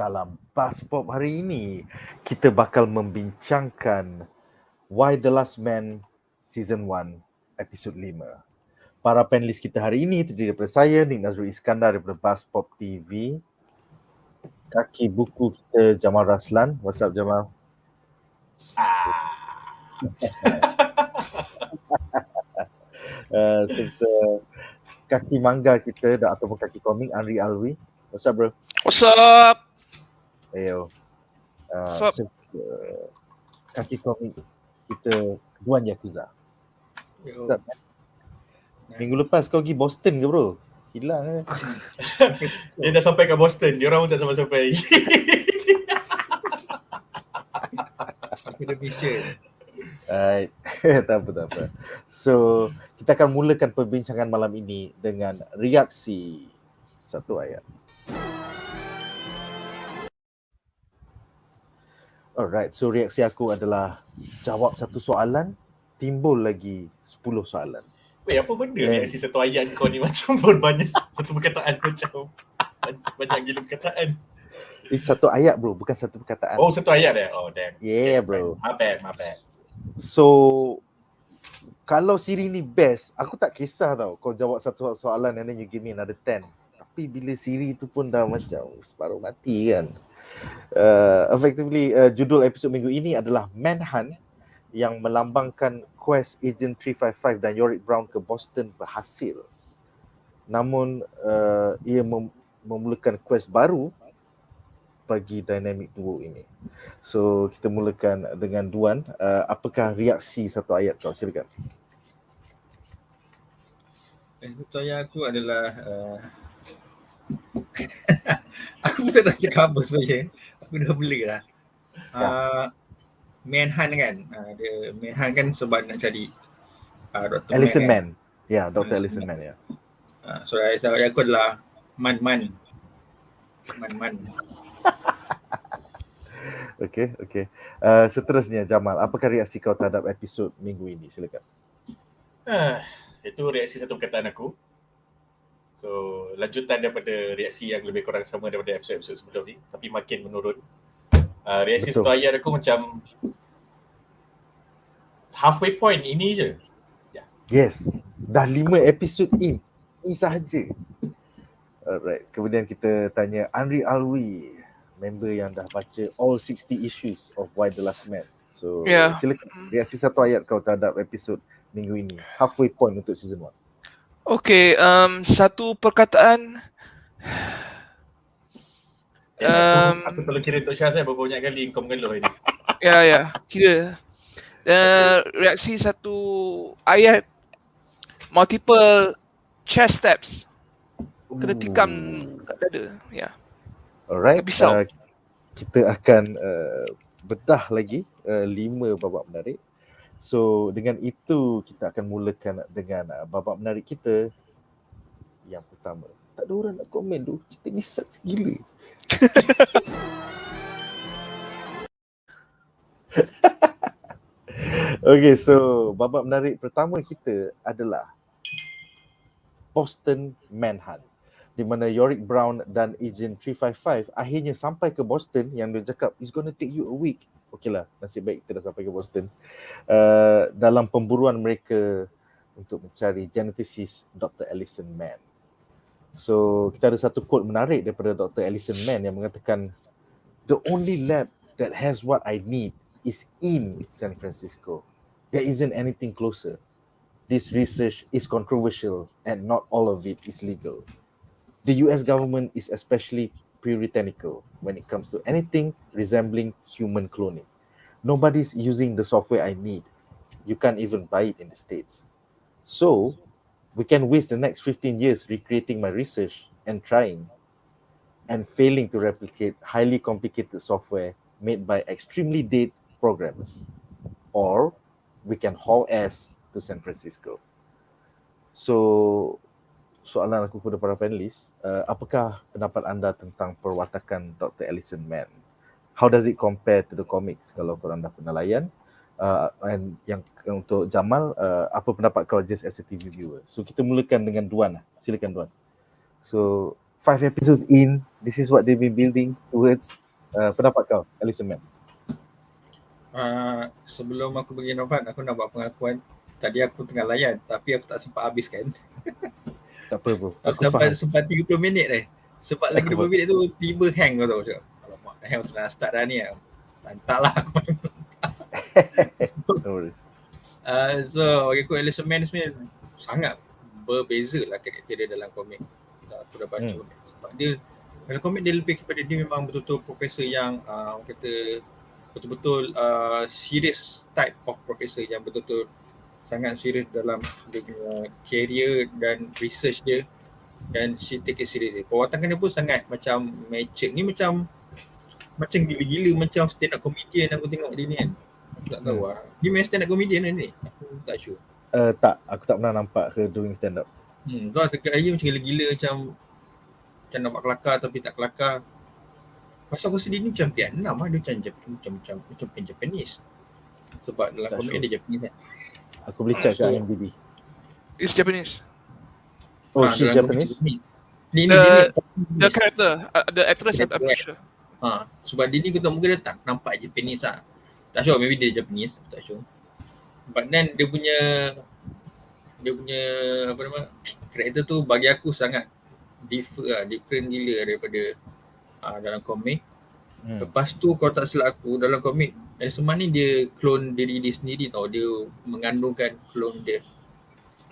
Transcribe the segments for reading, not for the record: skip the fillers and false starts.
Dalam BuzzPOP hari ini, kita bakal membincangkan Why the Last Man Season 1 episod 5. Para panelis kita hari ini terdiri daripada saya, Nadzru Iskandar daripada BuzzPopTV. Kaki buku kita Jamal Raslan. What's up Jamal? Serta kaki manga kita ataupun kaki komik Anri Alwi. What's up bro? What's up? Ayo. What's up? Kaki komik kita Duan Yakuza. Minggu lepas kau pergi Boston ke bro? Hilang ke? Dia dah sampai ke Boston. Dia orang pun tak sampai-sampai. Aku dah vision. Tak apa. So, kita akan mulakan perbincangan malam ini dengan reaksi satu ayat. Alright, so reaksi aku adalah jawab satu soalan, timbul lagi 10 soalan. Weh, apa benda reaksi satu ayat kau ni macam pun banyak. Satu perkataan macam banyak gila perkataan. It's satu ayat bro, bukan satu perkataan. Oh, satu ayat eh? Oh, damn. Yeah bro. My bad. So, kalau Siri ni best, aku tak kisah tau kau jawab satu soalan and then you give me another 10. Tapi bila Siri tu pun dah macam separuh mati kan. Effectively, judul episod minggu ini adalah Manhunt yang melambangkan quest Agent 355 dan YORICK Brown ke Boston berhasil. Namun, ia memulakan quest baru bagi dynamic duo ini. So, kita mulakan dengan Duan. Apakah reaksi satu ayat kau? Silakan. Satu ayat aku adalah aku pun tak nak cakap apa sebenarnya. Aku dah bela lah. Manhunt kan. Dia Manhunt kan sebab nak cari Dr. Allison Mann. Mann. Ya, Dr. Allison Mann ya. So ayat aku adalah Mann. Okay. Seterusnya Jamal, apakah reaksi kau terhadap episod minggu ini? Silakan. Itu reaksi satu perkataan aku. So, lanjutan daripada reaksi yang lebih kurang sama daripada episod-episod sebelum ni, tapi makin menurun. Reaksi Betul. satu ayat aku macam halfway point ini je. Yes, dah 5 episod ini sahaja. Alright, kemudian kita tanya Anri Alwi, member yang dah baca all 60 issues of Why the Last Man. So, silakan reaksi satu ayat kau terhadap episod minggu ini. Halfway point untuk season 1. Okay, satu perkataan. Aku perlu kira untuk Syah berapa banyak kali kau mengeluh ini. Ya, kira. Reaksi satu ayat, multiple chest steps. Kena tikam kat dada. Ya. Alright, Episod. kita akan bedah lagi 5 babak menarik. So dengan itu kita akan mulakan dengan babak menarik kita yang pertama. Tak ada orang nak komen tu. Kita ni sucks gila. Okay, so babak menarik pertama kita adalah Boston Manhunt, di mana YORICK Brown dan Agent 355 akhirnya sampai ke Boston yang dia cakap it's gonna take you a week. Okeylah, nasib baik kita dah sampai ke Boston. Dalam pemburuan mereka untuk mencari geneticist Dr. Allison Mann. So, kita ada satu quote menarik daripada Dr. Allison Mann yang mengatakan, "The only lab that has what I need is in San Francisco. There isn't anything closer. This research is controversial and not all of it is legal. The US government is especially puritanical when it comes to anything resembling human cloning. Nobody's using the software I need. You can't even buy it in the States. So, we can waste the next 15 years recreating my research and trying and failing to replicate highly complicated software made by extremely dead programmers. Or, we can haul ass to San Francisco." So, soalan aku kepada para panelis, apakah pendapat anda tentang perwatakan Dr. Allison Mann? How does it compare to the comics kalau korang dah pernah layan? And yang untuk Jamal, apa pendapat kau just as a TV viewer? So kita mulakan dengan Duan lah. Silakan Duan. So 5 episodes in, this is what they've been building towards. Pendapat kau, Ellison Man? Sebelum aku bagi pendapat, aku nak buat pengakuan. Tadi aku tengah layan tapi aku tak sempat habiskan. Tak apa bro, Aku sempat 30 minit Sebab lagi 20 minit tu tiba hang kau tahu cakap. Alamak, dah hang tu dah start dah ni. Lantak lah aku. No worries. So bagi aku Ellison Man sebenarnya sangat berbeza lah karakter dia dalam komik. Aku dah baca sebab dia dalam komik dia lebih kepada dia memang betul-betul profesor yang orang kata betul-betul serious type of professor yang betul-betul sangat serius dalam dia punya career dan research dia, dan she take it seriously. Perwatangan dia pun sangat macam mature. Ni macam gila-gila macam stand up comedian aku tengok dia ni kan. Aku tak tahu lah. Dia main stand up comedian ni. Aku tak sure. Tak, aku tak pernah nampak her doing stand up. Kau dekat dia macam gila-gila macam nampak kelakar tapi tak kelakar. Pasal aku sedih ni macam Vietnam lah. Dia macam bukan Japanese. Sebab dalam komik dia Japanese kan. Aku boleh check kat IMDb. It's Japanese. Oh, she's Japanese? The character, the actress, I'm not sure. Sebab dia ni aku tahu muka dia tak nampak Japanese lah. Tak sure, maybe dia Japanese, aku tak sure. But then dia punya apa nama, karakter tu bagi aku sangat different gila daripada dalam komik. Lepas tu kalau tak silap aku dalam komik Ellison Man ni dia clone diri dia sendiri tau. Dia mengandungkan clone dia.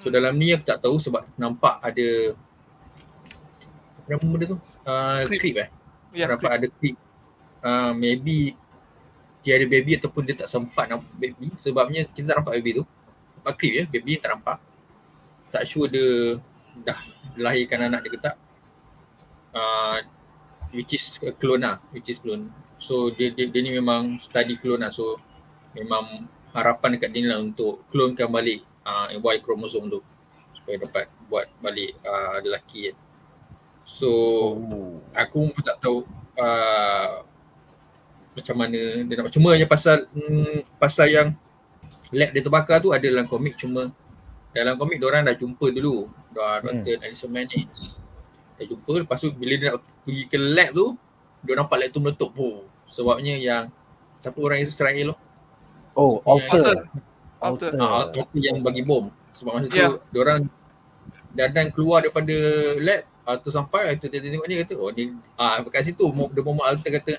So dalam ni aku tak tahu sebab nampak ada apa nama benda tu? Creep nampak ada creep. Maybe dia ada baby ataupun dia tak sempat nampak baby. Sebabnya kita tak nampak baby tu. Nampak creep je, baby tak nampak. Tak sure dia dah lahirkan anak dia ke tak. Which is clone. So dia ni memang study clone lah. So memang harapan dekat dia lah untuk clonekan balik Y kromosom tu supaya dapat buat balik lelaki kan. So aku pun tak tahu macam mana dia nak, cuma yang pasal yang lab dia terbakar tu ada dalam komik. Cuma dalam komik diorang dah jumpa dulu Dr. Ellison Man ni. Dah jumpa, lepas tu bila dia nak pergi ke lab tu dia nampak lab tu meletup pun. Sebabnya yang siapa orang Israel tu? Alter yang bagi bom. Sebab masa tu diorang dan keluar daripada lab, Alter sampai, Alter tengok ni kata, ni kat situ dia bomba Alter kata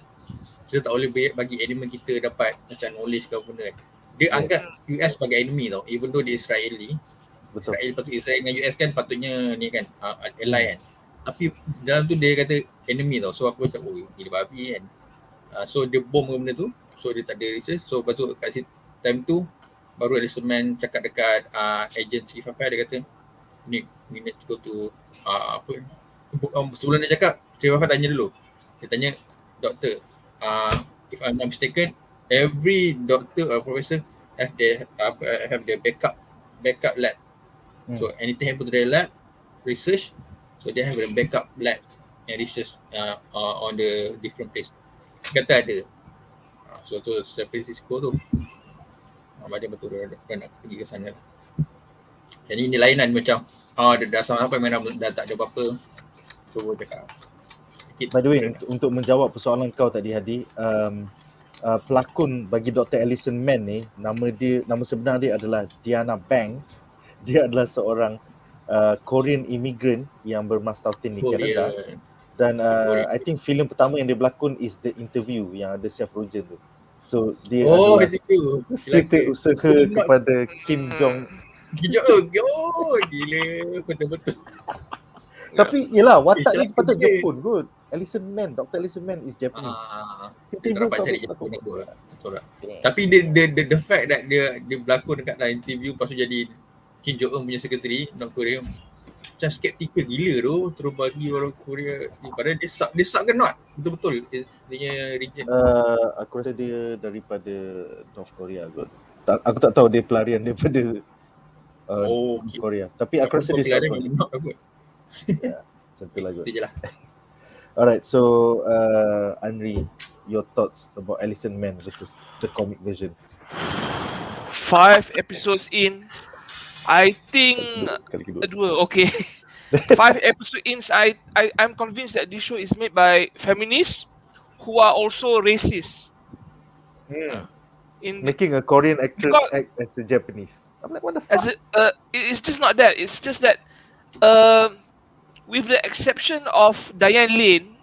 kita tak boleh bagi enemy kita dapat macam knowledge ke apa benda kan. Dia anggap US sebagai enemy tau, even though dia Israeli. Betul. Israel dengan US kan patutnya ni kan ally kan. Tapi dalam tu dia kata enemy tau. So aku macam gila babi kan. So dia bom ke benda tu. So dia tak ada research. So lepas tu kat situ time tu baru Ellison Man cakap dekat agency S1E5 dia kata ni need to go to sebelum dia cakap S1E5 tanya dulu. Dia tanya doktor, if I'm not mistaken, every doctor or professor have their backup lab. So anything happen to their lab research, so they have a backup lab and research on the different place. Kata ada. So tu San Francisco tu. Dia betul dia nak pergi ke sana. Jadi ini lainan macam dia dah sampai mana dah tak ada apa-apa. So cakap. By the way, untuk menjawab persoalan kau tadi Hadi, pelakon bagi Dr. Ellison Man ni, nama sebenar dia adalah Diana Bang. Dia adalah seorang Korean immigrant yang bermastautin di Canada. Dan I think filem pertama yang dia berlakon is The Interview yang ada Seth Rogen tu. So dia adalah setiausaha kepada Kim Jong. Gila betul-betul. Tapi yelah, watak ni patut Jepun kot. Ellison Man, Dr. Ellison Man is Japanese. Kita dapat cari Jepun aku. Betul lah. Tapi the fact that dia berlakon dekat dalam interview lepas tu jadi Kim Jong-un punya sekretari North Korea, macam skeptikal gila tu terus bagi orang Korea ni. Padahal dia suck ke not? Betul-betul dia punya region. Aku rasa dia daripada North Korea kot. Aku tak tahu dia pelarian daripada Korea. Tapi aku rasa dia suck kot. Macam tu lah kot. Itu je lah. Alright, so Henry, your thoughts about Ellison Man versus the comic version? 5 episodes in, I think Kali kedua. okay. 5 episodes in, I'm convinced that this show is made by feminists who are also racist. Making a Korean actress Because act as the Japanese. I'm like, what the as fuck? it's just not that. It's just that with the exception of Diane Lane,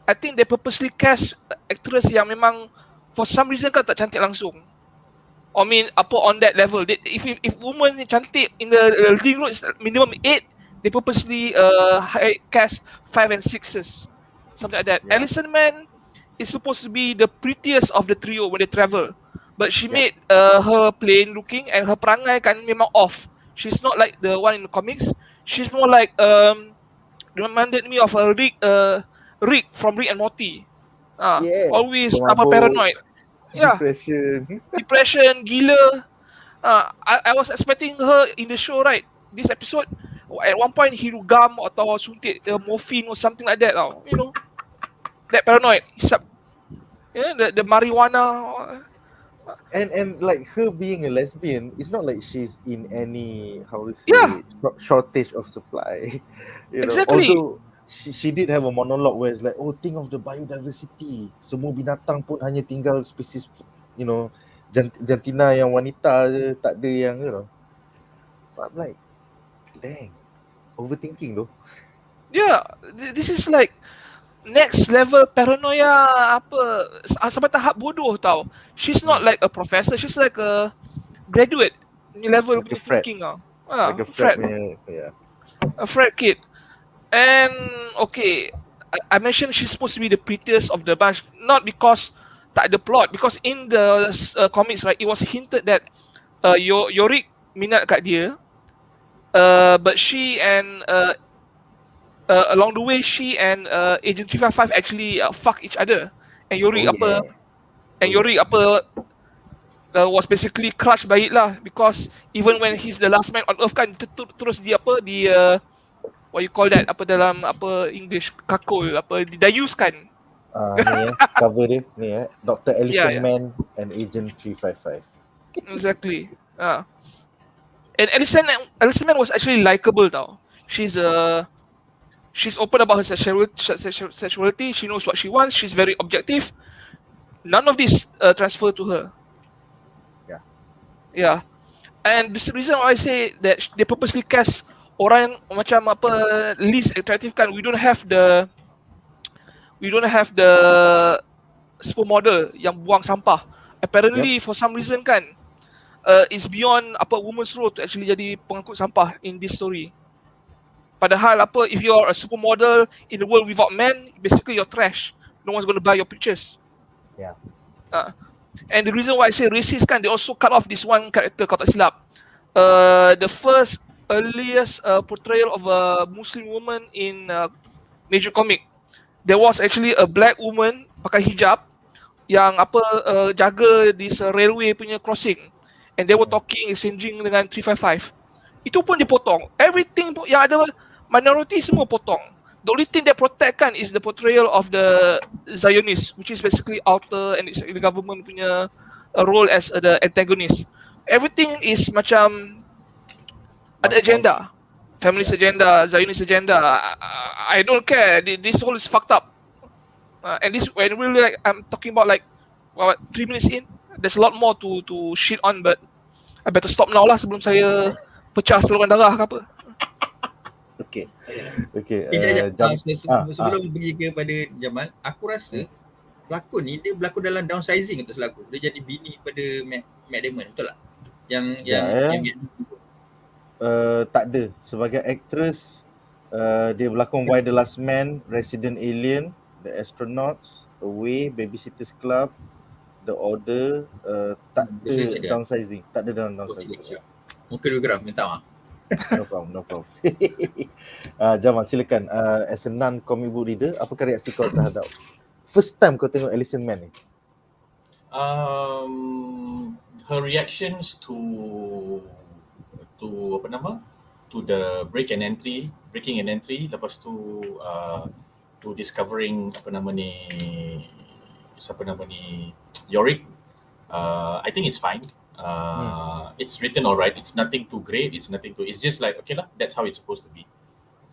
I think they purposely cast actress yang memang for some reason kan tak cantik langsung. I mean, apa on that level. If woman ni cantik in the leading role is minimum 8, they purposely cast 5 and 6s, something like that. Yeah. Alison Mann is supposed to be the prettiest of the trio when they travel, but she made her plain looking and her perangai kan memang off. She's not like the one in the comics. She's more like reminded me of a Rick from Rick and Morty. Yeah. Always Mabuk, paranoid. Yeah, depression. gila. I was expecting her in the show, right? This episode, at one point he gum atau suntik morphine or something like that. You know, that paranoid. The marijuana. And like her being a lesbian, it's not like she's in any shortage of supply. You know, Exactly. although she did have a monologue where it's like, oh, think of the biodiversity. Semua binatang pun hanya tinggal spesies, you know, jantina yang wanita je, tak ada yang, you know. So I'm like, dang, overthinking though. Yeah, this is like next level paranoia apa sampai tahap bodoh tau. She's not like a professor, she's like a graduate level Like a punya frat. thinking Like a frat. yeah. A frat kid. And okay, I mentioned she's supposed to be the prettiest of the bunch, not because tak ada plot, because in the comics, right, it was hinted that Yorick minat kat dia, but she and along the way she and Agent 355 actually fuck each other, and Yorick was basically crushed by it lah, because even when he's the last man on earth kan, terus dia what you call that, apa dalam apa English, kakul, apa didayuskan. Ni cover dia ni Dr. Alison Yeah. Mann and Agent 355. Exactly. And Alison Mann was actually likable tau. She's open about her sexuality. She knows what she wants. She's very objective. None of this transfer to her. Yeah. And this is the reason why I say that they purposely cast orang yang macam apa least attractive kan. We don't have the supermodel yang buang sampah. Apparently for some reason kan, it's beyond apa woman's role to actually jadi pengangkut sampah in this story. Padahal apa, if you are a supermodel in the world without men, basically you're trash. No one's going to buy your pictures. Yeah. And the reason why I say racist kan, they also cut off this one character, kalau tak silap. The first earliest portrayal of a Muslim woman in major comic. There was actually a black woman pakai hijab yang apa jaga this railway punya crossing, and they were talking, exchanging dengan 355. Itu pun dipotong. Everything yang ada minority semua potong. The only thing that protect kan is the portrayal of the Zionists, which is basically outer and the government punya role as the antagonist. Everything is macam ada agenda. Feminist agenda, Zionist agenda. I don't care. This whole is fucked up. And this, when really like I'm talking about like 3 minutes in, there's a lot more to shit on, but I better stop now lah sebelum saya pecah saluran darah ke apa. Okay. Sebelum pergi kepada Jamal, aku rasa pelakon ni dia berlakon dalam downsizing atau selaku. Dia jadi bini pada Matt Damon, betul tak? Yang tak ada. Sebagai actress, dia berlakon Why the Last Man, Resident Alien, The Astronauts, Away, Babysitter's Club, The Order, tak ada downsizing. Tak ada dalam downsizing. Muka dia geram, minta maaf. No problem. Jamal, silakan. As a non-comic book reader, apakah reaksi kau terhadap first time kau tengok Alison Mann ni? Her reactions to apa nama? To the breaking and entry, lepas tu to discovering apa nama ni Yorick. I think it's fine. It's written all right. It's nothing too great. It's just like, okay lah, that's how it's supposed to be.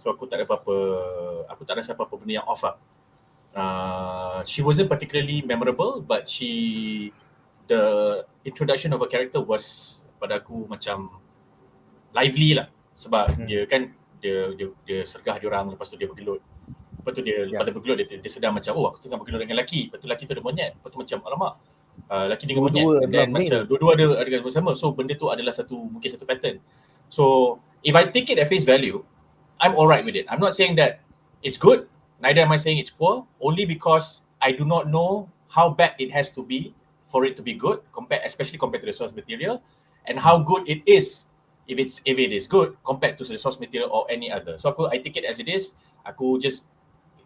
So aku tak rasa apa-apa benda yang off lah. She wasn't particularly memorable, but the introduction of a character was pada aku macam lively lah, sebab dia kan dia sergah diorang, lepas tu dia bergelut. Lepas tu lepas dia bergelut dia sedar macam aku tengah bergelut dengan lelaki, lepas tu lelaki tu ada monyet, lepas tu macam alamak lelaki dengan monyet, dan macam dua-dua ada bersama. So benda tu adalah mungkin satu pattern. So if I take it at face value, I'm alright with it. I'm not saying that it's good, neither am I saying it's poor, only because I do not know how bad it has to be for it to be good, especially compared to the source material, and how good it is if it is good compared to the source material or any other. So I take it as it is. Aku just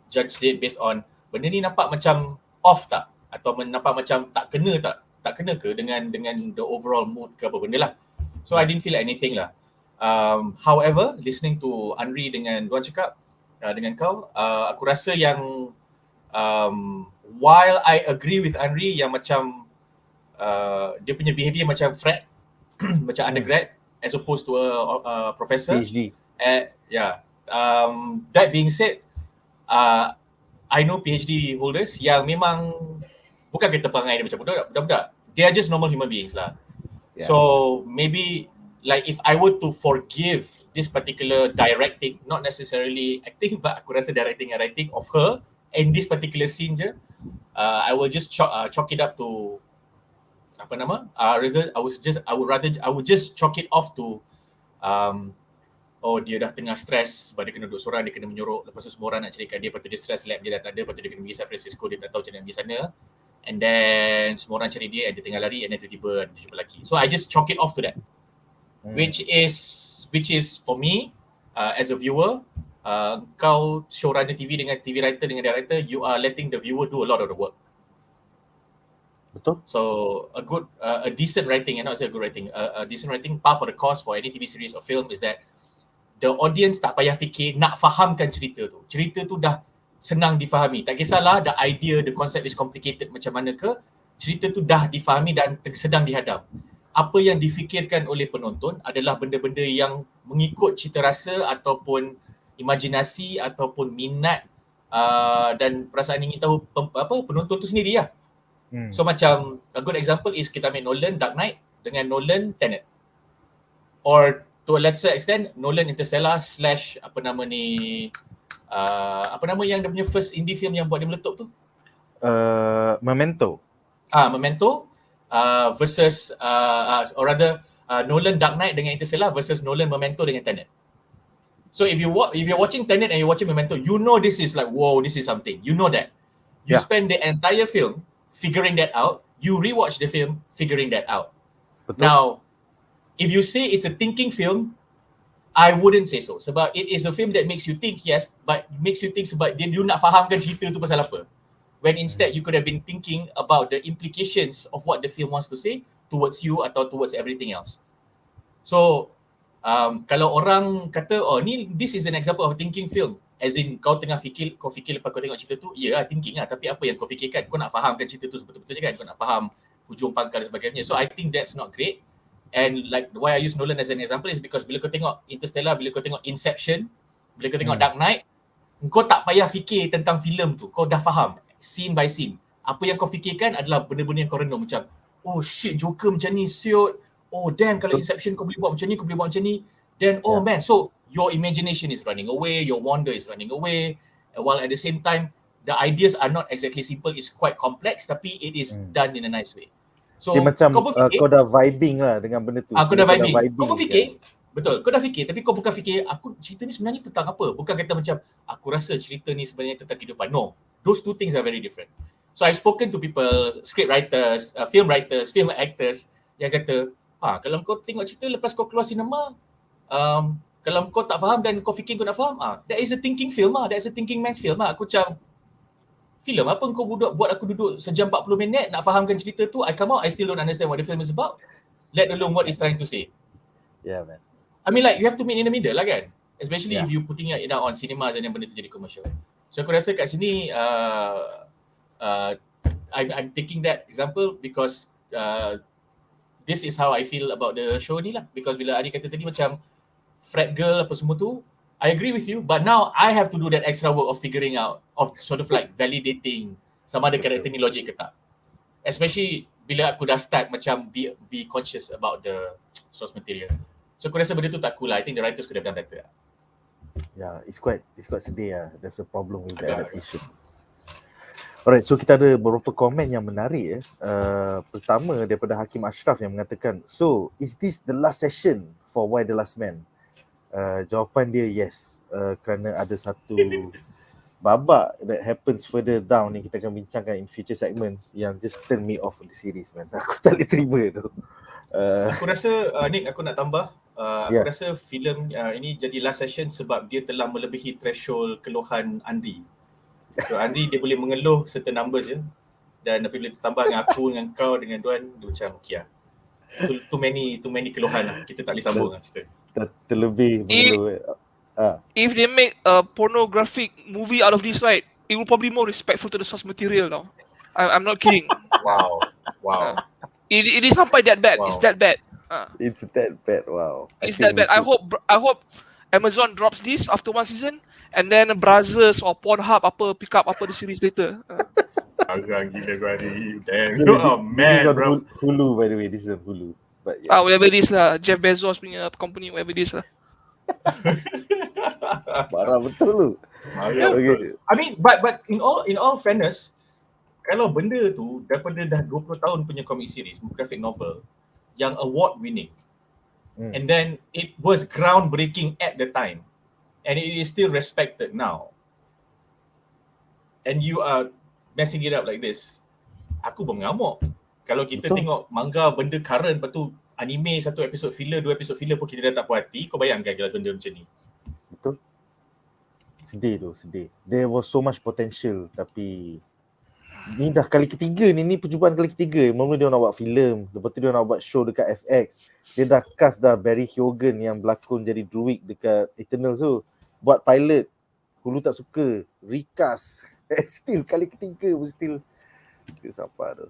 judge it based on benda ni nampak macam off tak, atau nampak macam tak kena ke dengan the overall mood ke apa benda lah. So I didn't feel anything lah. However, listening to Anri dengan Duan cakap dengan kau, aku rasa yang while I agree with Anri yang macam dia punya behaviour macam frat macam undergrad as opposed to a professor, PhD. That being said, I know PhD holders yang memang bukan kita perangai dia macam budak-budak. They are just normal human beings lah. So maybe like if I were to forgive this particular directing, not necessarily acting, but aku rasa directing and writing of her in this particular scene je, I will just chalk it up to I would just chalk it off to dia dah tengah stres sebab dia kena duduk seorang, dia kena menyorok, lepas tu semua orang nak carikan dia, lepas tu dia stres, lab dia dah tak ada, lepas tu dia kena pergi San Francisco, dia tak tahu macam mana pergi sana, and then semua orang cari dia, and dia tengah lari, and then tiba-tiba dia jumpa lelaki. So I just chalk it off to that, which is for me as a viewer, kau showrunner TV dengan TV writer dengan director, you are letting the viewer do a lot of the work. Betul. So a decent writing, and not say a good writing, a decent writing, par for the course for any TV series or film is that the audience tak payah fikir nak fahamkan cerita tu. Cerita tu dah senang difahami. Tak kisahlah the idea, the concept is complicated macam mana ke, cerita tu dah difahami dan sedang dihadam. Apa yang difikirkan oleh penonton adalah benda-benda yang mengikut cita rasa ataupun imajinasi ataupun minat dan perasaan ingin tahu penonton tu sendiri lah. So macam a good example is kita ambil Nolan Dark Knight dengan Nolan Tenet, or to a lesser extent Nolan Interstellar / apa nama yang dia punya first indie film yang buat dia meletup tu, Memento. Memento versus or rather Nolan Dark Knight dengan Interstellar versus Nolan Memento dengan Tenet. So if you're watching Tenet and you're watching Memento, you know this is like, whoa, this is something. You know that. You spend the entire film figuring that out. You rewatch the film figuring that out. Betul. Now, if you say it's a thinking film, I wouldn't say so. Sebab it is a film that makes you think, yes, but makes you think sebab you nak fahamkan cerita tu pasal apa. When instead you could have been thinking about the implications of what the film wants to say towards you atau towards everything else. So, kalau orang kata, this is an example of a thinking film, as in kau fikir lepas kau tengok cerita tu, thinking lah, tapi apa yang kau fikirkan? Kau nak fahamkan cerita tu sebetul-betulnya kan? Kau nak faham hujung pangkal dan sebagainya. So I think that's not great. And like why I use Nolan as an example is because bila kau tengok Interstellar, bila kau tengok Inception, bila kau tengok Dark Knight, kau tak payah fikir tentang filem tu. Kau dah faham scene by scene. Apa yang kau fikirkan adalah benda-benda yang kau renung, macam oh shit, Joker macam ni, siot. Oh damn, kalau Inception kau boleh buat macam ni, kau boleh buat macam ni. Then man, so your imagination is running away, your wonder is running away, while at the same time the ideas are not exactly simple, it's quite complex, tapi it is done in a nice way. So dia macam kau dah vibing lah dengan benda tu. Kau dah vibing. Kau fikir, betul, kau dah fikir, tapi kau bukan fikir cerita ni sebenarnya tentang apa. Bukan kata macam aku rasa cerita ni sebenarnya tentang kehidupan. No, those two things are very different. So I've spoken to people, script writers, film writers, film actors yang kata, kalau kau tengok cerita lepas kau keluar sinema, kalau kau tak faham dan kau fikir kau nak faham, that is a thinking film that is a thinking man's film Aku macam, filem apa kau buat aku duduk sejam 40 minit nak fahamkan cerita tu, I come out, I still don't understand what the film is about, let alone what it's trying to say. Yeah, man. I mean like, you have to meet in the middle lah kan, especially if you putting it on cinemas and benda tu jadi commercial. So aku rasa kat sini I'm taking that example because this is how I feel about the show ni lah. Because bila Ari kata tadi macam frat girl apa semua tu, I agree with you, but now I have to do that extra work of figuring out, of sort of like validating sama ada karakter ni logik ke tak. Especially bila aku dah start macam be conscious about the source material. So aku rasa benda tu tak cool lah. I think the writers could have done better. Yeah, it's quite sedih lah. There's a problem with the Agak. adaptation. Alright, so kita ada beberapa komen yang menarik. Pertama daripada Hakim Ashraf yang mengatakan, so is this the last session for Why the Last Man? Jawapan dia yes, kerana ada satu babak that happens further down yang kita akan bincangkan in future segments yang just turn me off the series, man. Aku tak boleh terima tu. Aku rasa Nick, aku nak tambah. Aku rasa filem ini jadi last session sebab dia telah melebihi threshold keluhan Andri. So Andri dia boleh mengeluh certain numbers je, dan apabila ditambah dengan aku, dengan kau, dengan Duan, dia macam okay lah. Too many keluhan lah. Kita tak boleh sambung lah cerita. Terlebih mengeluh. If they make a pornographic movie out of this, right, it will probably more respectful to the source material now. I'm not kidding. Wow. It is sampai that bad. Wow. It's that bad. It's that bad. Wow. It's that bad. I hope Amazon drops this after one season, and then Brazzers or Pornhub pick up the series later. Agak gila gua ni. Damn. You are mad, bro. Hulu, by the way. This is on Hulu. But yeah. Whatever it is lah. Jeff Bezos punya company, whatever it is lah. Marah betul lu. Okay. I mean, but in all fairness, kalau benda tu daripada dah 20 tahun punya comic series, graphic novel yang award winning, and then it was groundbreaking at the time, and it is still respected now, and you are messing it up like this, aku mengamuk. Kalau kita tengok manga benda current, lepas tu anime satu episod filler, 2 episod filler pun kita dah tak puas hati, kau bayangkan kalau benda macam ni. Betul. Sedih. There was so much potential, tapi ni dah kali ketiga ni percubaan kali ketiga. Mula dia nak buat filem, lepas tu dia nak buat show dekat FX. Dia dah cast dah Barry Keoghan yang berlakon jadi Druid dekat Eternals tu. Buat pilot, Hulu tak suka, recast. Still kali ketiga pun still sampah tu.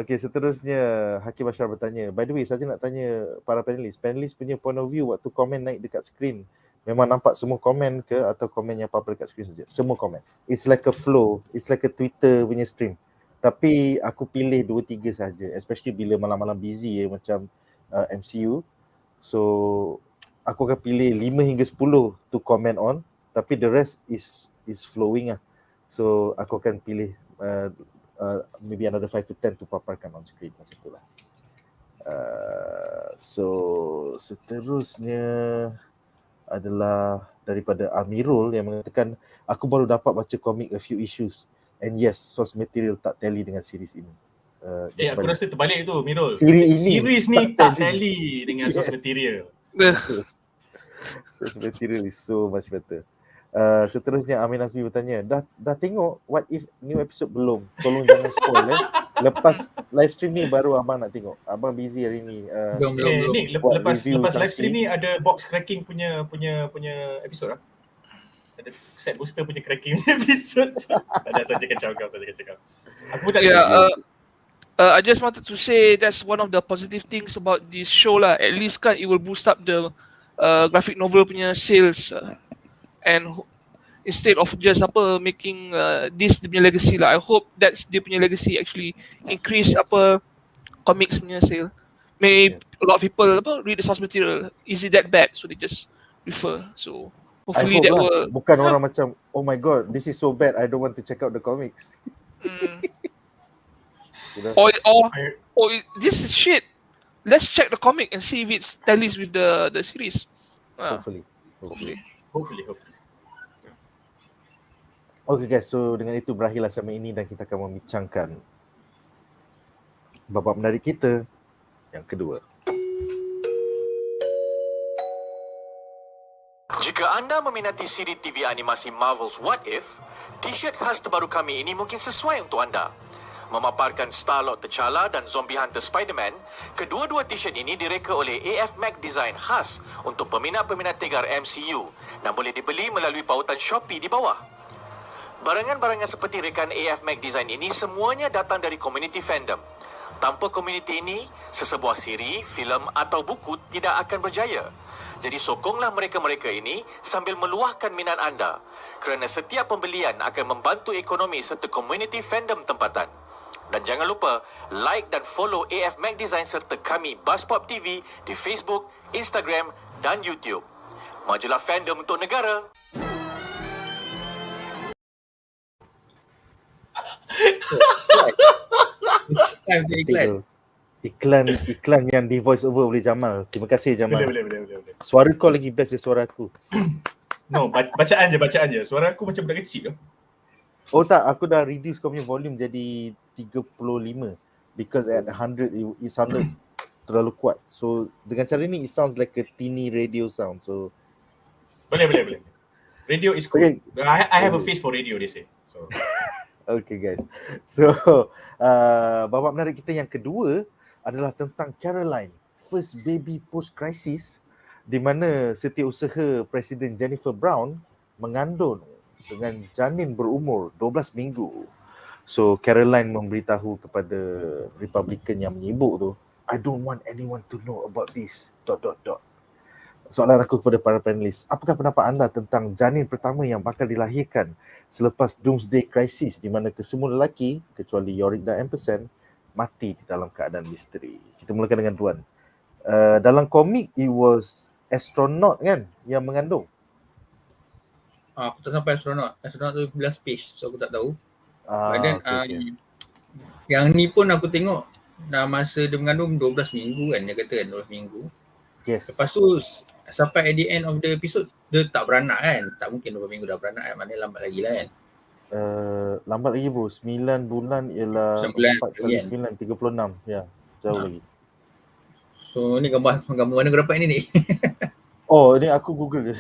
Okay, seterusnya Hakim Bashar bertanya, by the way saja nak tanya para panelis punya point of view waktu komen naik dekat screen, memang nampak semua komen ke atau komen yang apa dekat screen saja? Semua komen. It's like a flow, it's like a Twitter punya stream. Tapi aku pilih 2-3 saja, especially bila malam-malam busy macam MCU. So aku akan pilih 5 hingga 10 to comment on, tapi the rest is flowing lah. So aku akan pilih maybe another 5 to 10 to paparkan on screen macam itulah. So seterusnya adalah daripada Amirul yang mengatakan, aku baru dapat baca komik a few issues and yes, source material tak tally dengan series ini. Aku rasa terbalik tu, Amirul. Series ni tak tally dengan source material. Source material is so much better. Seterusnya Amin Azmi bertanya, dah tengok What If new episode belum? Tolong jangan spoil Lepas live stream ni baru abang nak tengok. Abang busy hari ni. Belum. Ni lepas live stream ni ada box cracking punya episod lah. Ada set booster punya cracking episod. Ada saja kacau kau. Aku pun tak I just wanted to say that's one of the positive things about this show lah. At least kan it will boost up the graphic novel punya sales. And instead of just making this dia punya legacy lah, I hope that's dia punya legacy actually increase comics punya sale. Maybe a lot of people read the source material, is it that bad, so they just refer. So hopefully that will bukan orang macam, oh my god, this is so bad, I don't want to check out the comics. or this is shit, let's check the comic and see if it tallies with the series. Hopefully. Okay guys, so dengan itu berakhirlah segmen ini dan kita akan membincangkan babak menarik kita yang kedua. Jika anda meminati siri TV animasi Marvel's What If, T-shirt khas terbaru kami ini mungkin sesuai untuk anda. Memaparkan Star-Lord T'Challa dan Zombie Hunter Spider-Man, kedua-dua T-shirt ini direka oleh AFmech Design khas untuk peminat-peminat tegar MCU dan boleh dibeli melalui pautan Shopee di bawah. Barangan-barangan seperti rekan AFmech Design ini semuanya datang dari komuniti fandom. Tanpa komuniti ini, sesebuah siri, filem atau buku tidak akan berjaya. Jadi sokonglah mereka-mereka ini sambil meluahkan minat anda kerana setiap pembelian akan membantu ekonomi serta komuniti fandom tempatan. Dan jangan lupa like dan follow AFmech Design serta kami BuzzPopTV di Facebook, Instagram dan YouTube. Majulah fandom untuk negara. Iklan yang di voice over oleh Jamal. Terima kasih Jamal. Boleh. Suara kau lagi best dari suara aku. No, bacaan je. Suara aku macam budak kecil tu. Oh tak, aku dah reduce kau punya volume jadi 35 because at 100 it sounded terlalu kuat. So dengan cara ni it sounds like a teeny radio sound. So Boleh. Radio is cool. Okay. I have a face for radio, they say. So okay guys. So babak menarik kita yang kedua adalah tentang Caroline, first baby post crisis, di mana setiausaha Presiden Jennifer Brown mengandung dengan janin berumur 12 minggu. So Caroline memberitahu kepada Republican yang menyibuk tu, I don't want anyone to know about this. ... Soalan aku kepada para panelis, apakah pendapat anda tentang janin pertama yang bakal dilahirkan selepas Doomsday Crisis di mana kesemua lelaki kecuali Yorick dan Ampersand mati di dalam keadaan misteri? Kita mulakan dengan Tuan. Dalam komik it was astronaut kan yang mengandung? Aku tak sampai astronaut tu belas space, so aku tak tahu. But then Okay. yang ni pun aku tengok dah masa dia mengandung 12 minggu kan, dia kata kan 12 minggu. Yes. Lepas tu sampai at the end of the episode dia tak beranak kan, tak mungkin 12 minggu dah beranak kan, maknanya lambat lagi lah kan. Lambat lagi bro, 9 bulan ialah 9 bulan 4 kali kan. 9, 36. Ya, jauh lagi. So ni gambar mana kau dapat ni? Oh, ni aku Google je.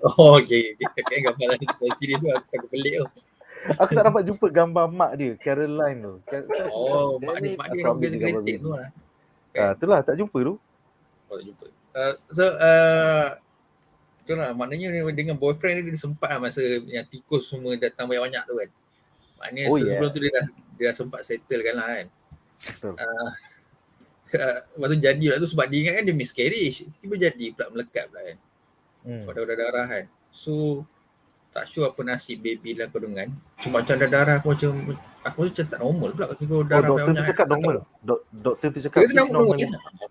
Oh okay. Gambar siri tu aku pelik tu. Aku tak dapat jumpa gambar mak dia, Caroline tu. Oh, mak dia Aku ambil dia gambar kreatif video. tu lah. Itulah, tak jumpa tu. Oh, tak jumpa. Itulah maknanya dengan boyfriend dia sempat lah masa yang tikus semua datang banyak-banyak tu kan. Maknanya sebelum tu dia dah sempat settle kan lah kan. Betul. Lepas tu jadi lah tu sebab dia ingat kan dia miscarriage. Tiba jadi pula melekat pula kan. Sebab darah-darah kan. So tak sure apa nasib baby dalam kandungan. Cuma macam ada darah aku macam tak normal pula ketika darah doktor tu cakap normal. Doktor tu cakap dia normal.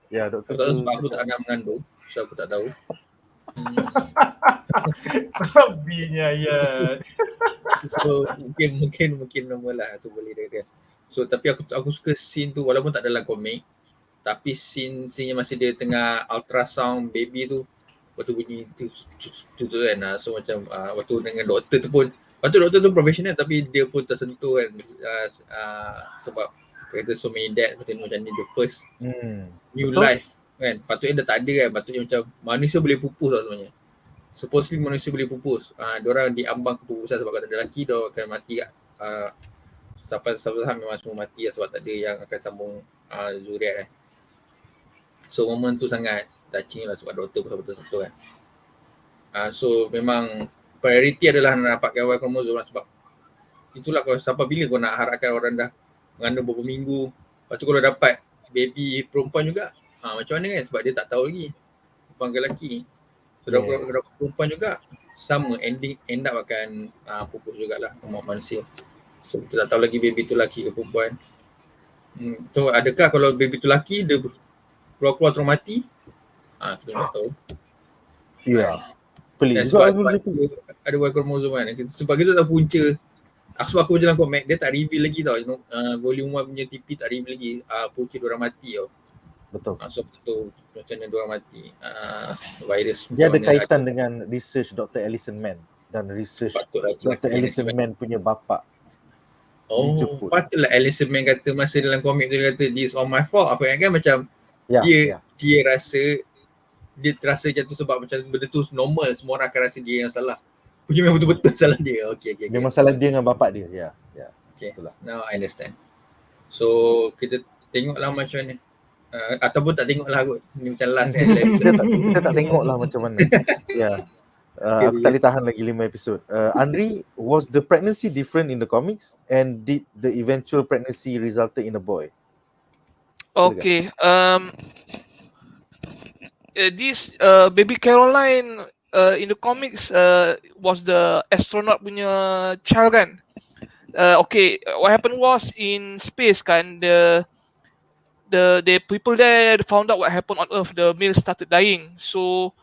Ya, doktor Aku tak tahu tu sebab aku tak pernah mengandung. So aku tak tahu. Binya ya. So mungkin normal lah. So boleh dia. So tapi aku suka scene tu walaupun tak dalam komik. Tapi scene-nya masih dia tengah ultrasound baby tu. Waktu bunyi tu kan. So macam waktu dengan doktor tu pun, waktu doktor tu profesional tapi dia pun tersentuh kan. Sebab kata so many death macam ni the first new life kan. Patutnya dah tak ada kan. Patutnya macam manusia boleh pupus lah sebenarnya. Supposedly manusia boleh pupus. Diorang diambang kepupusan sebab kalau tak ada lelaki diorang akan mati kat sampai memang semua mati lah sebab tak ada yang akan sambung zuriat kan. So momen tu sangat touching lah sebab doktor betul-betul sentuh kan. So memang priority adalah nak dapatkan Y kromosom lah sebab itulah kalau sampai bila kau nak harapkan orang dah mengandung beberapa minggu. Lepas tu kalau dapat baby perempuan juga macam mana kan sebab dia tak tahu lagi perempuan ke lelaki. So dapat perempuan juga sama end up akan pupus jugalah manusia. So kita tak tahu lagi baby tu lelaki ke perempuan. So adakah kalau baby tu lelaki dia keluar terus mati? Kita tak tahu. Ya. Pelik Sebab juga ada Y kromosom kan. Sebab kita tahu punca. Sebab aku dalam komik dia tak reveal lagi tau. Volume 1 punya TV tak reveal lagi punca diorang mati tau. Betul. So betul macam mana diorang mati. Virus. Dia ada kaitan dengan research Dr. Alison Mann dan research Dr. Alison Mann punya bapa. Patutlah Alison Mann kata masa dalam komik tu dia kata this all my fault. Apa yang kan macam dia rasa dia terasa macam tu sebab macam benda tu normal, semua orang akan rasa dia yang salah. Punya memang betul-betul salah dia. Okay. Memang salah dia dengan bapak dia. Ya. Okay. Now I understand. So kita tengoklah macam mana. Ataupun tak tengoklah kot. Ni macam last kan. kita tak tengoklah macam mana. Ya. Aku tak boleh tahan lagi 5 episod. Andri, was the pregnancy different in the comics and did the eventual pregnancy resulted in a boy? Okay. this baby Caroline in the comics was the astronaut punya child kan. Okay, what happened was in space kan, the people there found out what happened on Earth. The male started dying, so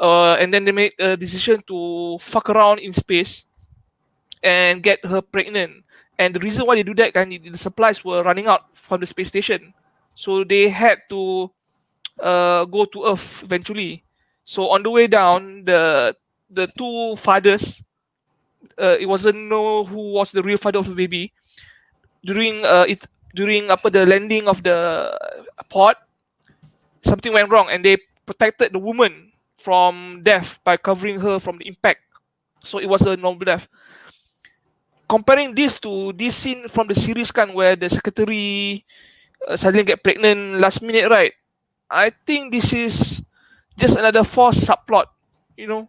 and then they made a decision to fuck around in space and get her pregnant. And the reason why they do that kan, the supplies were running out from the space station, so they had to go to Earth eventually. So on the way down, the two fathers, it wasn't know who was the real father of the baby. During the landing of the pod, something went wrong, and they protected the woman from death by covering her from the impact. So it was a noble death. Comparing this to this scene from the series kan, where the secretary suddenly get pregnant last minute, right? I think this is just another forced subplot, you know,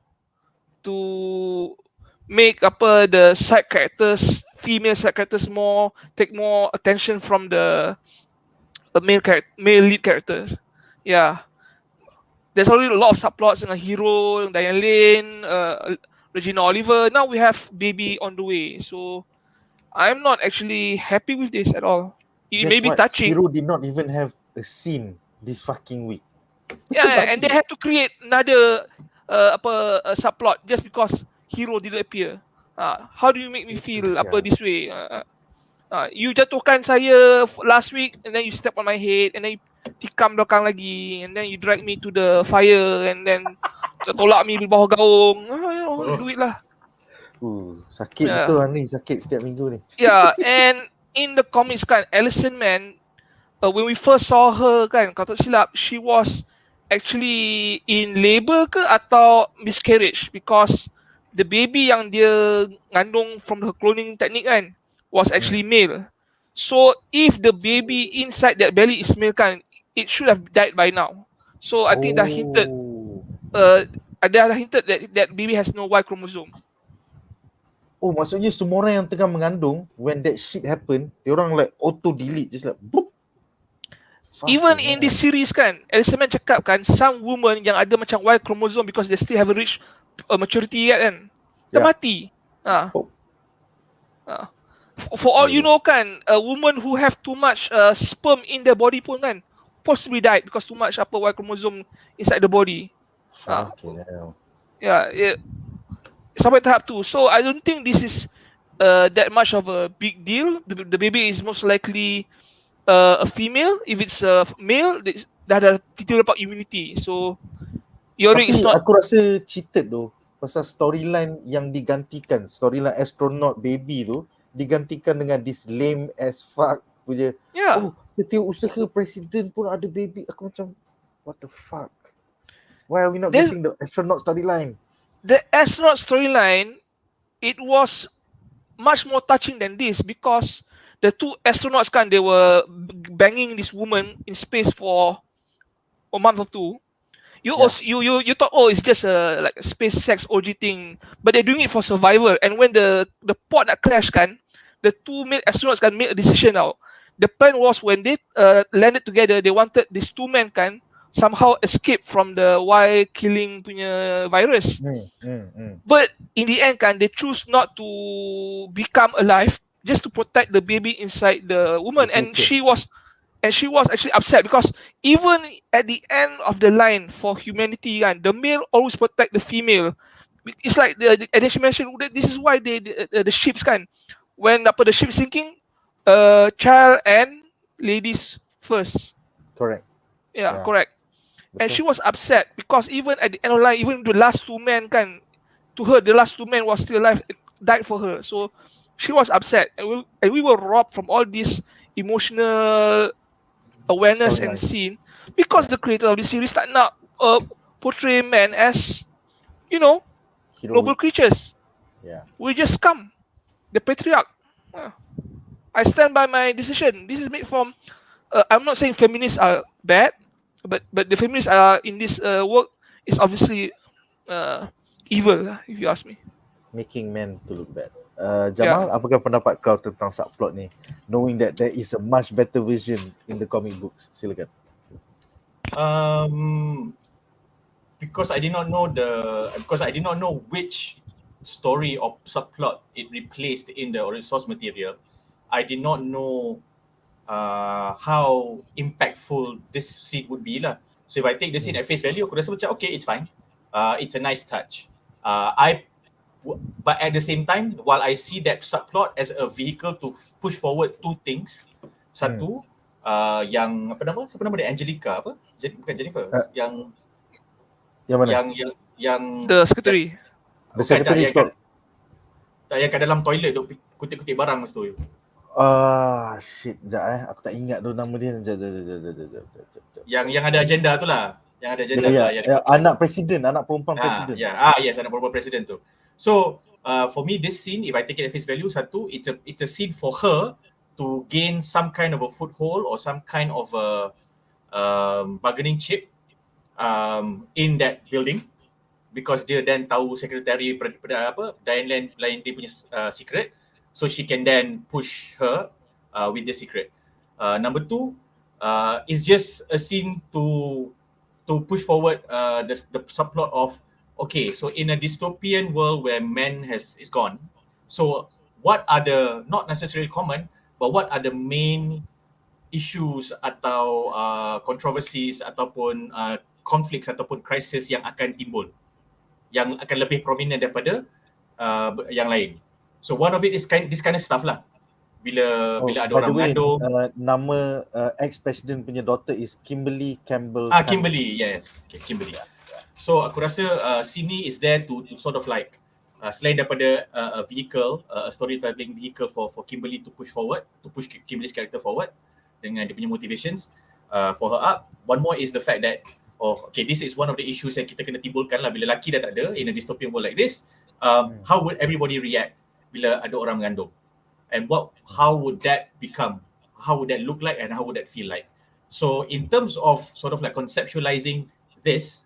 to make the side characters, female side characters, take more attention from the male lead character. Yeah, there's already a lot of subplots dengan hero, Diane Lane, Regina Oliver. Now we have baby on the way, so I'm not actually happy with this at all. It may be touching. Hero did not even have a scene this fucking week. Yeah, and they had to create another a subplot just because hero didn't appear. How do you make me feel this way? You jatuhkan saya last week, and then you step on my head, and then you tikam belakang lagi, and then you drag me to the fire, and then tolak me di bawah gaung. Do it lah. Sakit betul ni, sakit setiap minggu ni. Yeah, and in the comics kan, Alison Mann, when we first saw her kan, kalau tak silap, she was actually in labor ke atau miscarriage, because the baby yang dia ngandung from her cloning technique kan was actually male. So if the baby inside that belly is male kan, it should have died by now. So I think dah hinted that baby has no Y chromosome. Oh, maksudnya semua orang yang tengah mengandung, when that shit happen, dia orang like auto delete, just like boop. Even in this series kan, Alison Mann cakap kan, some women yang ada macam Y chromosome because they still haven't reached maturity yet kan, dah mati. For all you know kan, a woman who have too much sperm in their body pun kan, possibly died because too much Y chromosome inside the body. Sampai tahap tu. So I don't think this is that much of a big deal. The baby is most likely a female. If it's a male, dah ada titik dapat immunity. So YORICK is not. Aku rasa cheated tu pasal storyline yang digantikan, storyline astronaut baby tu digantikan dengan this lame as fuck punya. Oh, setiap usaha presiden pun ada baby. Aku macam, what the fuck? Why are we not getting the astronaut storyline? The astronaut storyline, it was much more touching than this, because the two astronauts kan, they were banging this woman in space for a month or two. You thought, oh, it's just like a space sex orgy thing, but they're doing it for survival. And when the pod that crashed kan, the two male astronauts can make a decision now. The plan was when they landed together, they wanted these two men kan somehow escape from the Y killing punya virus. But in the end kan, they choose not to become alive just to protect the baby inside the woman. And she was actually upset, because even at the end of the line for humanity kan, the male always protect the female. It's like as she mentioned, this is why the ships kan, when the ship sinking, child and ladies first. Correct. Yeah, correct. And she was upset because even at the end of the line, even the last two men kan, to her the last two men was still alive, died for her. So she was upset, and we were robbed from all this emotional awareness and scene, because the creator of the series tak nak portray men as, you know, noble creatures. We just scum, the patriarch. I stand by my decision. This is made from I'm not saying feminists are bad, but the feminists are in this work is obviously evil, if you ask me. Making men to look bad. Jamal, apakah pendapat kau tentang subplot ni, knowing that there is a much better version in the comic books? Silakan. because I did not know which story or subplot it replaced in the original source material, I did not know how impactful this scene would be lah. So if I take the scene at face value, aku rasa macam okay, it's fine. It's a nice touch. But at the same time, while I see that subplot as a vehicle to push forward two things. Satu, yang apa nama? Siapa nama dia? Angelica apa? Bukan Jennifer. Yang mana? Yang The secretary. The secretary stop. Yang kat dalam toilet duk kutip-kutip barang masa tu. Shit, sekejap aku tak ingat tu nama dia. Yang ada agenda tu lah. Yang ada agenda tu lah. Anak presiden, anak perempuan presiden. Yes, anak perempuan presiden tu. So, for me this scene, if I take it at face value, satu, it's a scene for her to gain some kind of a foothold or some kind of a bargaining chip in that building, because dia then tahu sekretari lain dia punya secret, so she can then push her with the secret. Number two, is just a scene to push forward the subplot of, okay, so in a dystopian world where man is gone, so what are the, not necessarily common, but what are the main issues atau controversies ataupun conflicts ataupun crisis yang akan timbul, yang akan lebih prominent daripada yang lain. So one of it is this kind of stuff lah. Bila ada orang mengandung. Nama ex-president punya daughter is Kimberly Campbell. Kimberly, yes. Okay, Kimberly. So aku rasa sini is there to sort of like selain daripada a vehicle, a storytelling vehicle for Kimberly to push Kimberly's character forward dengan dia punya motivations for her up. One more is the fact that this is one of the issues yang kita kena timbulkan lah bila lelaki dah tak ada in a dystopian world like this. How would everybody react bila ada orang mengandung? And how would that become? How would that look like and how would that feel like? So in terms of sort of like conceptualizing this,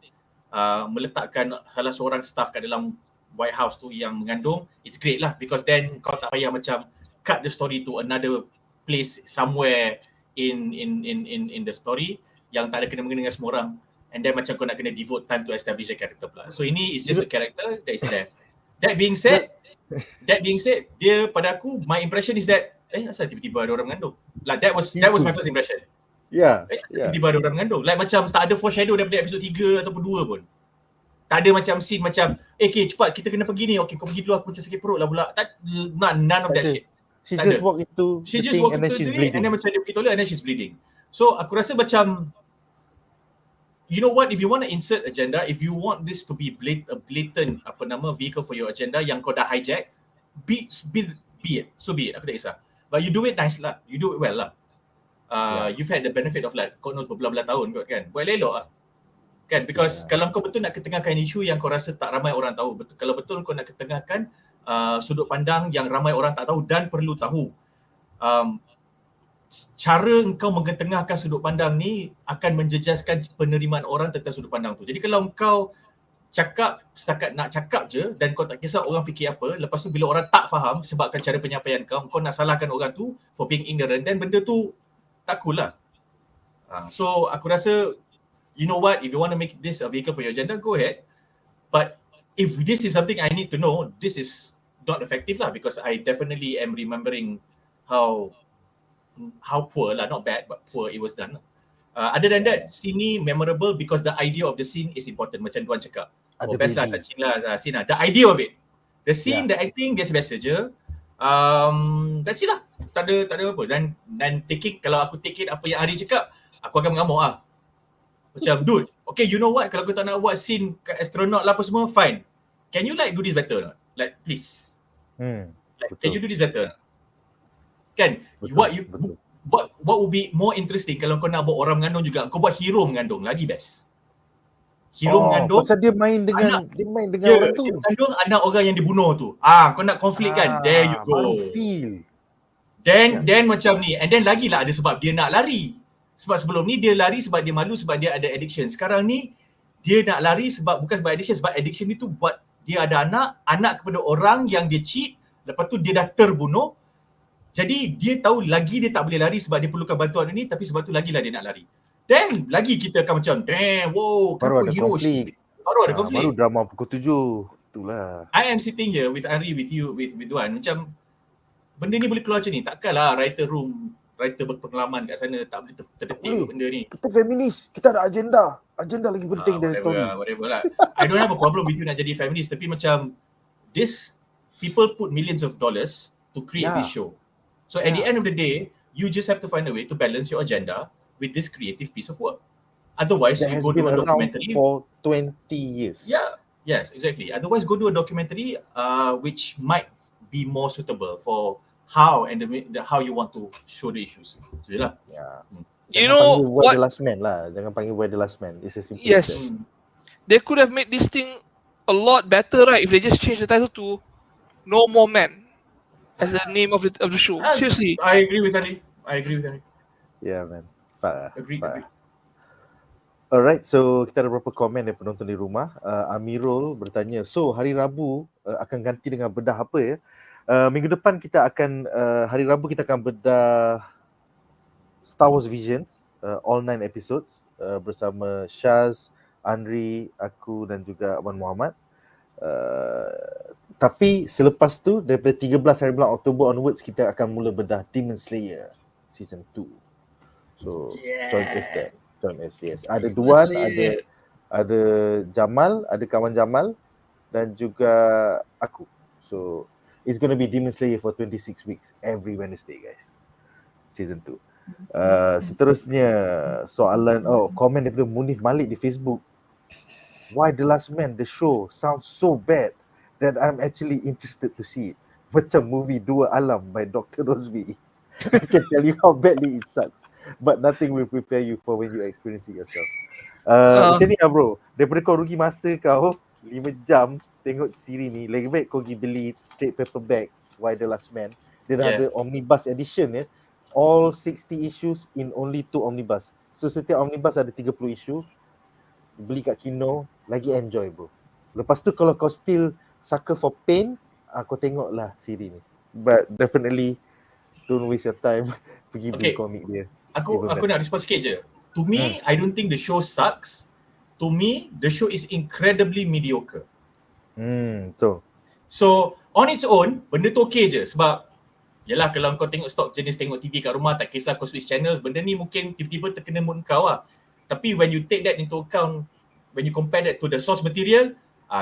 meletakkan salah seorang staff kat dalam White House tu yang mengandung, it's great lah, because then kau tak payah macam cut the story to another place somewhere in the story yang tak ada kena-mengena dengan semua orang, and then macam kau nak kena devote time to establish the character pula. So ini is just a character that is there. That being said, dia pada aku, my impression is that asal tiba-tiba ada orang mengandung? Like that was my first impression. Tiba-tiba ada orang mengandung. Like macam tak ada foreshadow daripada episod 3 ataupun 2 pun. Tak ada macam scene macam okay, cepat kita kena pergi ni. Okay, kau pergi dulu, aku macam sakit perut lah pula. None of that shit. She just walk into the thing and then she's bleeding. And then macam dia pergi toilet and then she's bleeding. So aku rasa macam, you know what, if you want to insert agenda, if you want this to be a blatant vehicle for your agenda yang kau dah hijack, be it. So be it, aku tak kisah. But you do it nice lah. You do it well lah. You've had the benefit of like kau berbelah-belah tahun kot kan. Buat elok lah. Kan, because kalau kau betul nak ketengahkan isu yang kau rasa tak ramai orang tahu, kalau betul kau nak ketengahkan sudut pandang yang ramai orang tak tahu dan perlu tahu, cara engkau mengetengahkan sudut pandang ni akan menjejaskan penerimaan orang tentang sudut pandang tu. Jadi kalau engkau cakap setakat nak cakap je dan kau tak kisah orang fikir apa, lepas tu bila orang tak faham sebabkan cara penyampaian kau nak salahkan orang tu for being ignorant, dan benda tu tak cool lah. So aku rasa, you know what, if you want to make this a vehicle for your agenda, go ahead. But if this is something I need to know, this is not effective lah, because I definitely am remembering how poor lah, not bad, but poor it was done. Other than that, sini memorable because the idea of the scene is important. Macam Duan cakap, best lah, touching lah scene lah. The idea of it. The scene that I think biasa-biasa je. That's it lah. Tak ada apa. Dan kalau aku take it apa yang Ari cakap, aku akan mengamuk lah. Macam, dude, okay, you know what, kalau kau tak nak buat scene kat astronaut lah apa semua, fine. Can you like do this better not? Like, please. Can you do this better? Kan? What would be more interesting kalau kau nak buat orang mengandung juga, kau buat hero mengandung, lagi best. Hero mengandung. Pasal dia main dengan orang tu. Dia mengandung anak orang yang dibunuh tu. Kau nak konflik kan? There you go. Then macam ni. And then lagi lah ada sebab dia nak lari. Sebab sebelum ni dia lari sebab dia malu, sebab dia ada addiction. Sekarang ni dia nak lari bukan sebab addiction itu buat dia ada anak kepada orang yang dia cheat, lepas tu dia dah terbunuh. Jadi dia tahu lagi dia tak boleh lari sebab dia perlukan bantuan ini, tapi sebab tu lagilah dia nak lari. Then lagi kita akan macam, damn, wow, baru ada hero konflik. Baru ada Baru konflik. drama pukul 7. Itulah. I am sitting here with Ari, with you, with Wan. Macam benda ni boleh keluar macam ni. Takkanlah writer berpengalaman kat sana tak boleh terdetik boleh. benda ni. Kita feminis, kita ada agenda. Agenda lagi penting dari story. Whatever lah. I don't have a problem with you nak jadi feminist, tapi macam this people put millions of dollars to create this show. So at the end of the day, you just have to find a way to balance your agenda with this creative piece of work. Otherwise, That you has go been do a around documentary for 20 years. Yeah, yes, exactly. Otherwise, go do a documentary which might be more suitable for how and how you want to show the issues. So lah. Yeah. You Jangan know panggil Why what? the Last Man lah. Jangan panggil Why the Last Man. It's a simple Yes. as that. They could have made this thing a lot better, right? If they just changed the title to No More Men as the name of the show. Seriously. I agree with Ari. Yeah, man. Agree. Alright, so kita ada beberapa komen dari penonton di rumah. Amirul bertanya, so hari Rabu akan ganti dengan bedah apa ya? Minggu depan kita akan, hari Rabu kita akan bedah Star Wars Visions, all 9 episodes bersama Syaz, Andri, aku dan juga Abang Muhammad. Tapi selepas tu, daripada 13 hari bulan Oktober onwards, kita akan mula bedah Demon Slayer Season 2. So, join us there. Join us, yes. Ada Duan, ada Jamal, ada kawan Jamal dan juga aku. So, it's going to be Demon Slayer for 26 weeks every Wednesday, guys. Season 2. Seterusnya, soalan, komen daripada Munif Malik di Facebook. Why the Last Man? The show sounds so bad that I'm actually interested to see it. Macam movie Dua Alam by Dr. Rosby. I can tell you how badly it sucks, but nothing will prepare you for when you experience it yourself. Macam ni lah bro, daripada kau rugi masa kau 5 jam tengok siri ni, lagi baik kau pergi beli trade paperback Why the Last Man. Dia dah ada omnibus edition ya, all 60 issues in only 2 omnibus. So setiap omnibus ada 30 issue. Beli kat Kino, lagi enjoy bro. Lepas tu kalau kau still sucker for pain, kau tengoklah siri ni. But definitely don't waste your time pergi beli komik dia. Aku nak respond sikit je. To me, I don't think the show sucks. To me, the show is incredibly mediocre. Betul. So, on its own, benda tu okay je. Sebab, yalah kalau kau tengok stok jenis tengok TV kat rumah, tak kisah kau switch channels, benda ni mungkin tiba-tiba terkena mood kau lah. Tapi when you take that into account, when you compare that to the source material,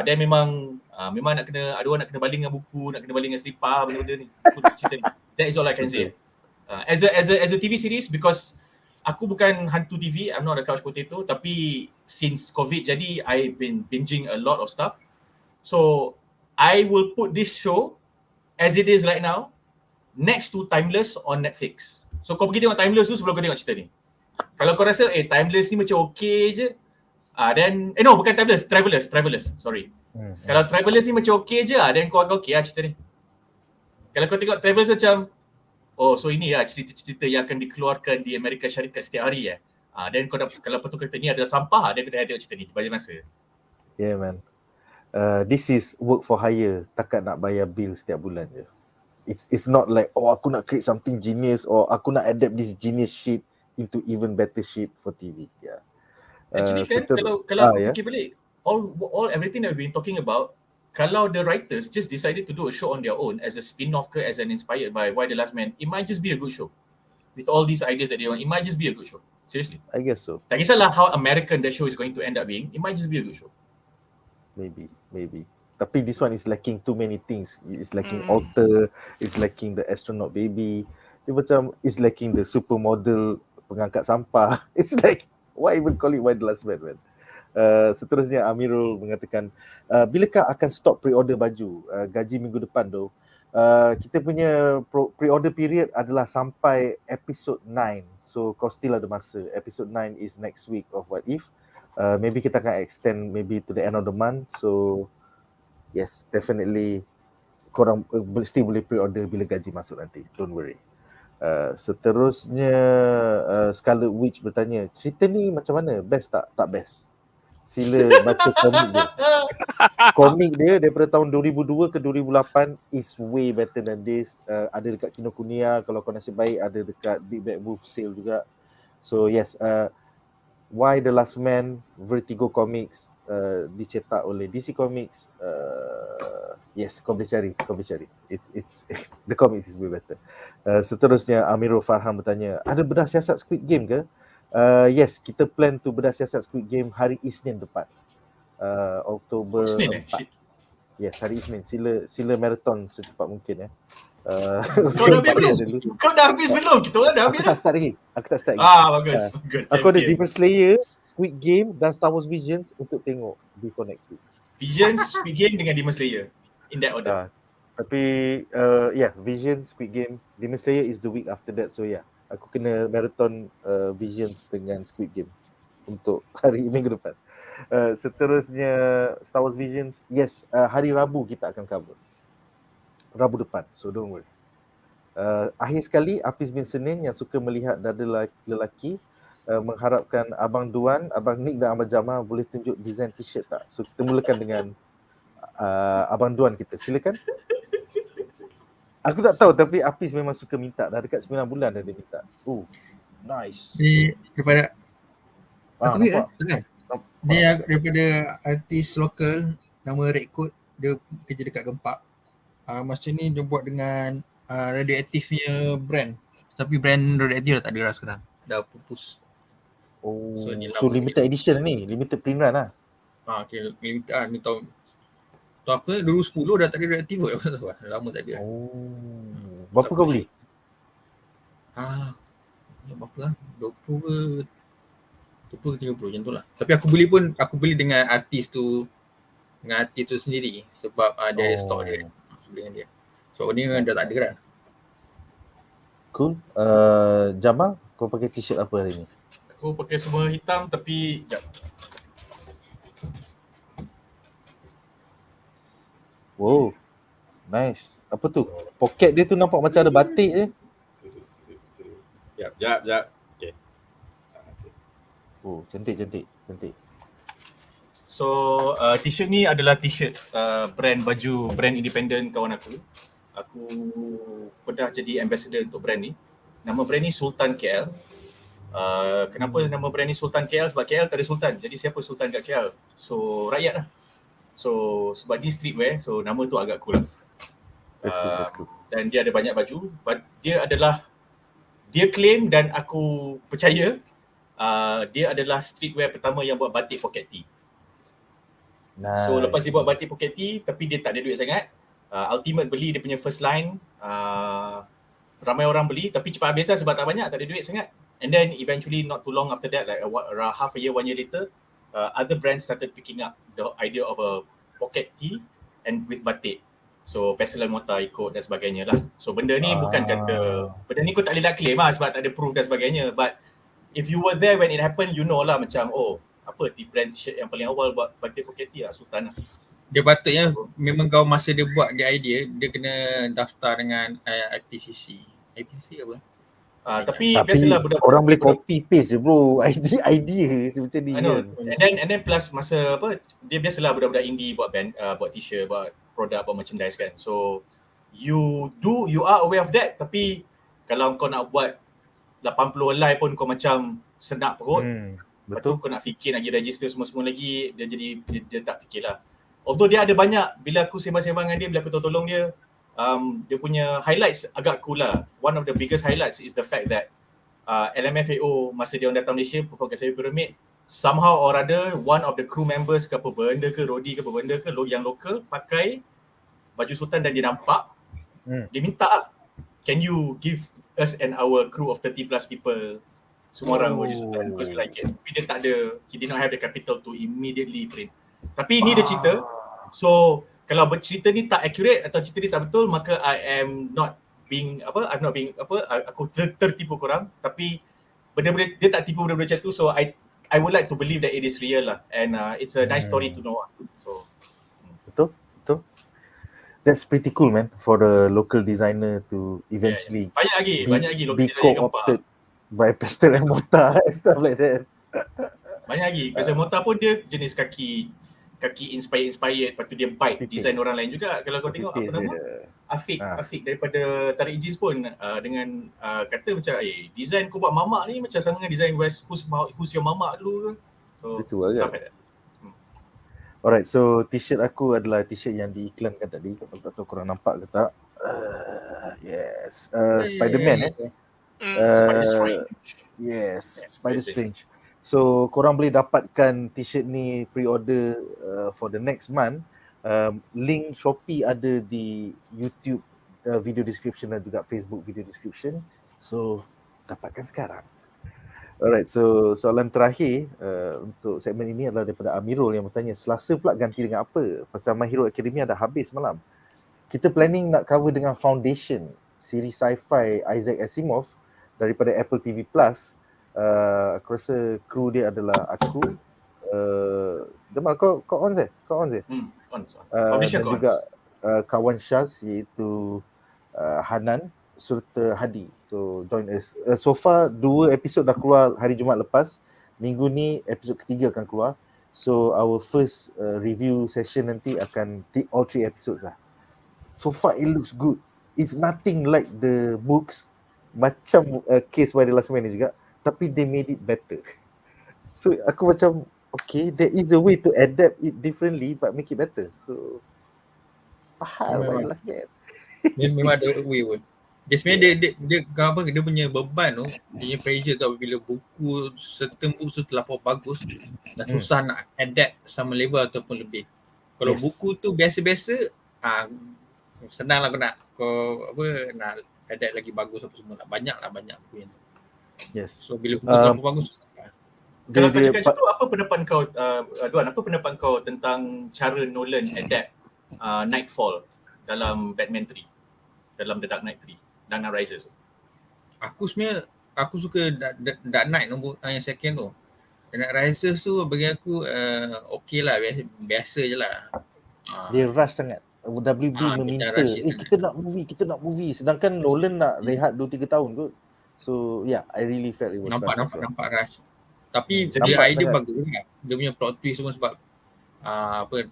then memang nak kena, ada orang nak kena baling dengan buku, nak kena baling dengan selipar, benda-benda ni. Cerita ni. That is all I can say. As a TV series, because aku bukan hantu TV, I'm not a couch potato, tapi since COVID jadi, I've been binging a lot of stuff. So, I will put this show, as it is right now, next to Timeless on Netflix. So, kau pergi tengok Timeless tu sebelum kau tengok cerita ni. Kalau kau rasa, Timeless ni macam okay je, then, no, bukan Timeless, Travelers, sorry. Kalau Travelers ni macam okay je, then kau agak okay lah cerita ni. Kalau kau tengok Travelers macam, so ini lah cerita-cerita yang akan dikeluarkan di Amerika Syarikat setiap hari then kau kalau betul kata ni adalah sampah, dia kena tengok cerita ni bagi masa. Yeah man. This is work for hire, takat nak bayar bill setiap bulan je. It's not like aku nak create something genius or aku nak adapt this genius shit into even better shit for TV. Yeah. Actually kalau aku fikir balik, all everything that we've been talking about, kalau the writers just decided to do a show on their own as a spin-off ke, as an inspired by Why the Last Man, it might just be a good show. With all these ideas that they want, it might just be a good show. Seriously. I guess so. Tak kisahlah how American the show is going to end up being, it might just be a good show. Maybe. Tapi this one is lacking too many things. It's lacking alter, it's lacking the astronaut baby. Dia macam is lacking the supermodel pengangkat sampah. It's like, why even call it Why the Last Man, man? Seterusnya Amirul mengatakan, bilakah akan stop pre-order baju? Gaji minggu depan tu. Kita punya pre-order period adalah sampai episod 9. So kau still ada masa. Episod 9 is next week of What If. Maybe kita akan extend maybe to the end of the month. So yes, definitely korang still boleh pre-order bila gaji masuk nanti. Don't worry. Seterusnya Scarlet Witch bertanya, cerita ni macam mana? Best tak? Tak best. Sila baca komik dia. Komik dia daripada tahun 2002 ke 2008 is way better than this. Ada dekat Kinokuniya, kalau kau nasib baik ada dekat Big Bad Wolf sale juga. So yes, Why the Last Man, Vertigo Comics, dicetak oleh DC Comics. Yes, kau boleh cari. It's the comics is way better. Seterusnya Amirul Farhan bertanya, ada bedah siasat Squid Game ke? Yes, kita plan to bedah siasat Squid Game hari Isnin depan. Oktober Isnin 4. Shit. Yes, hari Isnin. Sila marathon secepat mungkin ya. Kau dah habis belum? Kau dah habis belum? Kita orang dah habis dah. Aku tak start lagi. Bagus. Aku ada Champion. Demon Slayer, Squid Game dan Star Wars Visions untuk tengok before next week. Visions, Squid Game dengan Demon Slayer. In that order. Tapi Visions, Squid Game, Demon Slayer is the week after that. So aku kena marathon Visions dengan Squid Game untuk hari minggu depan. Seterusnya Star Wars Visions, yes, hari Rabu kita akan cover. Rabu depan, so don't worry. Akhir sekali, Apis bin Senin yang suka melihat dada lelaki mengharapkan Abang Duan, Abang Nick dan Abang Jamal boleh tunjuk design t-shirt tak? So kita mulakan dengan Abang Duan kita, silakan. Aku tak tahu tapi Apis memang suka minta, dah dekat 9 bulan dah dia minta. Nice. Daripada aku ni nampak? Dia daripada artis lokal nama Reaksi, dia kerja dekat Gempak. Masa ni dia buat dengan radioaktifnya brand. Tapi brand radioaktif dah tak ada dah sekarang. Dah pupus. So limited edition ni, limited print run lah. Okay, limited ni tahun aku 2010 dah tak ada radioaktif dah. Lama tak ada. Berapa kau beli? Berapa lah? 20 ke 30 macam tu lah. Tapi aku beli dengan artis tu sendiri sebab dia ada stok dia. Dengan dia. So ni dah tak ada dah. Cool. Jamal, kau pakai t-shirt apa hari ni? Aku pakai semua hitam tapi Wow. Nice. Apa tu? Poket dia tu nampak macam ada batik je. Jap. Okay. Cantik. So t-shirt ni adalah t-shirt brand baju brand independent kawan aku. Aku pernah jadi ambassador untuk brand ni. Nama brand ni Sultan KL. Kenapa nama brand ni Sultan KL? Sebab KL tak ada sultan. Jadi siapa sultan kat KL? So rakyat lah. So sebab ni streetwear, so nama tu agak cool lah. That's cool. Dan dia ada banyak baju. Dia claim dan aku percaya dia adalah streetwear pertama yang buat batik pocket tee. Nice. So lepas dia buat batik pocket tee tapi dia tak ada duit sangat, Ultimate beli dia punya first line, ramai orang beli tapi cepat habis lah sebab tak banyak, tak ada duit sangat. And then eventually not too long after that, like half a year, 1 year later, other brands started picking up the idea of a pocket tee and with batik. So Pestle Mota ikut dan sebagainya lah. So benda ni bukan kata, benda ni kau tak boleh nak claim lah sebab tak ada proof dan sebagainya. But if you were there when it happened, you know lah macam apa brand t-shirt yang paling awal buat batik pocket tee lah, Sultan lah. Dia patutnya memang kau masa dia buat dia idea, dia kena daftar dengan IPCC apa? Tapi biasalah budak orang boleh copy paste je bro, idea macam ni kan. And then plus masa apa, dia biasalah budak-budak indie buat band, buat t-shirt, buat produk, buat merchandise kan. So you are aware of that, tapi kalau kau nak buat 80 helai pun kau macam senak perut. Betul. Kau nak fikir nak pergi register semua lagi, dia tak fikirlah. Although dia ada banyak, bila aku sembang-sembang dengan dia, bila aku tolong dia, dia punya highlights agak cool lah. One of the biggest highlights is the fact that LMFAO masa dia orang datang Malaysia perform kat Sevi Pyramid, somehow or other one of the crew members ke apa benda ke, Rodi ke apa benda ke, yang local pakai baju sultan dan dia nampak, dia minta, can you give us and our crew of 30 plus people semua orang baju sultan because we like it. Tapi dia tak ada, he did not have the capital to immediately print. Tapi ni dia cerita, so kalau bercerita ni tak accurate atau cerita ni tak betul, maka I'm not being aku tertipu korang. Tapi benda-benda dia tak tipu benda-benda macam tu, so I would like to believe that it is real lah, and it's a nice story to know. So betul. That's pretty cool man, for the local designer to eventually banyak lagi local designer yang co-opted by Pestle and Mota and stuff like that. Banyak lagi. Pestle Mota pun dia jenis kaki inspired, lepas tu dia bite design orang lain juga. Kalau kau tengok apa nama? AFmech daripada Tarik Jeans pun dengan kata macam design kau buat mamak ni macam sama dengan design Who's Your Mamak dulu ke. So stuff like that. Alright, so t-shirt aku adalah t-shirt yang diiklankan tadi. Aku tak tahu korang nampak ke tak. Yes, Spider-Man Spider Strange. Yes, Yes, Spider very Strange. So korang boleh dapatkan t-shirt ni pre-order for the next month. Link Shopee ada di YouTube video description dan juga Facebook video description. So dapatkan sekarang. Alright, so soalan terakhir untuk segmen ini adalah daripada Amirul yang bertanya, Selasa pula ganti dengan apa? Pasal My Hero Academia dah habis malam. Kita planning nak cover dengan Foundation, siri sci-fi Isaac Asimov daripada Apple TV Plus. Aku rasa kru dia adalah aku, Jamal, kau on Zeh? Kau on Zeh? Foundation dan juga kawan Syaz iaitu Hanan serta Hadi. So join us. So far 2 episod dah keluar hari Jumaat lepas. Minggu ni episod ketiga akan keluar. So our first review session nanti akan all 3 episodes lah. So far it looks good. It's nothing like the books. Macam Case by the Last Man ni juga. Tapi they made it better. So aku macam okay, there is a way to adapt it differently but make it better. So faham by the Last Man. Memang ada way pun. Dia sebenarnya dia apa, dia punya beban tu, dia punya pressure tu bila buku certain buku tu terlampau bagus dah susah nak adapt sama level ataupun lebih. Kalau buku tu biasa-biasa, senang lah nak adapt lagi bagus apa semua. Banyak buku yang tu. Yes. So bila buku terlampau bagus, kalau kau cakap macam tu, apa pendapat kau, Duan, apa pendapat kau tentang cara Nolan adapt Nightfall dalam Batman 3, dalam The Dark Knight Rises? Aku suka Dark Knight nombor yang second tu. The Dark Rises tu bagi aku okey lah, biasa je lah. Dia rush sangat. WB meminta, kita nak movie. Sedangkan Nolan nak rehat 2-3 tahun kot. So yeah, I really felt it was nampak rush. Tapi dia idea bagus lah. Dia punya plot twist semua sebab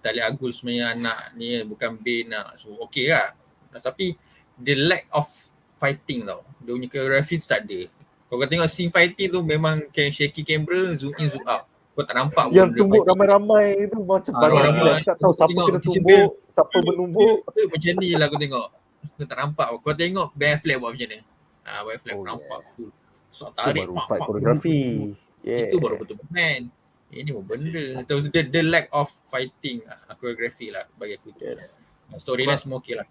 Tali Agul sebenarnya anak ni bukan Bane lah. So okey lah. Tapi the lack of fighting tau. Dia punya choreography tu tak ada. Kalau kau tengok scene fighting tu memang shaky camera, zoom in zoom out. Kau tak nampak yang tumbuk ramai-ramai tu macam ramai. Tak tahu siapa kena tumbuk, siapa menumbuk. Macam ni lah kau tengok. Kau tak nampak. Kau tengok Ben Affleck buat macam ni. Ben Affleck nampak full. So tarik fight choreography. Itu baru betul Batman. Ini pun benda. The lack of fighting choreography lah bagi aku tu. Storyline semua okey lah.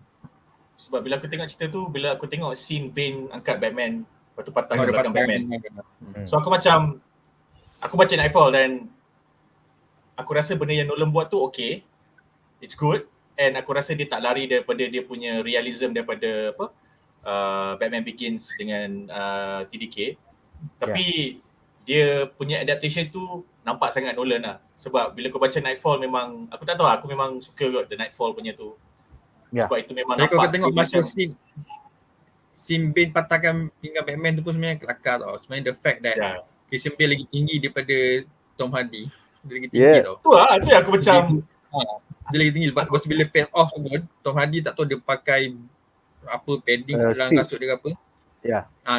Sebab bila aku tengok cerita tu, bila aku tengok scene Bane angkat Batman, lepas tu patang ke belakang Batman. So aku baca Nightfall dan aku rasa benda yang Nolan buat tu okay. It's good. And aku rasa dia tak lari daripada dia punya realism daripada Batman Begins dengan TDK. Tapi dia punya adaptation tu nampak sangat Nolan lah. Sebab bila kau baca Nightfall memang, aku tak tahu lah, aku memang suka kot the Nightfall punya tu. Sebab itu memang nampak. Kalau kau tengok masa scene Bane patahkan pinggang Batman tu pun sebenarnya kelakar tau. Sebenarnya the fact that Christian Bale lagi tinggi daripada Tom Hardy. Dia lagi tinggi tau. Tu yang aku macam dia lagi tinggi. Lepas bila face off tu pun, Tom Hardy tak tahu dia pakai apa padding dalam kasut dia ke apa.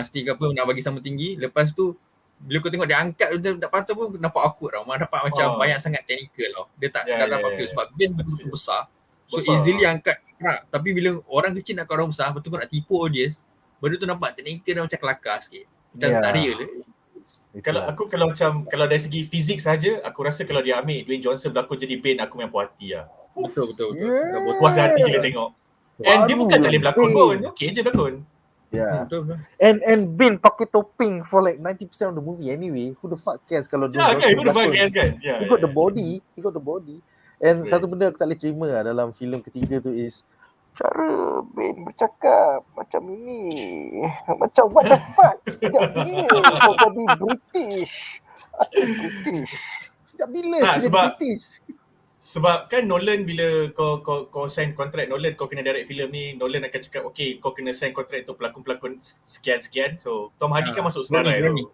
Stick ke apa nak bagi sama tinggi. Lepas tu bila kau tengok dia angkat tak patut pun nampak awkward tau. Nampak macam banyak sangat technical tau. Dia tak dapat feel sebab Bane betul-betul besar. So easily angkat kerak. Tapi bila orang kecil nak kat orang besar, betul kau nak tipu audience, benda tu nampak technical dan macam kelakar sikit. Macam tak real. Kalau dari segi fizik saja, aku rasa kalau dia ambil Dwayne Johnson berlakon jadi Bane, aku memang puas hati lah. Betul. Puas hati gila tengok. And dia bukan tak boleh berlakon pun. Okay je berlakon. Betul. And Bane pakai topping for like 90% of the movie anyway. Who the fuck cares kalau Dwayne Johnson who the fuck cares kan? He got the body. And satu benda aku tak boleh terima lah dalam filem ketiga tu is cara Bane bercakap macam ini. Macam what the fuck? Sejak bila kau jadi British? Sejak bila jadi British? Sebab kan Nolan bila kau sign kontrak Nolan, kau kena direct filem ni, Nolan akan cakap okay, kau kena sign kontrak untuk pelakon-pelakon sekian-sekian. So Tom Hardy kan masuk senarai tu.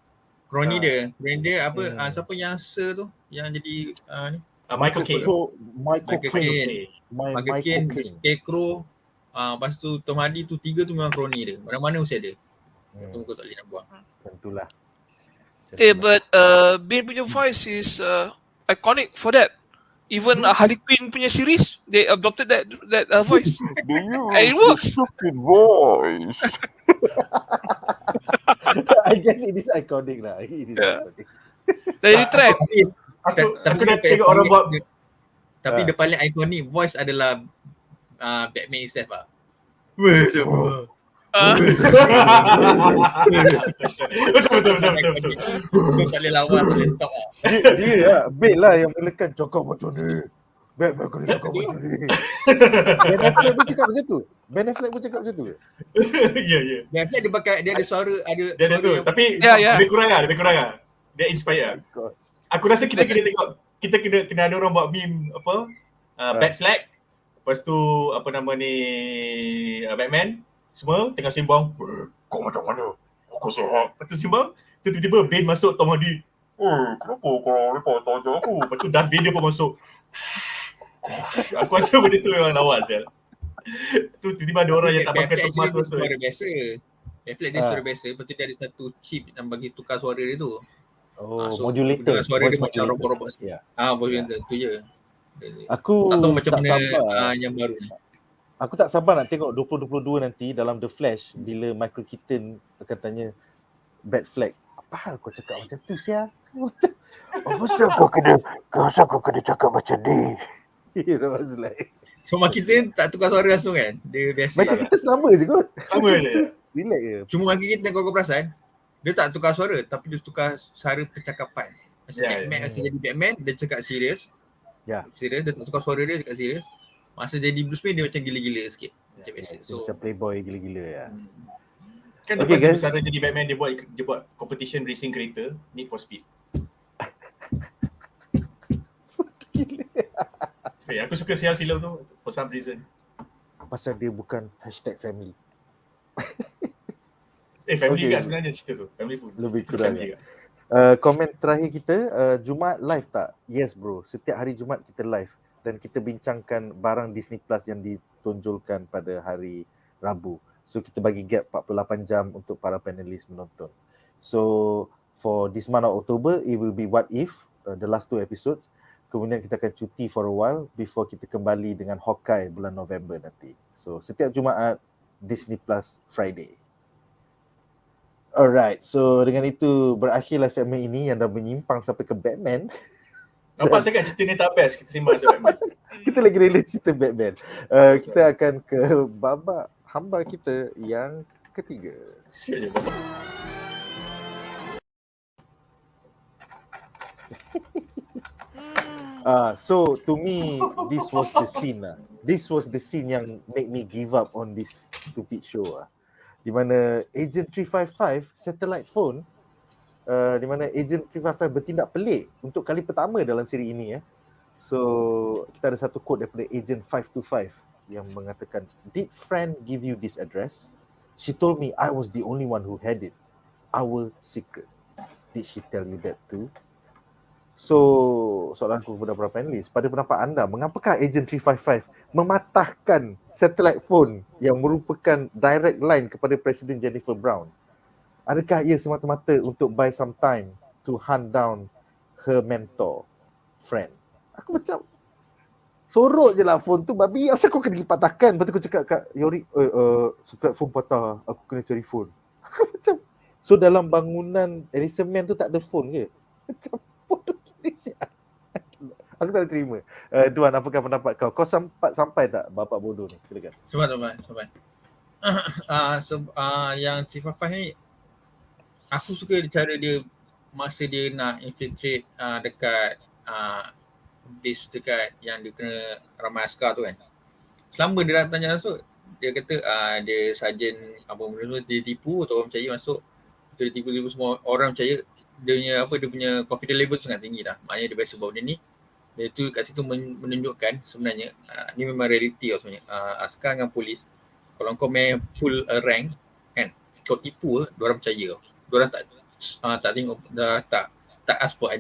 Kroni dia apa siapa yang Sir tu yang jadi ni Michael Caine. So Michael Caine, Scarecrow, lepas tu Tom Hardy tu, 3 tu memang kroni dia. Mana-mana mesti ada. Tu kau tak boleh nak buang. Tentulah. But Bane punya voice is iconic for that. Even Harley Quinn punya series, they adopted that voice. Do you And it works. stupid voice? I guess it is iconic lah. It is Yeah. iconic. Dari trend. Aku dah tengok orang buat. Tapi the paling iconic voice adalah Batman himself lah. Betul. Dia tak boleh lawan, tak boleh talk lah. Dia lah, Bale lah yang melekan cakap macam ni. Batman kena cakap macam ni. Ben Affleck pun cakap macam tu. Ben Affleck pun cakap macam tu ke? Ya. Dia dia pakai, dia ada suara, ada Dia ada suara tu. yang- Tapi Ya. lebih kurang lah. Dia inspire lah. Aku rasa kita kena tengok, kita kena ada orang buat meme apa? Bat flag. Lepas tu apa nama ni Batman semua tengah sembang. Kau macam mana? Aku sihat. Lepas tu sembang, tiba-tiba Bane masuk Tom Hardy. Kenapa kau lepas tanya aku? Lepas tu Darth Vader pun masuk. Aku rasa benda tu memang lawas ya. Tu tiba-tiba ada orang yang tak pakai Batfleck tumas actually masuk. suara biasa. Batfleck dia suara biasa, lepas tu dia ada satu chip yang bagi tukar suara dia tu. So, Modulator. dengan suara dia Voice macam modulator. robot-robot. Ya. Boleh tu je. Aku Tak tahu macam tak mana sabar. yang baru ni. Aku tak sabar nak tengok 2022 nanti dalam The Flash bila Michael Keaton akan tanya Bat Flag, apa hal kau cakap macam tu sia? Apa kau kena cakap macam ni? It was like So kita tak tukar suara langsung kan? Dia biasa Michael lah. Keaton sama je kot. Sama je. Relax je. Cuma Michael Keaton kau perasan, dia tak tukar suara tapi dia tukar cara percakapan. Masa Ya, AFmech masa jadi Batman, dia cakap serius. Ya. Serius, dia tak tukar suara dia cakap serius. Masa jadi Bruce Wayne dia macam gila-gila sikit. Macam biasa. So Macam playboy gila-gila ya. Kan Okay, lepas guys. dia bersara jadi Batman, dia buat competition racing kereta, Need for Speed. Gila. Aku suka sial filem tu for some reason. Pasal dia bukan #family. Family Okay. juga sebenarnya cerita tu. Family pun. Lebih Cerita kurang, family ya. juga. Komen terakhir kita, Jumaat live tak? Yes bro, setiap hari Jumaat kita live dan kita bincangkan barang Disney Plus yang ditonjolkan pada hari Rabu. So kita bagi gap 48 jam untuk para panelis menonton. So for this month of October, it will be What If, the last 2 episodes. Kemudian kita akan cuti for a while before kita kembali dengan Hawkeye bulan November nanti. So setiap Jumaat, Disney Plus Friday. Alright, so dengan itu berakhirlah segmen ini yang dah menyimpang sampai ke Batman. Nampak sangat cerita ni tak best, kita sembang pasal Batman. Kita lagi rela cerita Batman. Kita akan ke babak hamba kita yang ketiga. Sial je bapak. So to me, this was the scene lah. This was the scene yang make me give up on this stupid show lah. Di mana Agent 355 satellite phone, di mana Agent 355 bertindak pelik untuk kali pertama dalam siri ini ya. So kita ada satu quote daripada Agent 525 yang mengatakan, "Did friend give you this address? She told me I was the only one who had it. Our secret. Did she tell you that too?" So, soalanku kepada para panelis, pada pendapat anda, mengapakah Agent 355 mematahkan satellite phone yang merupakan direct line kepada Presiden Jennifer Brown? Adakah ia semata-mata untuk buy some time to hunt down her mentor, friend? Aku macam, sorok je lah phone tu, babi, asal kau kena dipatahkan? Lepas tu aku cakap kat Yorik, satellite phone patah, aku kena cari phone. Macam, so dalam bangunan Edison Man tu tak ada phone ke? Macam, bodoh gila siap. Aku tak boleh terima. Duan, apakah pendapat kau? Kau sampai tak bapak bodoh ni? Silakan. Sampai. Yang Chief Afaf ni, aku suka cara dia masa dia nak infiltrate dekat base dekat yang dia kena ramai askar tu kan. Selama dia nak tanya masuk, dia kata dia sarjan apa benda tu, dia tipu atau orang percaya masuk. Dia tipu semua orang percaya. Dia punya confidence level tu sangat tinggi dah. Maknanya dia biasa buat benda ni. Dia tu kat situ menunjukkan sebenarnya ni memang reality tau sebenarnya. Askar dengan polis, kalau kau main full rank kan, kau tipu, diorang percaya kau. Diorang tak tengok, tak ask for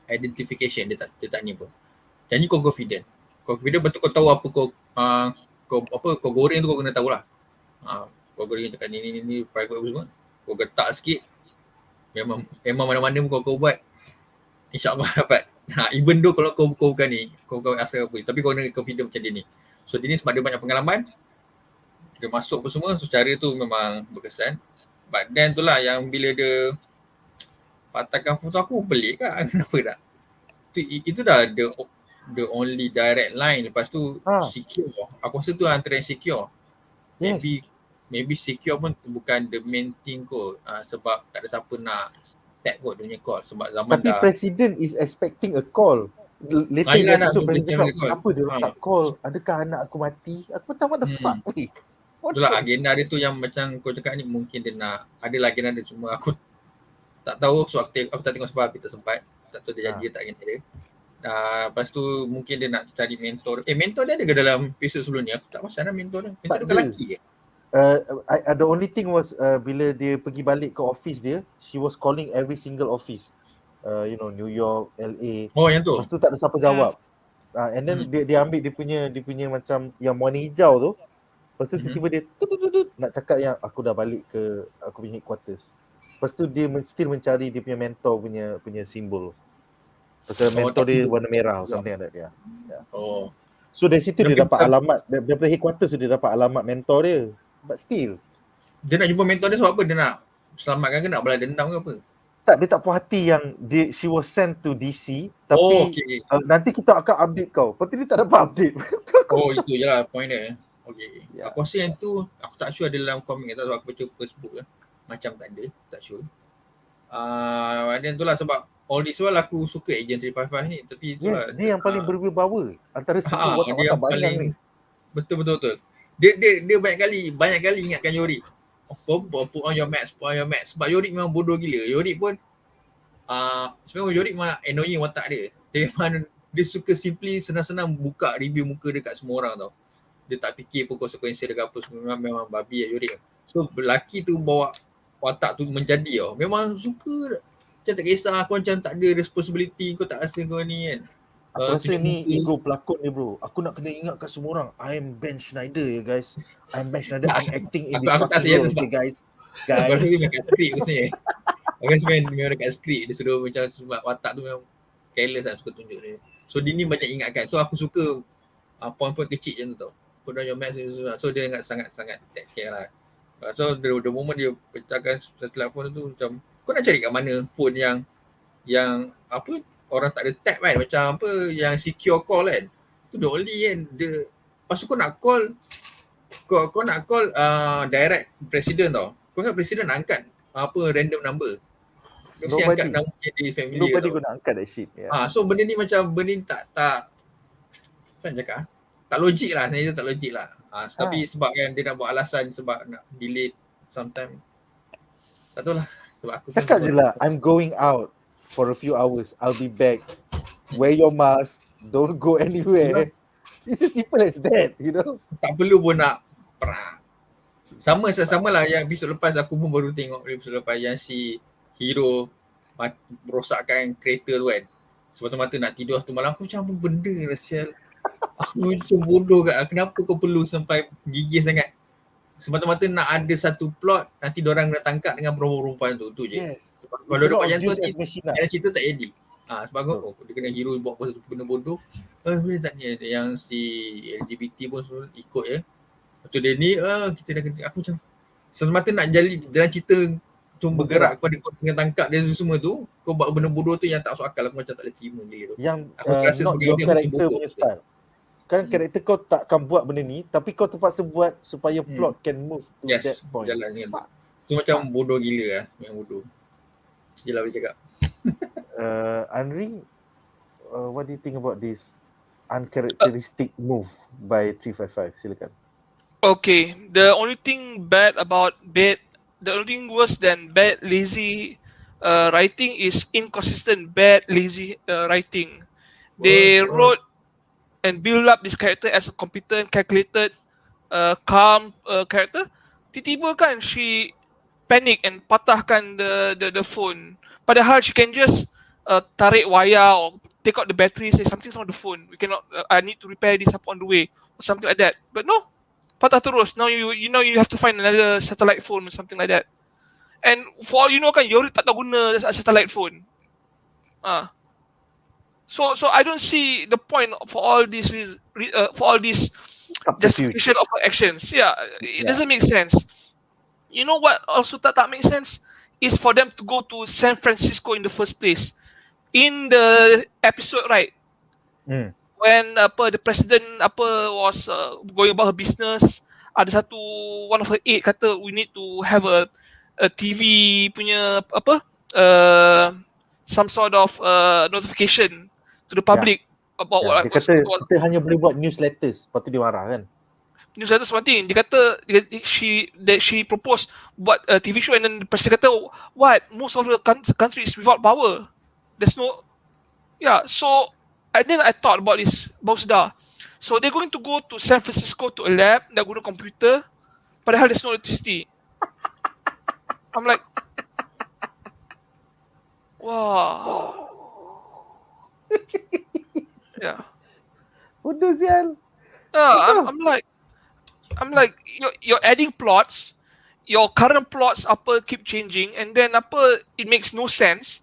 identification, dia tak ni pun. Dan ni kau confident. Kau confident betul kau tahu apa kau goreng tu kau kena tahulah. Kau goreng dekat ni private semua. Kau getak sikit, memang mana-mana pun kau buat, InsyaAllah dapat. Even though kalau kau bukan ni, kau asal apa, tapi kau kena confident macam dia ni. So dia ni sebab dia banyak pengalaman, dia masuk apa semua, so cara tu memang berkesan. But then tu lah yang bila dia patahkan foto aku, pelik kan kenapa tak? Itu dah the only direct line. Lepas tu secure. Aku rasa tu antara yang secure. Yes. Maybe secure pun bukan the main thing kot. Sebab tak ada siapa nak tag kot dia punya call. Sebab zaman Tapi Presiden is expecting a call. Later in Yelah, episode Presiden cakap, Presiden call. kenapa dia orang tak call? Adakah anak aku mati? Aku macam what the fuck weh? Itulah agenda dia tu yang macam kau cakap ni, mungkin dia nak ada agenda dia, cuma aku tak tahu. So aku tak tengok sebab aku tak sempat. Tak tahu dia janji tak agenda dia. Lepas tu mungkin dia nak cari mentor. Mentor dia ada ke dalam episode sebelum ni? Aku tak pasal mentor dia. Mentor dia lelaki ke? The only thing was bila dia pergi balik ke office dia, she was calling every single office. New York, LA. Oh yang tu. Lepas tu tak ada siapa jawab. And then dia ambil dia punya macam yang warna hijau tu. Lepas tu tiba-tiba dia nak cakap yang aku dah balik ke aku punya headquarters. Lepas tu dia still mencari dia punya mentor punya simbol. Pasal mentor dia warna merah or something like that. Yeah. Oh. So dari situ dia dapat alamat, daripada headquarters dia dapat alamat mentor dia. But still dia nak jumpa mentor dia sebab apa? Dia nak selamatkan ke, nak balas dendam ke apa? Tak, dia tak puas hati yang she was sent to DC tapi nanti kita akan update kau. Lepas tu dia tak dapat update. Itu je lah point dia. Okay. Aku rasa yang tu, aku tak sure ada dalam komik atau sebab aku baca Facebook macam tak ada, tak sure. Dan itulah sebab all this while aku suka Agent 355 ni, tapi itulah dia yang paling berwibawa antara semua watak-watak banyak ni. Betul. Dia banyak kali ingatkan Yorik. Put on your mask. Sebab Yorik memang bodoh gila. Yorik pun sebenarnya Yorik memang annoying watak dia. Dia suka simply senang-senang buka review muka dekat semua orang tau. Dia tak fikir pun konsekuensi dekat apa semua. Memang babi lah Yorik. So lelaki tu bawa watak tu menjadi tau. Memang suka macam tak kisah, kau macam tak ada responsibility, kau tak rasa kau ni kan. Aku rasa ni ego pelakon ni bro. Aku nak kena ingat kat semua orang, I am Ben Schneider ya guys. I'm Ben Schneider, I'm acting in this fucking role, okay guys. Aku rasa dia dekat skrip maksudnya. Aku rasa memang dekat skrip dia suruh macam sebab watak tu memang careless lah, suka tunjuk dia. So dia ni banyak ingatkan. So aku suka point-point kecil macam tu tau. Put down your mask. So dia sangat-sangat take care lah. So the moment dia pecahkan telefon tu macam, kau nak cari kat mana phone yang apa, orang tak ada tap kan, macam apa yang secure call kan. Tu the only kan dia. Lepas tu kau nak call direct presiden tau. Kau kan presiden nak angkat apa random number. Mesti angkat nama dia family. Nobody gonna angkat that shit. So benda ni macam benda ni tak kan cakap tak logik lah, sebenarnya tak logik lah. Tapi sebab kan dia nak buat alasan sebab nak delete sometime. Tak tahu lah. Sebab aku cakap je lah, I'm going out for a few hours. I'll be back. Wear your mask. Don't go anywhere. It's as simple as that, you know. Tak perlu pun nak perang. Sama lah yang episod lepas, aku pun baru tengok episod lepas yang si hero merosakkan kereta tu kan. Semata-mata nak tidur satu malam. Aku macam apa benda rasial. Aku macam bodoh kat. Kenapa kau perlu sampai gigih sangat? Semata-mata nak ada satu plot, nanti diorang nak tangkap dengan perempuan tu je. Yes. Kalau dia buat yang tu nanti ada cerita tak edit. Sebab dia kena hero buat apa benda bodoh. Boleh tak ni yang si LGBT pun ikut ya. Lepas dia ni kita dah kena, aku macam semata nak jadi dalam cerita cuma bergerak kepada kau dengan tangkap dia semua tu, kau buat benda bodoh tu yang tak masuk akal. Aku macam tak boleh terima gila tu. Yang aku rasa not your character punya style. Kan karakter kau takkan buat benda ni, tapi kau terpaksa buat supaya plot can move to that point. Jalan ni. So macam bodoh gila lah, yang bodoh. Yelah boleh cakap. Anri, what do you think about this uncharacteristic move by 355? Silakan. Okay, the only thing worse than bad lazy writing is inconsistent bad lazy writing. They wrote and build up this character as a competent, calculated, calm character. Tiba-tiba kan she panic and patahkan the phone. Padahal she can just tarik wire or take out the battery, say something's wrong with the phone. We cannot. I need to repair this up on the way or something like that. But no, patah terus. Now you have to find another satellite phone or something like that. And for all you know kan, Yorik tak tahu guna satellite phone. So I don't see the point for all these justification of her actions. Yeah, it doesn't make sense. You know what also tak make sense is for them to go to San Francisco in the first place. In the episode, right, when the president was going about her business, ada one of her aide kata we need to have a TV punya some sort of notification to the public about Ya, what dia kata kita hanya boleh buat newsletters, lepas tu dia marah kan. newsletter one thing. Dia kata she proposed buat a TV show, and then the president kata what, most of the country is without power. There's no, yeah. So and then I thought about this, Bausda. So they're going to go to San Francisco to a lab, they're going to computer, padahal there's no electricity. I'm like, wow. Yeah. Bodoh sial. I'm like you're adding plots, your current plots keep changing, and then it makes no sense.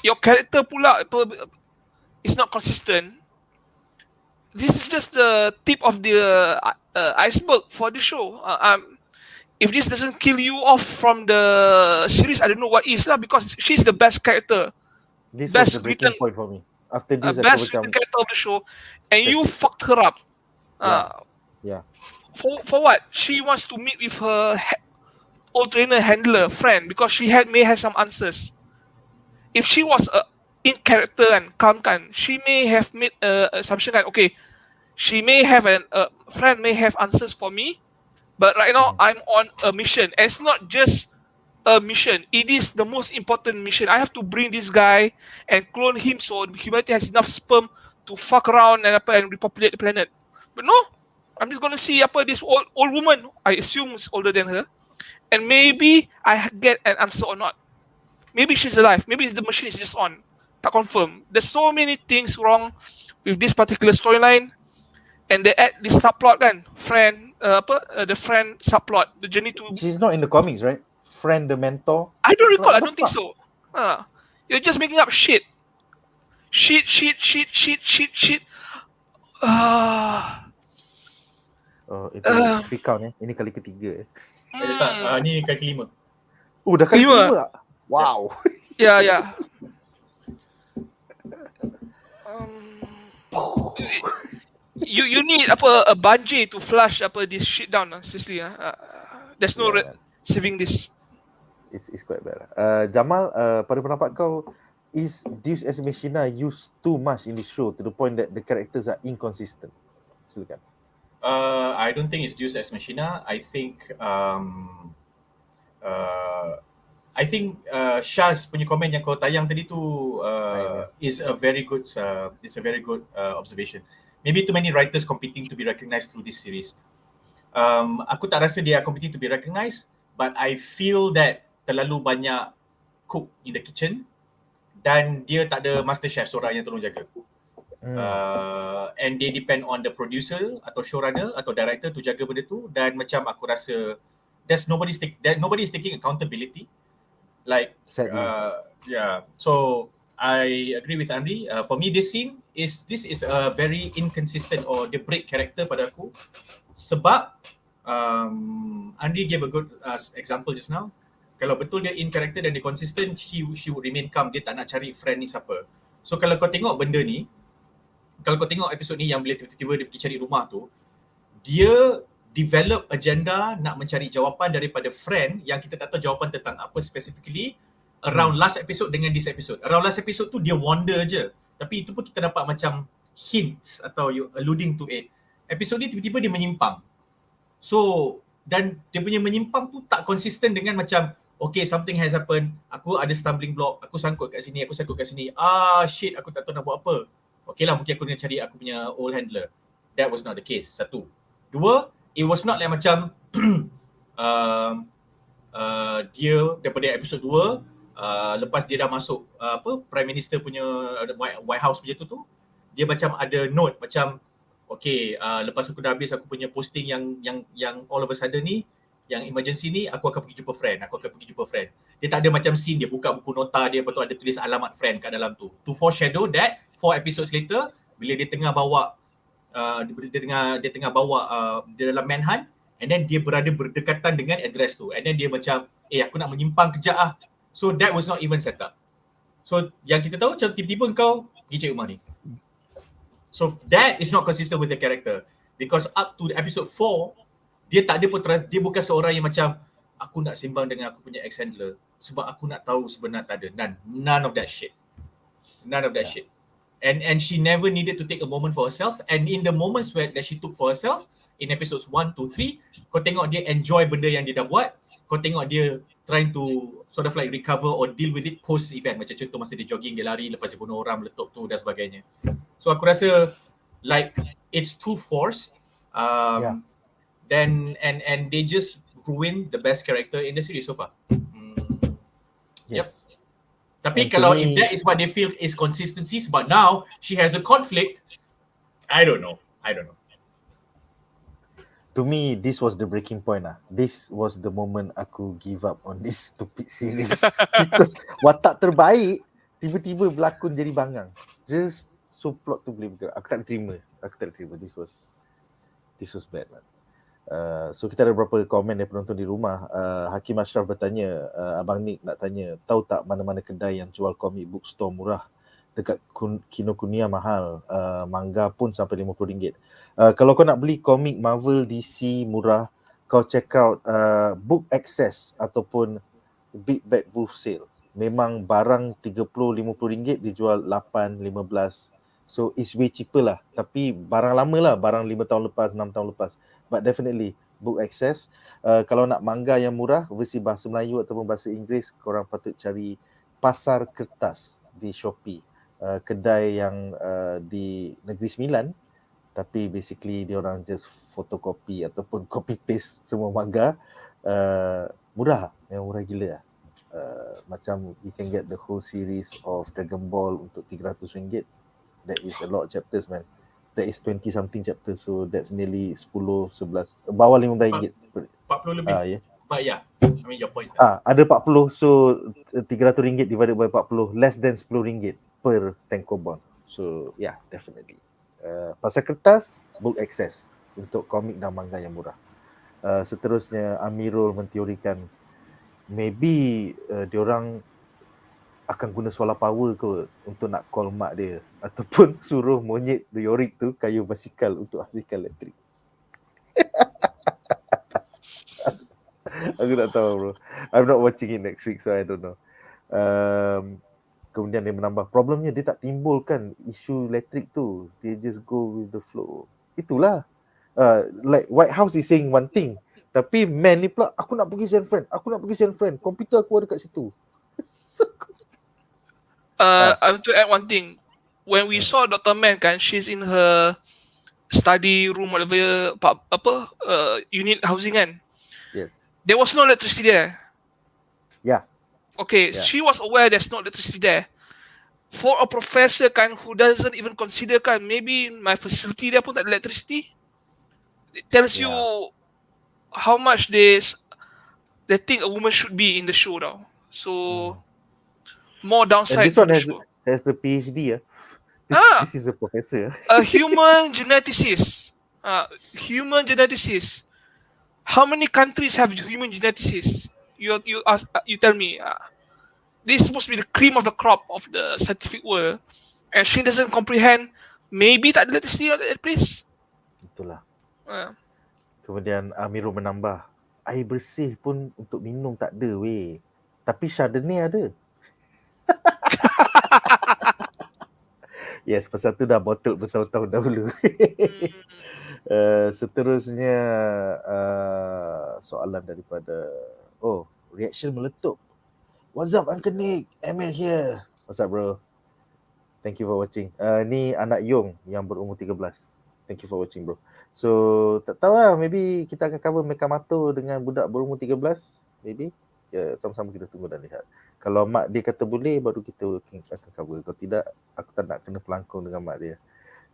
Your character pula is not consistent. This is just the tip of the iceberg for the show. If this doesn't kill you off from the series, I don't know what is lah, because she's the best character. This best was the breaking written, point for me. After this, best written character of the show, and you fucked her up. Yeah. For what? She wants to meet with her old trainer handler friend because she may have some answers. If she was in character and calm kan, she may have made assumption that okay, she may have a friend may have answers for me, but right now I'm on a mission. And it's not just a mission; it is the most important mission. I have to bring this guy and clone him so humanity has enough sperm to fuck around and repopulate the planet. But no, I'm just gonna see this old woman. I assume is older than her, and maybe I get an answer or not. Maybe she's alive. Maybe the machine is just on. Tak confirm. There's so many things wrong with this particular storyline, and they add this subplot kan, the friend subplot, the journey to. She's not in the comics, right? Friend the mentor. I don't recall. I don't think so. You're just making up shit. Shit. Oh, itu free count Ini kali ketiga Ni kali kelima. Oh, dah kali kelima. Wow. Yeah. You need a bungee to flush this shit down. Seriously, there's no saving this. It's quite bad. Jamal, pada pendapat kau, is Deus Ex Machina used too much in this show to the point that the characters are inconsistent? Silakan. I don't think it's Deus Ex Machina. I think Shah's punya komen yang kau tayang tadi tu is a very good observation. Maybe too many writers competing to be recognized through this series. Aku tak rasa dia competing to be recognized, but I feel that terlalu banyak cook in the kitchen dan dia tak ada master chef seorang yang tolong jaga. And they depend on the producer atau showrunner atau director to jaga benda tu, dan macam aku rasa nobody is taking accountability. Like so I agree with Andri. For me, this is a very inconsistent or the break character pada aku, sebab Andri gave a good example just now. Kalau betul dia in character dan dia consistent, she would remain calm. Dia tak nak cari friend ni siapa. So kalau kau tengok benda ni, kalau kau tengok episod ni yang bila tiba-tiba dia pergi cari rumah tu, dia develop agenda nak mencari jawapan daripada friend yang kita tak tahu jawapan tentang apa specifically around last episode dengan this episode. Around last episode tu dia wonder je, tapi itu pun kita dapat macam hints atau you alluding to it. Episod ni tiba-tiba dia menyimpang. So, dan dia punya menyimpang tu tak konsisten dengan macam okay, something has happened, aku ada stumbling block, aku sangkut kat sini, shit, aku tak tahu nak buat apa. Okay lah, mungkin aku kena cari aku punya old handler. That was not the case, satu. Dua, it was not like macam dia daripada episod 2 lepas dia dah masuk Prime Minister punya White House punya tu dia macam ada note macam okay, lepas aku dah habis aku punya posting yang all of a sudden ni, yang emergency ni aku akan pergi jumpa friend, Dia tak ada macam scene dia buka buku nota dia, lepas tu ada tulis alamat friend kat dalam tu. To foreshadow that 4 episodes later, bila dia tengah bawa dia tengah bawa dia dalam manhunt, and then dia berada berdekatan dengan address tu, and then dia macam aku nak menyimpang kejap ah. So that was not even set up. So yang kita tahu macam tiba-tiba kau pergi cek rumah ni. So that is not consistent with the character, because up to episode 4 dia tak ada dia bukan seorang yang macam aku nak sembang dengan aku punya ex-handler sebab aku nak tahu sebenar tak ada. None of that shit. And she never needed to take a moment for herself, and in the moments that she took for herself in episodes 1 to 3, kau tengok dia enjoy benda yang dia dah buat, kau tengok dia trying to sort of like recover or deal with it post event, macam contoh masa dia jogging, dia lari lepas dia bunuh orang, meletup tu dan sebagainya. So aku rasa like it's too forced. Then and they just ruin the best character in the series so far. Yes. Tapi And kalau to me, if that is what they feel is consistency, but now she has a conflict, I don't know. To me, this was the breaking point lah. This was the moment aku give up on this stupid series. Because watak terbaik tiba-tiba berlakon jadi bangang. Just so plot tu boleh bergerak. Aku tak terima. This was bad, man. So kita ada beberapa komen dari penonton di rumah. Hakim Ashraf bertanya, Abang Nick nak tanya, tahu tak mana-mana kedai yang jual comic book store murah? Dekat Kinokuniya mahal, manga pun sampai RM50. Kalau kau nak beli komik Marvel, DC murah, kau check out Book Access ataupun Big Bad Booth Sale. Memang barang RM30-50 dijual 8-15. So it's way cheaper lah. Tapi barang lama lah, barang 5 tahun lepas, 6 tahun lepas. But definitely Book Access. Kalau nak manga yang murah, versi bahasa Melayu ataupun bahasa Inggeris, korang patut cari Pasar Kertas di Shopee. Kedai yang di Negeri Sembilan, tapi basically dia orang just fotokopi ataupun copy paste semua manga. Murah, yang murah gila lah. Macam you can get the whole series of Dragon Ball untuk RM300. That is a lot of chapters, man. That is 20 something chapters, so that's nearly 10, 11, bawah RM15. 40 lebih. Yeah. But yeah, I mean your point. Ada 40, so RM300 divided by 40, less than RM10 per tankobon. So yeah, definitely. Pasar Kertas, Book Access untuk komik dan manga yang murah. Seterusnya Amirul menteorikan maybe diorang akan guna solar power ke untuk nak call mak dia, ataupun suruh monyet YORICK tu kayu basikal untuk hasilkan elektrik. Aku tak tahu, bro. I'm not watching it next week, so I don't know. Kemudian dia menambah, problemnya dia tak timbulkan isu elektrik tu. Dia just go with the flow. Itulah. Like White House is saying one thing, tapi Man ni pula, aku nak pergi San Fran. Komputer aku ada kat situ. I want to add one thing. When we saw Dr. Man kan, she's in her study room, whatever, unit housing kan. Yes. There was no electricity there. Yeah. Okay, Yeah. she was aware there's no electricity there. For a professor kan who doesn't even consider kan, maybe my facility dia pun tak ada electricity. It tells you how much they think a woman should be in the show now. So more And downside this one to the has show. a PhD. This is a professor. A human geneticist. Human geneticist. How many countries have human geneticists? You tell me. This is supposed to be the cream of the crop of the scientific world, and she doesn't comprehend. Maybe tak ada electricity at that place. Itulah. Kemudian Amirul menambah, air bersih pun untuk minum tak ada weh. Tapi Chardonnay ada. Yes, pasal tu dah botol bertahun-tahun dahulu. Seterusnya soalan daripada reaction meletup. What's up Uncle Nick? Amir here. What's up bro? Thank you for watching. Ni anak Yong yang berumur 13. Thank you for watching bro. So tak tahu lah, maybe kita akan cover Mekamato dengan budak berumur 13. Maybe. Sama-sama kita tunggu dan lihat. Kalau mak dia kata boleh, baru kita akan cover. Kalau tidak, aku tak nak kena pelangkong dengan mak dia.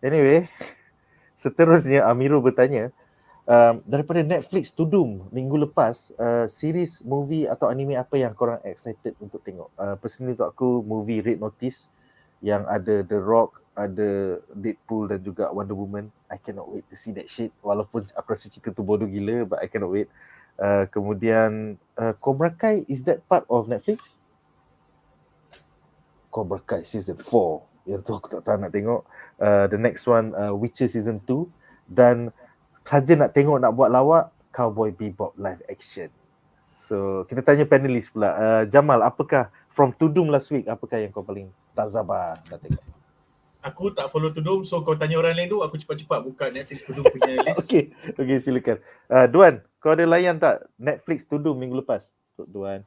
Anyway, seterusnya Amirul bertanya, Daripada Netflix Tudung minggu lepas, series, movie atau anime apa yang korang excited untuk tengok? Personally untuk aku, movie Red Notice yang ada The Rock, ada Deadpool dan juga Wonder Woman. I cannot wait to see that shit. Walaupun aku rasa cerita tu bodoh gila, but I cannot wait. Kemudian Cobra Kai, is that part of Netflix? Cobra Kai season 4. Yang tu aku tak tahu nak tengok. The next one, Witcher season 2. Dan saja nak tengok, nak buat lawak, Cowboy Bebop live action. So kita tanya panelis pula. Jamal, apakah from Tudung last week, apakah yang kau paling tak sabar nak tengok? Aku tak follow Tudung, so kau tanya orang lain dulu, aku cepat-cepat buka Netflix Tudung punya list. Okay, silakan. Duan, kau ada layan tak Netflix Tudung minggu lepas? Duan.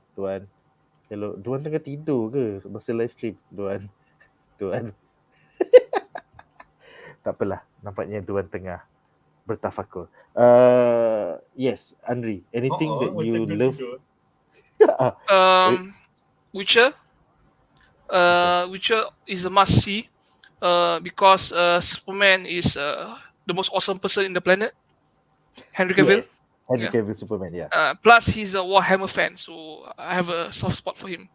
Hello, Duan tengah tidur ke masa live stream? Duan. Tak apalah, nampaknya Duan tengah bertafakur. Yes, Andri, anything that you love? Witcher. Witcher is a must see because Superman is the most awesome person in the planet. Henry Cavill. Yes, Henry Cavill Superman, yeah. Plus he's a Warhammer fan, so I have a soft spot for him.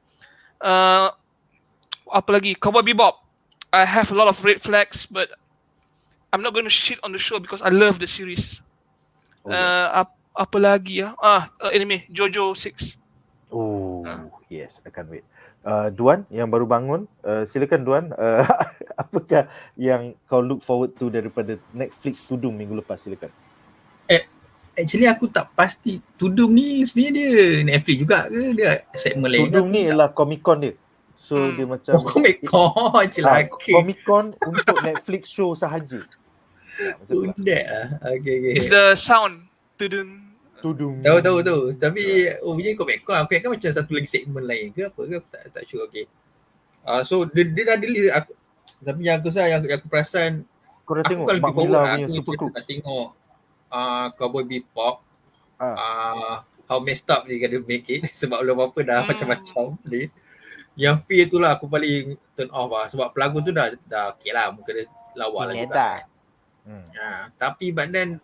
Apa lagi? Cowboy Bebop. I have a lot of red flags, but I'm not going to shit on the show because I love the series. Apa lagi ya? Anime Jojo 6. Yes, I can't wait. Duan yang baru bangun, silakan Duan. Apakah yang kau look forward to daripada Netflix Tudung minggu lepas? Silakan. Actually aku tak pasti Tudung ni sebenarnya dia Netflix juga ke dia segmen lain? Tudung ni ialah Comic Con dia. So dia macam Comic Con celaka. Comic Con untuk Netflix show sahaja. Macam tu lah. Okay. It's the sound. Tudung. Tahu. Tapi punya Comic Con aku ingatkan macam satu lagi segmen lain ke apa ke, aku tak sure. Okay. So dia dah delete aku. Tapi yang aku perasan kau dah tengok kalau Mak Mila punya Super aku Crooks? nak tengok Cowboy Bebop. How messed up dia kena make it sebab belum apa dah macam-macam dia. Yang feel tu lah aku paling turn off lah sebab pelakon tu dah okay lah, muka dia lawa lah juga. Tapi but then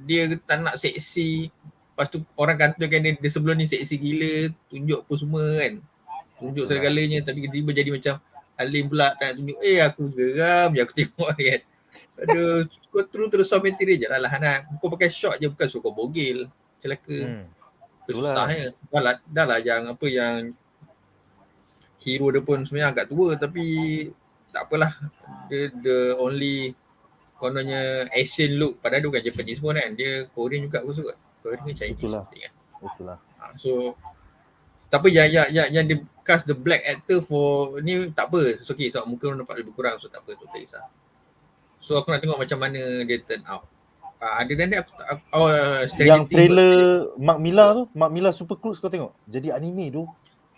dia tak nak seksi. Lepas tu orang katakan dia sebelum ni seksi gila, tunjuk apa semua kan. Tunjuk segala-galanya, tapi tiba-tiba jadi macam alim pula tak nak tunjuk. Aku geram je aku tengok kan. Aduh, kau terus soft material je lah Hanat. Kau pakai shot je, bukan suka bogil. Celaka. Susah ya. Dah lah yang hero dia pun sebenarnya agak tua tapi tak apalah. Dia the only kononnya Asian look, padahal dia bukan Japanese pun kan. Dia Korean juga aku suka. Korean ke Chinese. Itulah. So tak apa yang dia cast the black actor for ni tak apa. So okay, so muka nampak lebih kurang, so tak apa, tu tak kisah. So aku nak tengok macam mana dia turn out. Ada dan dia yang trailer Mak Mila Super Crooks kau tengok? Jadi anime tu.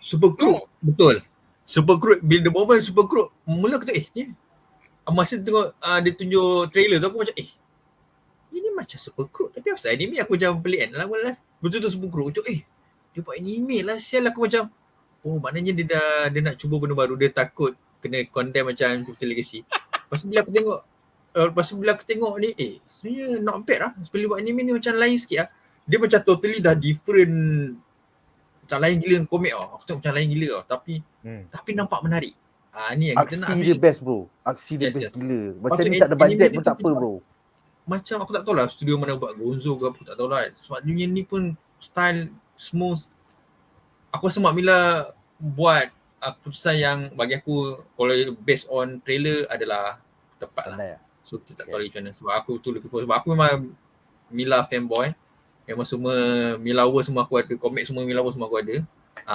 Super Crooks, betul. Super Crooks, bila the moment Super Crooks mula aku cakap ni masa tengok dia tunjuk trailer tu aku macam ini macam Super Crooks tapi asal anime, aku macam pelik kan. Lama-lama betul-betul Super Crooks cakap dia buat anime lah sial. Aku macam maknanya dia nak cuba benda baru, dia takut kena condemn macam Topik Legacy. Lepas tu bila aku tengok ni sebenarnya not bad lah. Sebelum buat anime ni macam lain sikit lah. Dia macam totally dah different, macam lain gila dengan komik tau. Aku tengok macam lain gila tau, tapi nampak menarik. Ni yang kita nak. Aksi dia best bro. Aksi dia best gila. Macam ni tak ada budget pun tak apa bro. Macam aku tak tahu lah studio mana buat, Gonzo ke apa tak tahu lah. Sebab dunia ni pun style smooth. Aku rasa Mak Mila buat keputusan yang bagi aku kalau based on trailer adalah tepat lah. So kita tak tahu macam mana. Sebab aku tu looking forward. Sebab aku memang Mila fanboy. Memang semua Mila War semua aku ada. Komik semua Mila War semua aku ada.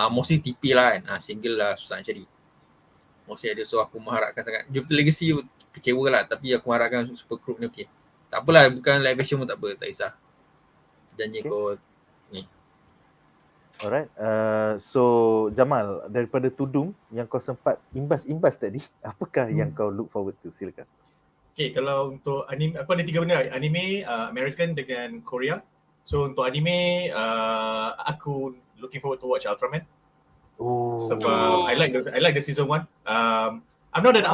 Mostly TP lah kan. Single lah susah nak cari. Mostly ada. So aku mengharapkan sangat. Jupiter Legacy kecewa lah. Tapi aku mengharapkan Super Crook ni okey. Tak apalah, bukan live action pun tak apa. Tak kisah. Janji kau ni. Alright. So Jamal, daripada Tudung yang kau sempat imbas tadi, apakah yang kau look forward to? Silakan. Okay, kalau untuk anime, aku ada 3 benda. Anime, American dengan Korea. So untuk anime, aku looking forward to watch Ultraman. Sebab I like the season 1. I'm not an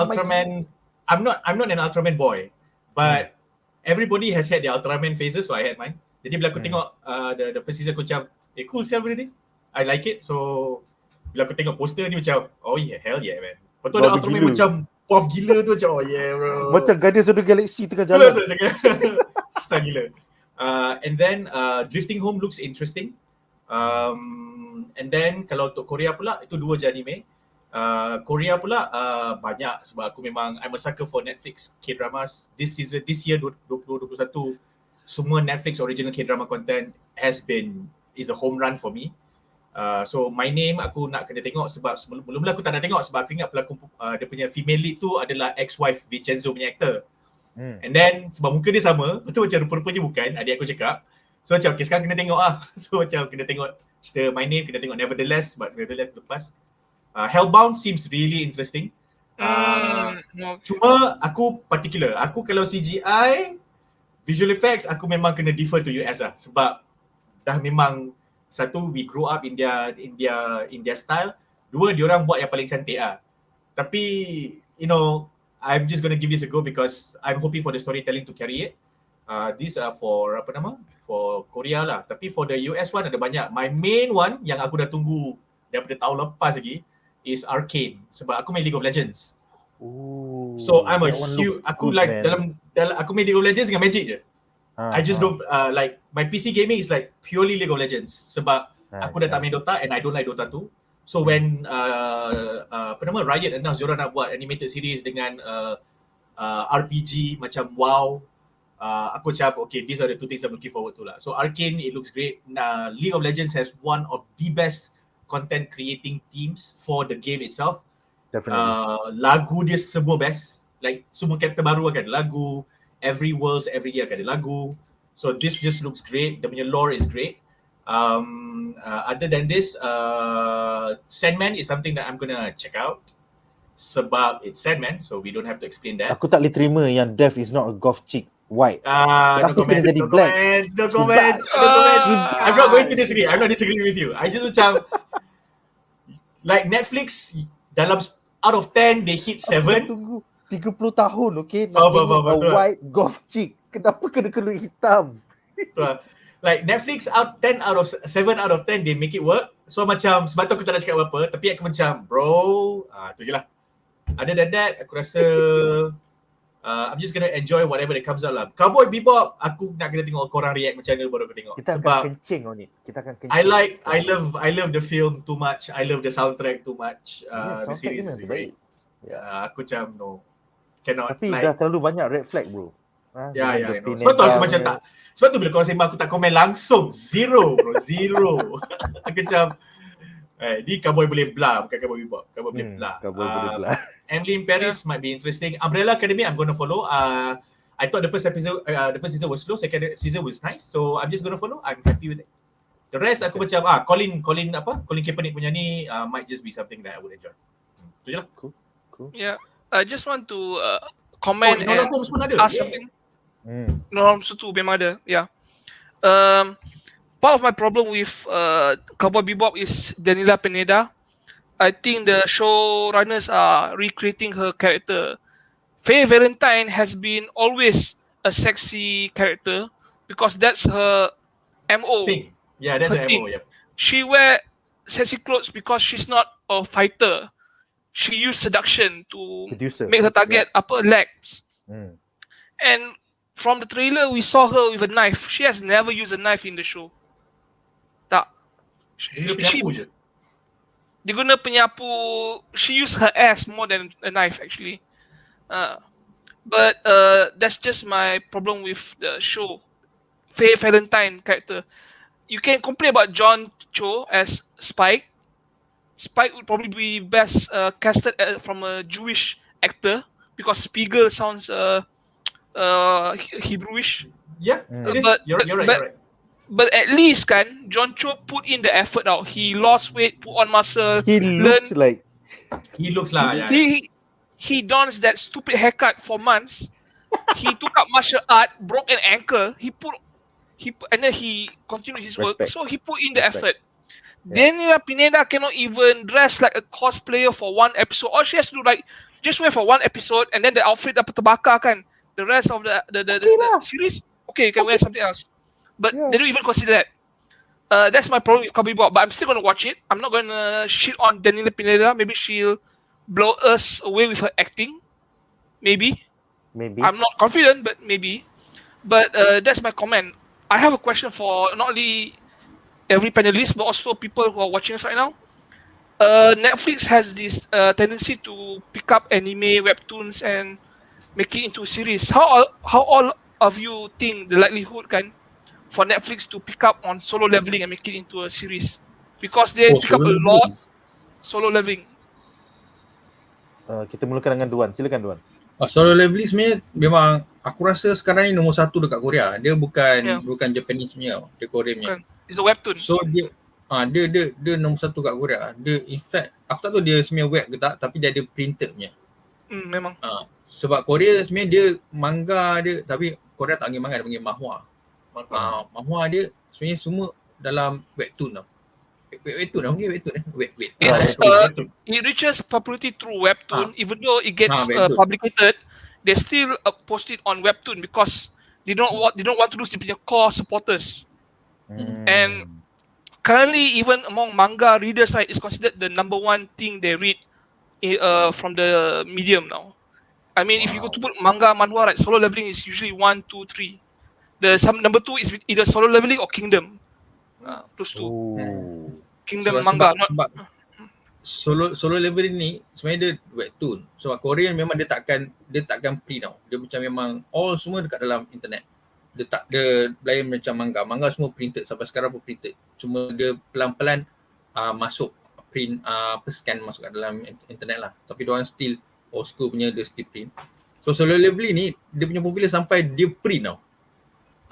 Ultraman boy, but everybody has had their Ultraman phases, so I had mine. Jadi bila aku tengok the first season, aku macam, cool siapa benda ni. I like it. So bila aku tengok poster ni macam, oh yeah, hell yeah man. Lepas tu ada Ultraman gila. macam puff gila tu macam, oh yeah bro. Macam Guardians of the Galaxy tengah jalan. Star gila. And then Drifting Home looks interesting. And then kalau untuk Korea pula, itu 2 je anime. Korea pula banyak sebab aku memang I'm a sucker for Netflix K-dramas. This year 2021, semua Netflix original K-drama content is a home run for me. So My Name aku nak kena tengok sebab mula-mula aku tak nak tengok sebab aku ingat pelakon dia punya female lead tu adalah ex-wife Vincenzo punya actor. And then sebab muka dia sama, betul macam rupa-rupanya bukan, adik aku cakap. So macam okay, sekarang kena tengok So macam kena tengok cerita My Name, kena tengok Nevertheless sebab Nevertheless lepas. Hellbound seems really interesting. Cuma aku particular. Aku kalau CGI, visual effects, aku memang kena defer to US lah. Sebab dah memang satu, we grew up in their style. 2, diorang buat yang paling cantik lah. Tapi, you know, I'm just gonna give this a go because I'm hoping for the storytelling to carry it. These are for for Korea lah. Tapi for the US one ada banyak. My main one yang aku dah tunggu daripada tahun lepas lagi is Arcane sebab aku main League of Legends. Ooh, So I'm a huge, aku good, like man. dalam aku main League of Legends dengan Magic je. I just don't like my PC gaming is like purely League of Legends sebab aku dah tak main Dota and I don't like Dota 2. So when Riot announce diorang nak buat animated series dengan RPG macam WoW, aku macam okay, these are the 2 things I'm looking forward to lah. So Arcane, it looks great. League of Legends has one of the best content creating teams for the game itself. Definitely. Lagu dia semua best. Like semua character baru akan ada lagu. Every world, every year akan ada lagu. So this just looks great. The punya lore is great. Other than this, Sandman is something that I'm gonna check out. Sebab it's Sandman, so we don't have to explain that. Aku tak boleh terima yang Death is not a goth chick. White. No comments, jadi no black? comments, no comments, no comments. I'm not going to disagree. I'm not disagreeing with you. I just macam like Netflix dalam out of 10 they hit 7. Tunggu 30 tahun, okay? Nak Faham, tengok a betul. white goth chick. Kenapa kena kulit hitam? Like Netflix 7 out of 10 they make it work. So macam sebab tu aku tak nak cakap apa-apa, tapi aku macam bro, tu je lah. Other than that, aku rasa I'm just gonna enjoy whatever that comes out lah. Cowboy Bebop, aku nak kena tengok korang react macam mana baru aku tengok. Kita sebab akan kencing on it. Kita akan kencing. I love the film too much. I love the soundtrack too much. The series is great. Aku macam no. Cannot. Tapi like, dah terlalu banyak red flag bro. Ya, I know. Sebab tu aku macam tak. Sebab tu bila korang sembang aku tak komen langsung. Zero bro, zero. Aku macam ni Cowboy boleh blah, bukan Cowboy Bebop. Cowboy boleh blah. Cowboy boleh blah. Emily in Paris might be interesting. Umbrella Academy I'm going to follow. I thought the first season was slow, second season was nice. So I'm just going to follow. I'm happy with it. The rest aku macam Colin Kaepernick punya ni might just be something that I would enjoy. Tu je lah. Cool. Yeah, I just want to comment Enola and Holmes pun ada. ask something. Enola Holmes tu memang ada. Yeah. Part of my problem with Cowboy Bebop is Daniela Pineda. I think the showrunners are recreating her character. Faye Valentine has been always a sexy character because that's her MO. Thing. Yeah, that's her MO. Yep. She wear sexy clothes because she's not a fighter. She used seduction to make her target upper legs. And from the trailer, we saw her with a knife. She has never used a knife in the show. Tak. Dia guna penyapu. She used her ass more than a knife actually. But that's just my problem with the show. Faye Valentine character. You can complain about John Cho as Spike. Spike would probably be best casted from a Jewish actor because Spiegel sounds Hebrewish. Yeah, it is. You're right. But at least kan, John Cho put in the effort out. He lost weight, put on muscle. He looks like yeah. He dons that stupid haircut for months. He took up martial art, broke an ankle. And then he continued his work. So he put in the effort. Daniela Pineda cannot even dress like a cosplayer for one episode. All she has to do just wear for one episode and then the outfit dapat terbakar kan. The rest of the Okay lah. series, okay, you can wear something else. But Yeah. they don't even consider that. That's my problem with Cowboy Bebop. But I'm still gonna watch it. I'm not gonna shit on Daniela Pineda. Maybe she'll blow us away with her acting. Maybe. Maybe. I'm not confident, but maybe. But that's my comment. I have a question for not only every panelist, but also people who are watching us right now. Netflix has this tendency to pick up anime, webtoons, and make it into a series. How all of you think the likelihood for Netflix to pick up on Solo Leveling and make it into a series? Because they pick up a lot Solo Leveling. Kita mulakan dengan Duan. Silakan Duan. Solo Leveling sebenarnya memang aku rasa sekarang ni nombor 1 dekat Korea. Dia bukan Japanese punya, dia Korean punya. It's a webtoon. So dia nombor 1 kat Korea. Dia in fact aku tak tahu dia sebenarnya web ke tak, tapi dia ada printed punya. Memang. Sebab Korea sebenarnya dia manga dia, tapi Korea tak panggil manga, dia panggil manhwa. Manhwa dia sebenarnya semua dalam webtoon tau. Webtoon dah panggil webtoon It reaches popularity through webtoon. Even though it gets webtoon. publicated, they still post it on webtoon because they don't want to lose their core supporters. And currently, even among manga readers, right, it's considered the number 1 thing they read from the medium now. I mean, if you go to put manga, manhwa, right, Solo Leveling is usually 1, 2, 3. Number 2 is either Solo Leveling or Kingdom. Those two. Kingdom manga. Sebab Solo Leveling ni sebenarnya dia webtoon. Sebab Korean memang dia takkan print tau. Dia macam memang all semua dekat dalam internet. Dia lain macam manga. Manga semua printed, sampai sekarang pun printed. Cuma dia pelan-pelan masuk print, scan masuk kat dalam internet lah. Tapi diorang still old school punya, dia still print. So Solo Leveling ni dia punya popular sampai dia print tau.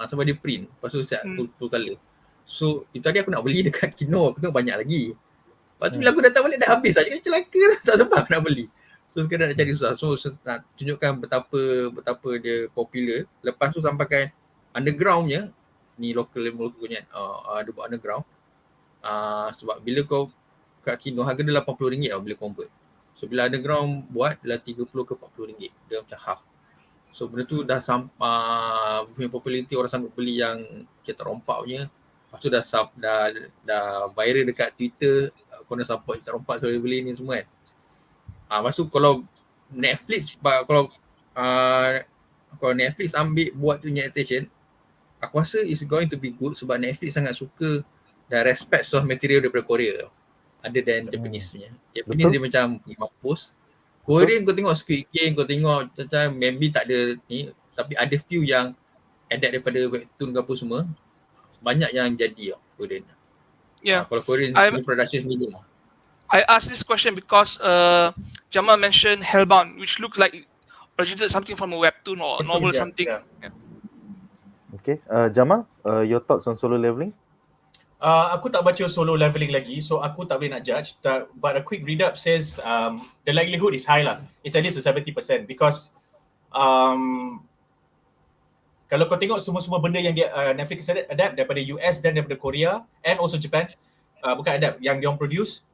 Sampai dia print. Lepas tu siap full colour. So itu tadi aku nak beli dekat Kino, aku tengok banyak lagi. Lepas tu bila aku datang balik dah habis saja, celaka tak sempat aku nak beli. So sekarang nak cari susah. So nak tunjukkan betapa dia popular. Lepas tu sampaikan undergroundnya, ni local punya dia buat underground. Sebab bila kau kat Kino harga dia RM80 bila convert. So bila underground buat adalah RM30 ke RM40. Dia macam half. So benda tu dah punya populariti, orang sanggup beli yang cetak rompak punya. Lepas tu dah viral dekat Twitter, korang support cetak rompak Solo Leveling ni semua kan. Lepas tu kalau Netflix Netflix ambil buat tu punya attention, aku rasa it's going to be good sebab Netflix sangat suka dan respect source material daripada Korea other than Japanese punya. Japanese dia macam pergi mampus. Korean kau tengok Squid Game, kau tengok macam maybe tak ada ni, tapi ada few yang adapt daripada webtoon ke apa semua. Banyak yang jadi Korean. Yeah. Kalau Korean production sendiri lah. I asked this question because Jamal mentioned Hellbound, which looked like originated something from a webtoon or novel something. Yeah. Okay, Jamal, your thoughts on Solo Leveling? Aku tak baca Solo Leveling lagi, so aku tak boleh nak judge. But a quick read up says the likelihood is high lah. It's at least a 70% because kalau kau tengok semua benda yang Netflix adapt daripada US dan daripada Korea and also Japan, bukan adapt, yang diorang produce,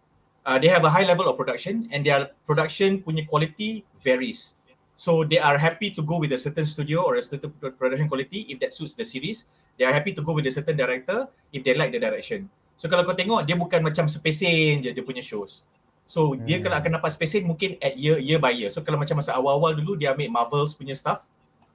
they have a high level of production and their production punya quality varies. So they are happy to go with a certain studio or a certain production quality if that suits the series. They are happy to go with a certain director if they like the direction. So kalau kau tengok, dia bukan macam spacing je dia punya shows. So dia kalau akan dapat spacing mungkin at year by year. So kalau macam masa awal-awal dulu dia ambil Marvels punya stuff,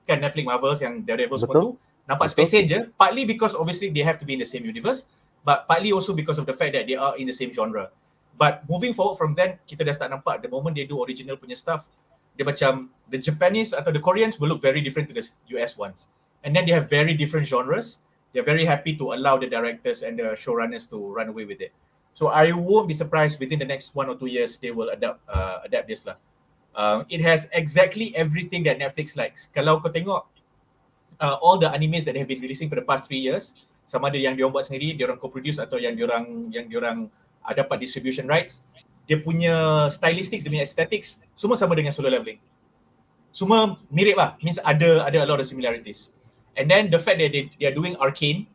kan Netflix Marvels yang Daredevil semua tu, nampak spacing je. Partly because obviously they have to be in the same universe, but partly also because of the fact that they are in the same genre. But moving forward from then, kita dah start nampak the moment they do original punya stuff, dia macam the Japanese atau the Koreans will look very different to the US ones. And then they have very different genres. They're very happy to allow the directors and the showrunners to run away with it. So I won't be surprised within the next 1 or 2 years they will adapt this lah. It has exactly everything that Netflix likes. Kalau kau tengok all the animes that they have been releasing for the past 3 years, sama ada yang diorang buat sendiri, diorang co-produce atau yang diorang dapat distribution rights, dia punya stylistics, dia punya aesthetics semua sama dengan Solo Leveling. Semua mirip lah, means ada a lot of similarities. And then the fact that they are doing Arcane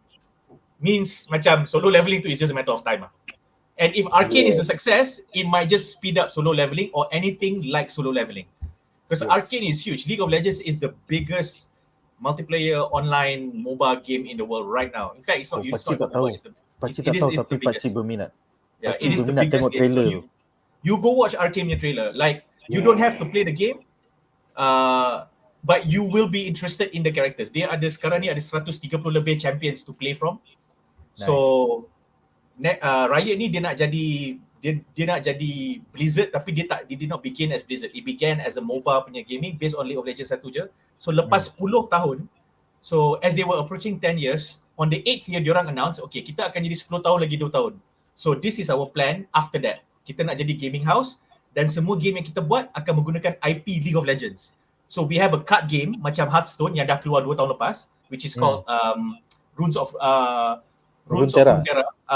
means macam Solo Leveling tu is just a matter of time lah. And if Arcane is a success, it might just speed up Solo Leveling or anything like Solo Leveling. Because Arcane is huge. League of Legends is the biggest multiplayer online mobile game in the world right now. In fact, it's not Pakcik tak about tahu. mobile, Pakcik it tak is tahu the tapi biggest. pakcik berminat. Yeah, Pakcik it is the berminat biggest tengok game. So trailer tu. you go watch Arcane punya trailer. Like you don't have to play the game, but you will be interested in the characters. Dia ada sekarang ni ada 130 lebih champions to play from. So Riot ni dia nak jadi Blizzard, tapi dia did not begin as Blizzard. It began as a mobile punya gaming based on League of Legends satu je. So lepas 10 tahun, so as they were approaching 10 years, on the 8th year diorang announce, okay, kita akan jadi 10 tahun lagi 2 tahun. So this is our plan after that. Kita nak jadi gaming house dan semua game yang kita buat akan menggunakan IP League of Legends. So we have a card game macam Hearthstone yang dah keluar 2 tahun lepas, which is called Runes of Runeterra.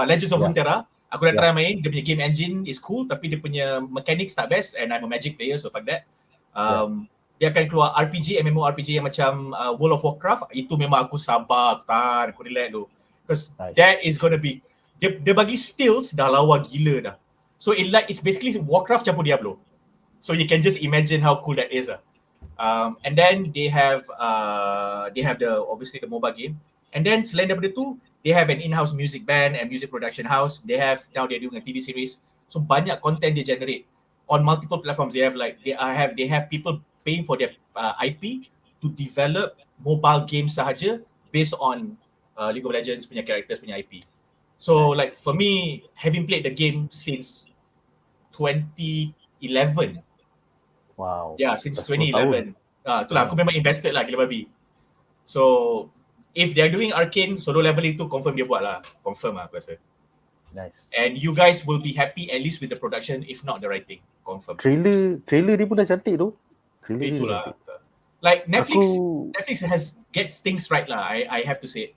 Legends of Runeterra. Aku dah try main, dia punya game engine is cool tapi dia punya mechanics tak best, and I'm a Magic player, so fuck that. Dia akan keluar RPG, MMORPG yang macam World of Warcraft. Itu memang aku sabar, aku tahan, aku relax tu. Because that is gonna be, dia bagi stills dah lawa gila dah. So it's basically Warcraft campur Diablo. So you can just imagine how cool that is. And then they have obviously the mobile game. And then selain daripada tu, they have an in-house music band and music production house. Now they're doing a TV series. So banyak content they generate on multiple platforms. They have people paying for their IP to develop mobile games sahaja based on League of Legends punya characters punya IP. So like for me, having played the game since 2011. Wow. Yeah, since 2011. Itulah aku memang invested lah gila babi. So if they're doing Arcane solo leveling tu, confirm dia buat lah. Confirm lah aku rasa. Nice. And you guys will be happy at least with the production, if not the writing. Confirm. Trailer dia pun dah cantik tu. Itulah. Like Netflix gets things right lah. I have to say it.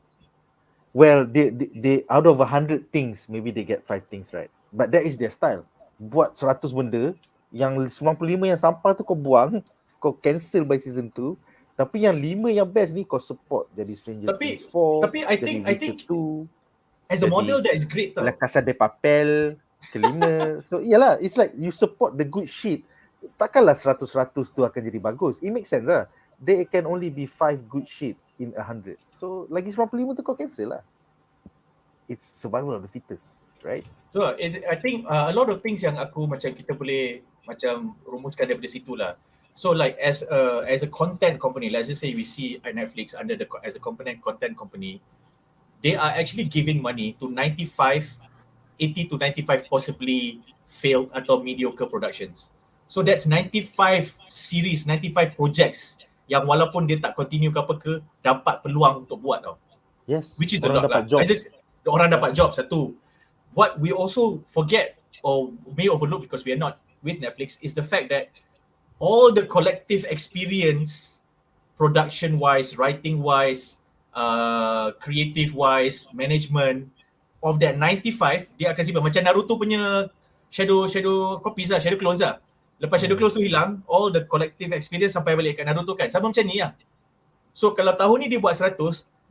Well, they out of 100 things, maybe they get 5 things right. But that is their style. Buat 100 benda, yang 95 yang sampah tu kau buang, kau cancel by season 2. Tapi yang 5 yang best ni kau support. Jadi Stranger Things 4, tapi I think 2, as a model that is great tau. La Casa de Papel, kelima. So iyalah, it's like you support the good shit. Takkanlah 100 tu akan jadi bagus. It makes sense lah. There can only be 5 good shit in 100. So lagi 95 tu kau cancel lah. It's survival of the fittest, right? So I think a lot of things yang aku macam kita boleh macam rumuskan daripada situ lah. So like as a content company, let's just say we see Netflix as a content company, they are actually giving money to 80 to 95 possibly failed atau mediocre productions. So that's 95 series, 95 projects yang walaupun dia tak continue ke apa ke, dapat peluang untuk buat tau. Yes. Which is a lot lah. Orang dapat job satu. What we also forget or may overlook because we are not with Netflix is the fact that all the collective experience, production-wise, writing-wise, creative-wise, management of that 95, dia akan simpan. Macam Naruto punya shadow copies lah, shadow clones lah. Lepas shadow clones tu hilang, all the collective experience sampai balik kat Naruto kan. Sama macam ni lah. So kalau tahun ni dia buat 100,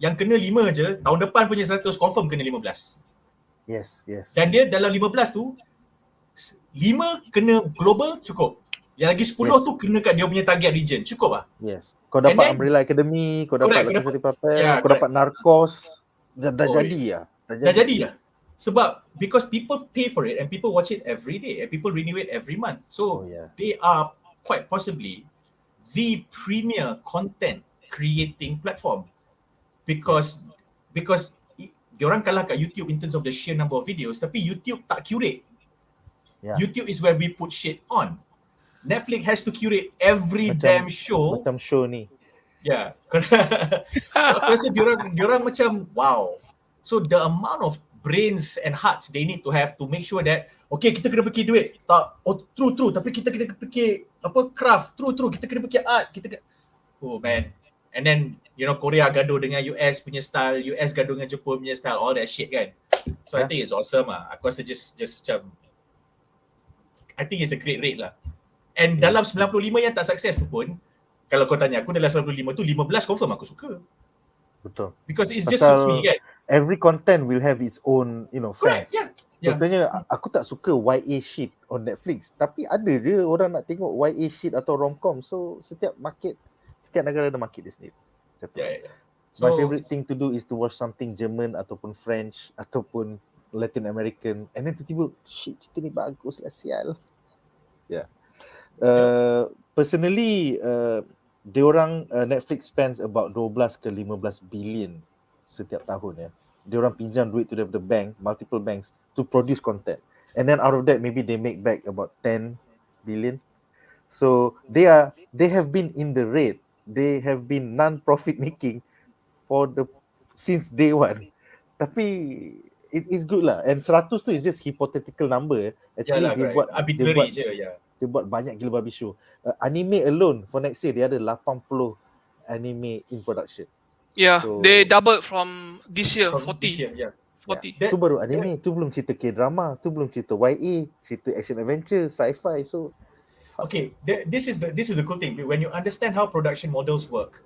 yang kena 5 je, tahun depan punya 100 confirm kena 15. Yes. Dan dia dalam 15 tu, 5 kena global cukup. Yang lagi 10 tu kena kat dia punya target region. Cukup lah. Yes. Kau dapat Umbrella Academy, kau dapat La Casa de Papel, kau dapat Narcos. Dah jadi lah. Dah jadi lah. Sebab because people pay for it and people watch it every day and people renew it every month. So they are quite possibly the premier content creating platform. Because diorang kalah kat YouTube in terms of the sheer number of videos, tapi YouTube tak curate. YouTube is where we put shit on. Netflix has to curate every damn show. Macam show ni. Yeah. So aku rasa diorang macam wow. So the amount of brains and hearts they need to have to make sure that okay, kita kena fikir duit. Tak, true, tapi kita kena fikir craft. True, kita kena fikir art. Oh man. And then Korea gaduh dengan US punya style, US gaduh dengan Jepun punya style, all that shit kan. So I think it's awesome lah. Aku rasa just macam I think it's a great rate lah. And dalam 95 yang tak sukses tu pun, kalau kau tanya aku dalam 95 tu 15 confirm aku suka. Betul. Because it just suits me kan. every content will have its own, Correct, fans. yeah. Yeah. Contohnya aku tak suka YA shit on Netflix, tapi ada je orang nak tengok YA shit atau romcom. So setiap negara ada market dia sendiri. Yeah. My So favorite thing to do is to watch something German ataupun French ataupun Latin American, and then tiba-tiba shit, cerita ni bagus lah, sial. Yeah. Personally, diorang Netflix spends about 12 ke 15 billion setiap tahun ya. Diorang pinjam duit tu daripada bank, multiple banks to produce content. And then out of that maybe they make back about 10 billion. So they have been in the red. They have been non-profit making since day one. Tapi it's good lah. And 100 tu is just hypothetical number. Actually yalah, correct. Arbitrary je, yeah. Dia buat banyak gila babi show. Anime alone for next year dia ada 80 anime in production. Yeah, So, they doubled from this year, From 40. this year, yeah. 40. Tu baru anime, tu belum cerita K-drama, tu belum cerita YA, cerita action adventure, sci-fi. So Okay, this is the cool thing. When you understand how production models work,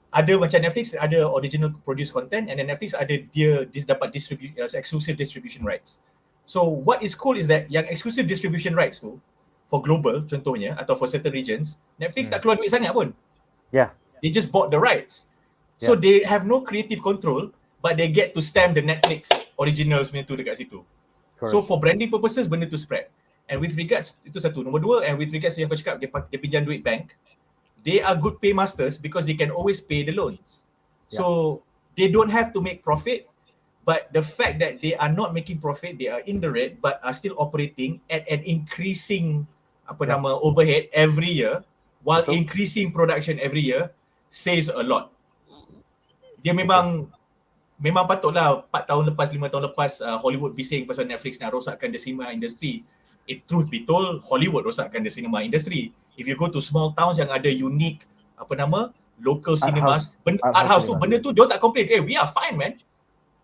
ada macam Netflix ada original produce content, and then Netflix ada dia dapat exclusive distribution rights. So what is cool is that yang exclusive distribution rights tu for global contohnya atau for certain regions, Netflix tak keluar duit sangat pun. yeah. They just bought the rights. So they have no creative control, but they get to stamp the Netflix originals punya tu dekat situ. Correct. So for branding purposes, benda tu spread. And with regards, itu satu. Nombor dua, and with regards yang kau cakap, dia pinjam duit bank, they are good paymasters because they can always pay the loans. So they don't have to make profit, but the fact that they are not making profit, they are in the red, but are still operating at an increasing overhead every year, while increasing production every year, says a lot. Dia memang patutlah 4 tahun lepas, 5 tahun lepas Hollywood bising pasal Netflix nak rosakkan the cinema industry. Truth be told, Hollywood rosakkan the cinema industry. If you go to small towns yang ada unique local cinemas, art house tu, benda tu dia tak complain. We are fine, man.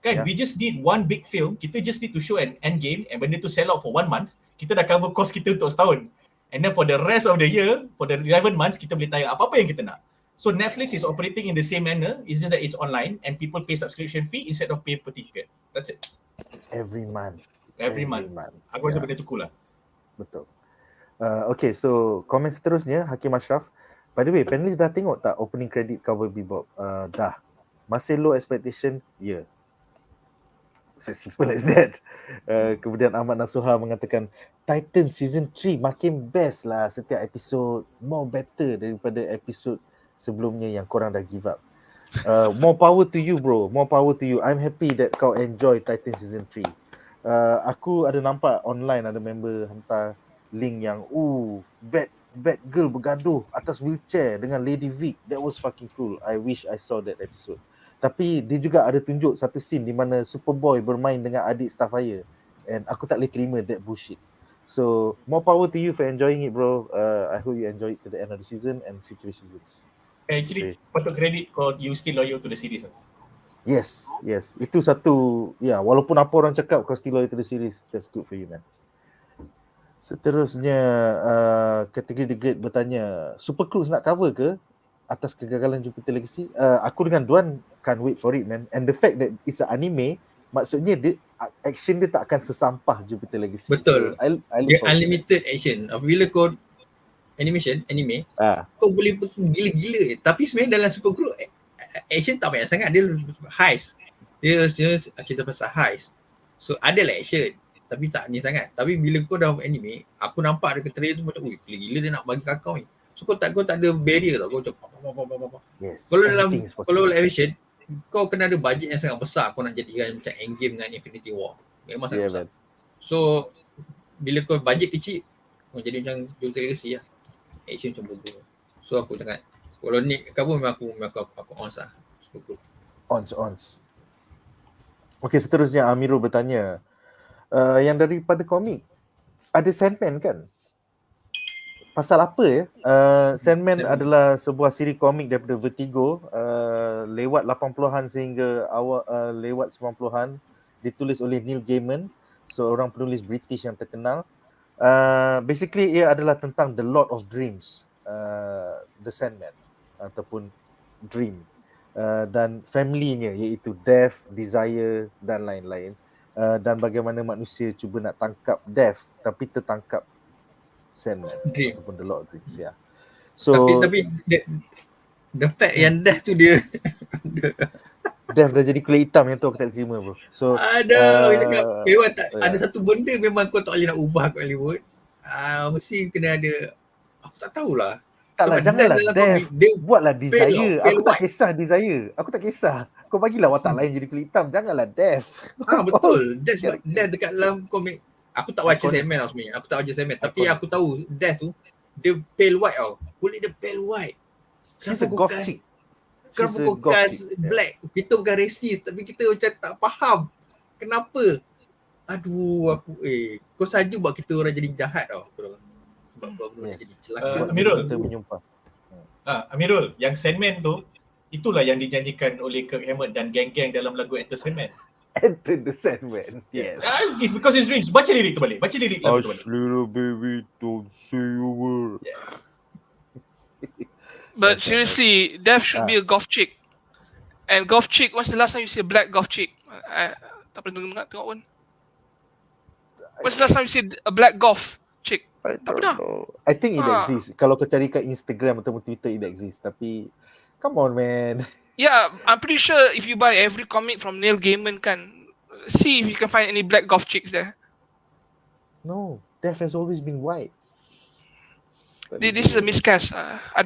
Kan, we just need one big film. Kita just need to show an end game, and benda tu sell out for 1 month. Kita dah cover cost kita untuk setahun. And then for the rest of the year, for the 11 months, kita boleh tayang apa-apa yang kita nak. So Netflix is operating in the same manner. It's just that it's online and people pay subscription fee instead of pay per ticket. That's it. Every month. Every month. Aku rasa benda tu cool lah. Betul. Okay, so komen seterusnya Hakim Ashraf. By the way, panelis dah tengok tak opening credit Cowboy Bebop? Dah. Masih low expectation? Yeah. Simple as that. Kemudian Ahmad Nasuha mengatakan Titan season 3 makin best lah setiap episod. More better daripada episod sebelumnya yang korang dah give up. More power to you bro. More power to you. I'm happy that kau enjoy Titan season 3. Aku ada nampak online ada member hantar link yang bad girl bergaduh atas wheelchair dengan Lady Vic. That was fucking cool. I wish I saw that episode. Tapi dia juga ada tunjuk satu scene di mana Superboy bermain dengan adik Starfire, and aku tak boleh terima that bullshit. So more power to you for enjoying it bro. I hope you enjoy it to the end of the season and future seasons. Actually, patut credit kau, you still loyal to the series. Yes. Itu satu, walaupun apa orang cakap kau still loyal to the series, that's good for you man. Seterusnya, kategori The Great bertanya, Super Cruise nak cover ke atas kegagalan Jupiter Legacy? Aku dengan Duan can't wait for it man. And the fact that it's an anime, maksudnya action dia tak akan sesampah Jupiter Legacy. Betul. So, I dia unlimited action. Apabila kau anime, kau boleh gila-gila. Tapi sebenarnya dalam Super Group, action tak banyak sangat. Dia heist. Dia cerita pasal heist. So adalah action, tapi tak ni sangat. Tapi bila kau dah anime, aku nampak dekat trailer tu macam, gila-gila dia nak bagi kakao ni. So kau tak ada barrier tau. Kau macam yes. Kalau action, kau kena ada bajet yang sangat besar. Kau nak jadikan macam Endgame dengan Infinity War. Memang sangat besar. So bila kau bajet kecil, kau jadi macam Jupiter Legacy lah. Action macam bodoh. So aku cakap, kalau Nick cover memang aku ons lah. Ons. Okay, seterusnya Amirul bertanya, yang daripada komik, ada Sandman kan? Pasal apa ya? Sandman adalah sebuah siri komik daripada Vertigo, lewat 80-an sehingga lewat 90-an, ditulis oleh Neil Gaiman, seorang penulis British yang terkenal. Basically ia adalah tentang the Lord of Dreams, the Sandman ataupun Dream. dan family-nya, iaitu Death, Desire dan lain-lain. Dan bagaimana manusia cuba nak tangkap Death tapi tertangkap Sandman Dream. ataupun The Lord of Dreams. Yeah. So Tapi the fact yang Death tu dia Death dah jadi kulit hitam, yang tu aku tak terima bro. So ada orang cakap memang tak yeah. ada satu benda memang kau tak boleh nak ubah kat Hollywood. Mesti kena ada, aku tak tahulah. Taklah, Sebab janganlah dalam Death, komik, dia buatlah Desire. pale Aku tak white. kisah Desire. Aku tak kisah. Kau bagilah watak lain jadi kulit hitam. Janganlah Death. Betul. That's sebab Death dekat dalam komik. Aku tak baca Sandman lah sebenarnya. Aku tak baca Sandman. Tapi aku tahu Death tu, dia pale white tau. Kulit dia pale white. She's a goth chick. Kenapa kau cast black? Kita bukan racist tapi kita macam tak faham. Kenapa? Aduh, kau saja buat kita orang jadi jahat tau. Sebab kau orang jadi celaka. Amirul. Kita menyumpah. Amirul, yang Sandman tu, itulah yang dinyanyikan oleh Kirk Hammett dan geng-geng dalam lagu Enter Sandman. Enter the Sandman. Yes. Because his dreams. Baca lirik tu balik. Baca lirik lagu tu balik. Little baby, don't say a word. But seriously, Death should be a goth chick. And goth chick, when's the last time you see a black goth chick? Tak pernah dengar tengok pun. When's the last time you see a black goth chick? I Tak don't pernah. know. I think it exists. Kalau kau cari kat Instagram atau Twitter, it exists. Tapi, come on man. Yeah, I'm pretty sure if you buy every comic from Neil Gaiman kan, see if you can find any black goth chicks there. No, Death has always been white. This is a miscast. By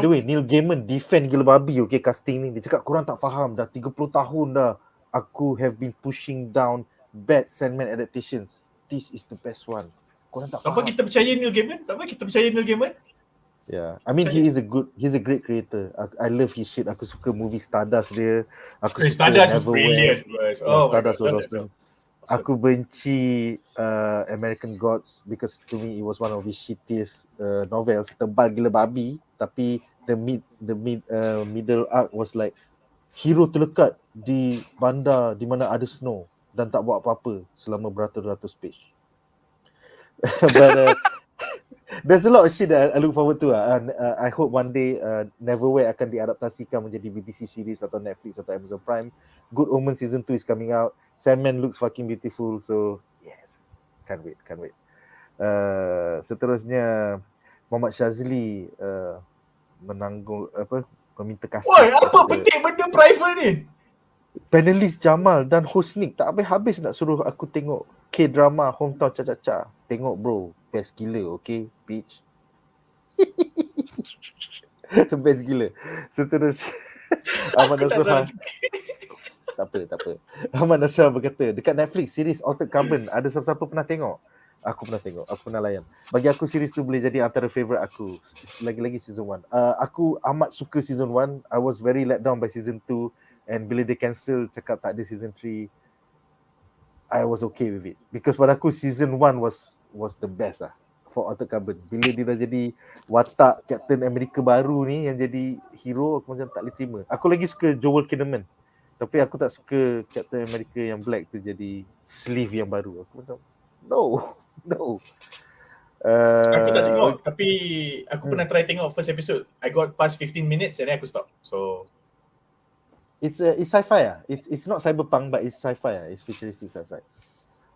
the way, Neil Gaiman defend gila babi casting ni. Dia cakap korang tak faham, dah 30 tahun dah aku have been pushing down bad Sandman adaptations. This is the best one. Korang tak faham. Apa kita percaya Neil Gaiman? Yeah, I mean he's a great creator. I love his shit. Aku suka movie Stardust dia. Aku suka Stardust was Neverwhere. brilliant. Stardust was awesome. Aku benci American Gods because to me it was one of his shittiest novels. Tebal gila babi, tapi the middle arc was like hero terlekat di bandar di mana ada snow dan tak buat apa-apa selama beratus-ratus page. But there's a lot of shit that I look forward to. I hope one day Neverwhere akan diadaptasikan menjadi BBC series atau Netflix atau Amazon Prime. Good Omen season 2 is coming out. Sandman looks fucking beautiful. So yes, can't wait. Seterusnya Muhammad Shazli menanggung meminta kasih. Woi, apa petik benda private ni? Panelis Jamal dan host Nick tak habis-habis nak suruh aku tengok K-drama Hometown Cha-Cha-Cha. Tengok bro, best gila, okay, bitch. Best gila. Seterusnya Ahmad Nasrullah. Tak apa. Ahmad Nasrullah berkata, dekat Netflix series Altered Carbon, ada siapa-siapa pernah tengok? Aku pernah tengok, aku pernah layan. Bagi aku series tu boleh jadi antara favourite aku. Lagi-lagi season 1. Aku amat suka season 1. I was very let down by season 2. And bila dia cancel, cakap tak ada season 3, I was okay with it. Because pada aku season 1 was the best lah for Altered Carbon. Bila dia dah jadi watak Captain America baru ni yang jadi hero, aku macam tak boleh terima. Aku lagi suka Joel Kinnaman. Tapi aku tak suka Captain America yang black tu jadi sleeve yang baru. Aku macam no. Aku tak tengok, tapi aku pernah try tengok first episode. I got past 15 minutes and then aku stop. So it's sci-fi ah. It's not cyberpunk but it's sci-fi ah. It's futuristic sci-fi.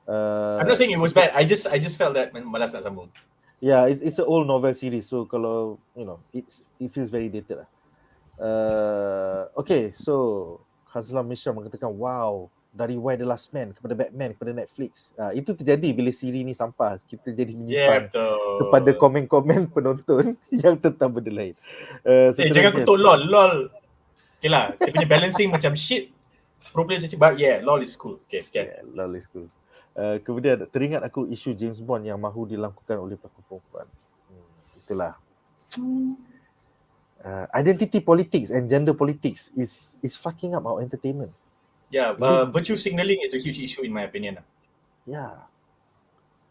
I'm not saying it was bad. I just felt that malas nak sambung. Yeah, it's an old novel series. So kalau it feels very dated lah. Okay, so Hazlam Mishra mengatakan wow, dari Why the Last Man kepada Batman kepada Netflix. Itu terjadi bila siri ni sampah. Kita jadi menyimpan kepada komen-komen penonton yang tentang benda lain. Jangan kutuk LOL. Okay lah, dia punya balancing macam shit. Problem macam but yeah, LOL is cool. Okay, sekian. Yeah, LOL is cool. Kemudian teringat aku isu James Bond yang mahu dilakukan oleh pelakon perempuan. Itulah. Identity politics and gender politics is fucking up our entertainment. Yeah, virtue signaling is a huge issue in my opinion. Yeah.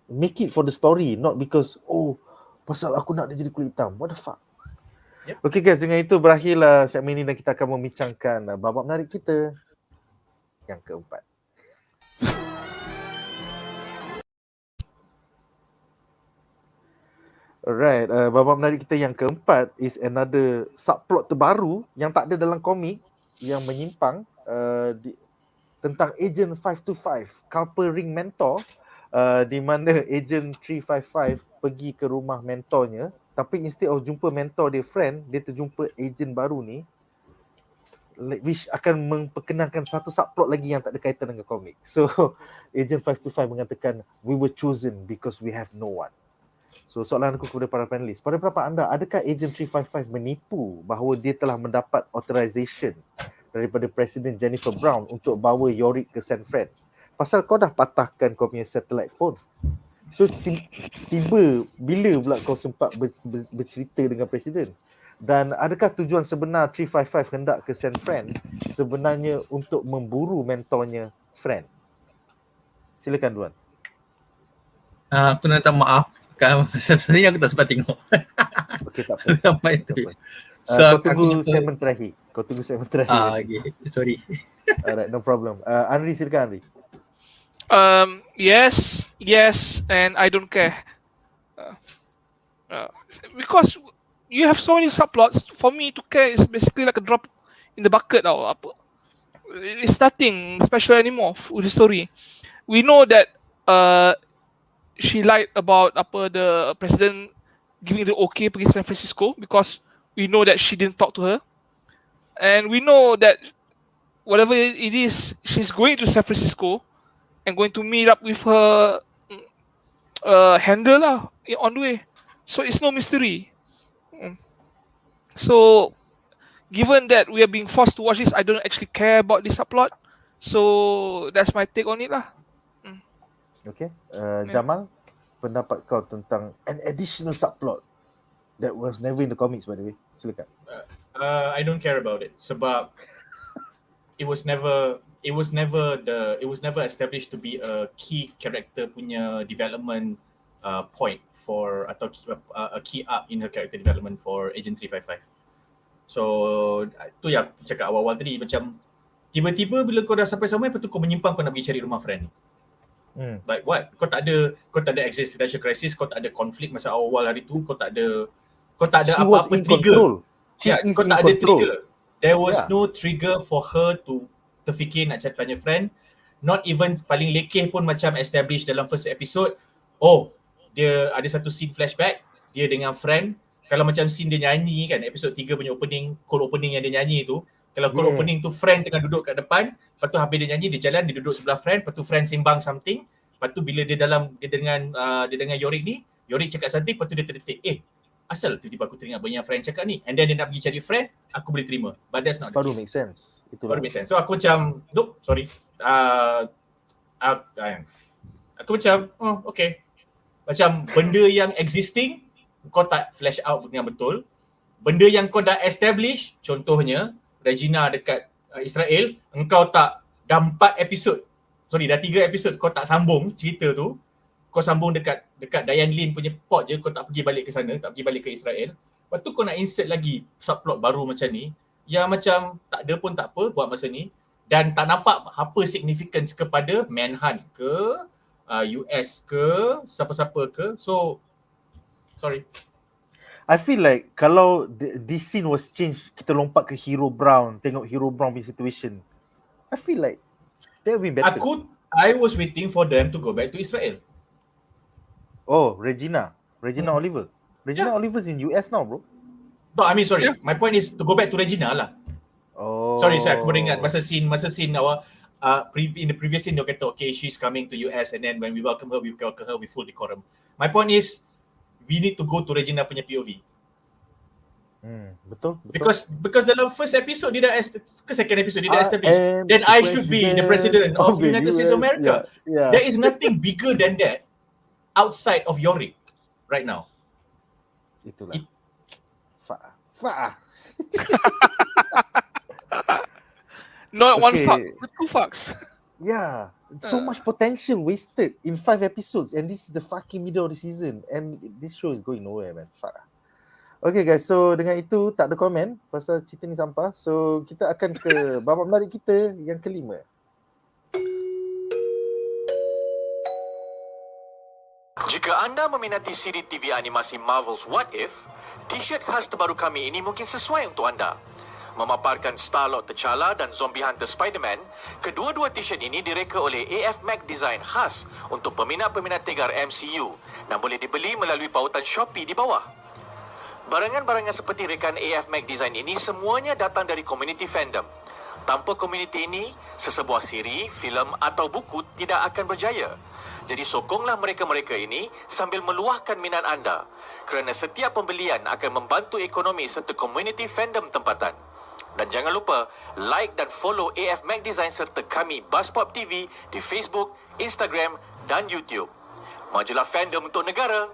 Make it for the story, not because pasal aku nak dia jadi kulit hitam. What the fuck? Yep. Okay guys, dengan itu berakhirlah segmen ini dan kita akan membincangkan bab menarik kita yang keempat. Alright, babak menarik kita yang keempat is another subplot terbaru yang tak ada dalam komik yang menyimpang tentang Agent 525, Culper Ring Mentor, di mana Agent 355 pergi ke rumah mentornya, tapi instead of jumpa mentor dia friend, dia terjumpa agent baru ni, which akan memperkenalkan satu subplot lagi yang tak ada kaitan dengan komik. So, Agent 525 mengatakan, we were chosen because we have no one. So soalan aku kepada para panelis, pada pendapat anda, adakah Agent 355 menipu bahawa dia telah mendapat authorization daripada Presiden Jennifer Brown untuk bawa YORICK ke San Fran? Pasal kau dah patahkan kau punya satellite phone. So tiba bila pula kau sempat bercerita dengan Presiden? Dan adakah tujuan sebenar 355 hendak ke San Fran sebenarnya untuk memburu mentornya Fran? Silakan Duan. Aku nak minta maaf. Sebenarnya aku tak sempat tengok. Okey, tak apa. Sampai tu. So, kau tunggu segmen terakhir. Okay. Sorry. Alright, no problem. Andri, silakan Andri. Yes, and I don't care. Because you have so many subplots. For me to care is basically like a drop in the bucket or apa. It's nothing special anymore with the story. We know that she lied about the president giving the okay pergi San Francisco because we know that she didn't talk to her, and we know that whatever it is, she's going to San Francisco and going to meet up with her handler lah on the way. So it's no mystery. So given that we are being forced to watch this, I don't actually care about this subplot. So that's my take on it lah. Okay, Jamal, pendapat kau tentang an additional subplot that was never in the comics, by the way. Silakan. I don't care about it sebab it was never established to be a key character punya development point for atau a key arc in her character development for Agent 355. So tu yang aku cakap awal-awal tadi, macam tiba-tiba bila kau dah sampai somewhere, lepas tu kau menyimpang kau nak pergi cari rumah friend ni. Like what? Kau tak ada existential crisis, kau tak ada konflik masa awal hari tu, kau tak ada apa-apa trigger. Kau tak ada trigger. There was no trigger for her to terfikir nak tanya friend. Not even paling lekeh pun macam establish dalam first episode. Oh, dia ada satu scene flashback, dia dengan friend. Kalau macam scene dia nyanyi kan, episode 3 punya opening, cold opening yang dia nyanyi tu. Kalau cold opening tu friend tengah duduk kat depan, lepas tu habis dia nyanyi, dia jalan, dia duduk sebelah friend, lepas tu friend sembang something, lepas tu bila dia dengan YORICK ni, YORICK cakap something, lepas tu dia terdetik, asal tiba-tiba aku teringat banyak friend cakap ni, and then dia nak pergi cari friend, aku boleh terima. But that's not the Baru case. make sense. Baru make sense. So aku macam, aku macam, okay. Macam benda yang existing, kau tak flash out dengan betul. Benda yang kau dah establish, contohnya, REGINA dekat Israel, engkau tak, dah 3 episod kau tak sambung cerita tu, kau sambung dekat Diane Lin punya port je, kau tak pergi balik ke sana, tak pergi balik ke Israel. Lepas tu kau nak insert lagi subplot baru macam ni, yang macam tak ada pun tak apa buat masa ni, dan tak nampak apa significance kepada Manhunt ke, US ke, siapa-siapa ke. So, sorry. I feel like kalau this scene was changed, kita lompat ke Hero Brown, tengok Hero Brown punya situation, I feel like that would be better. I was waiting for them to go back to Israel. Oh, Regina Oliver. Regina Oliver's in US now, bro. No, I mean sorry. Yeah. My point is to go back to Regina lah. Oh. Sorry, aku baru ingat masa scene awal, in the previous scene dia kata okay, she's coming to US, and then when we welcome her with full decorum. My point is we need to go to Regina punya POV. Betul. Because dalam first episode dia dah second episode dia dah establish, then I should be the president of United States of America. Yeah. There is nothing bigger than that outside of YORICK right now. Itulah. Fa. Not one fuck, but 2 fucks. Yeah. So much potential wasted in 5 episodes, and this is the fucking middle of the season, and this show is going nowhere, man. Fuck. Okay guys, so dengan itu tak ada komen pasal cerita ni sampah. So kita akan ke babak menarik kita yang kelima. Jika Jika anda meminati siri TV animasi Marvel's What If, T-shirt khas terbaru kami ini mungkin sesuai untuk anda. Memaparkan Star-Lord T'Challa dan zombie hunter Spider-Man, kedua-dua T-shirt ini direka oleh AFmech Design khas untuk peminat-peminat tegar MCU dan boleh dibeli melalui pautan Shopee di bawah. Barangan-barangan seperti rekan AFmech Design ini semuanya datang dari komuniti fandom. Tanpa komuniti ini, sesebuah siri, filem atau buku tidak akan berjaya. Jadi sokonglah mereka-mereka ini sambil meluahkan minat anda, kerana setiap pembelian akan membantu ekonomi serta komuniti fandom tempatan. Dan jangan lupa like dan follow AFmech Design serta kami BuzzPopTV di Facebook, Instagram dan YouTube. Majulah fandom untuk negara.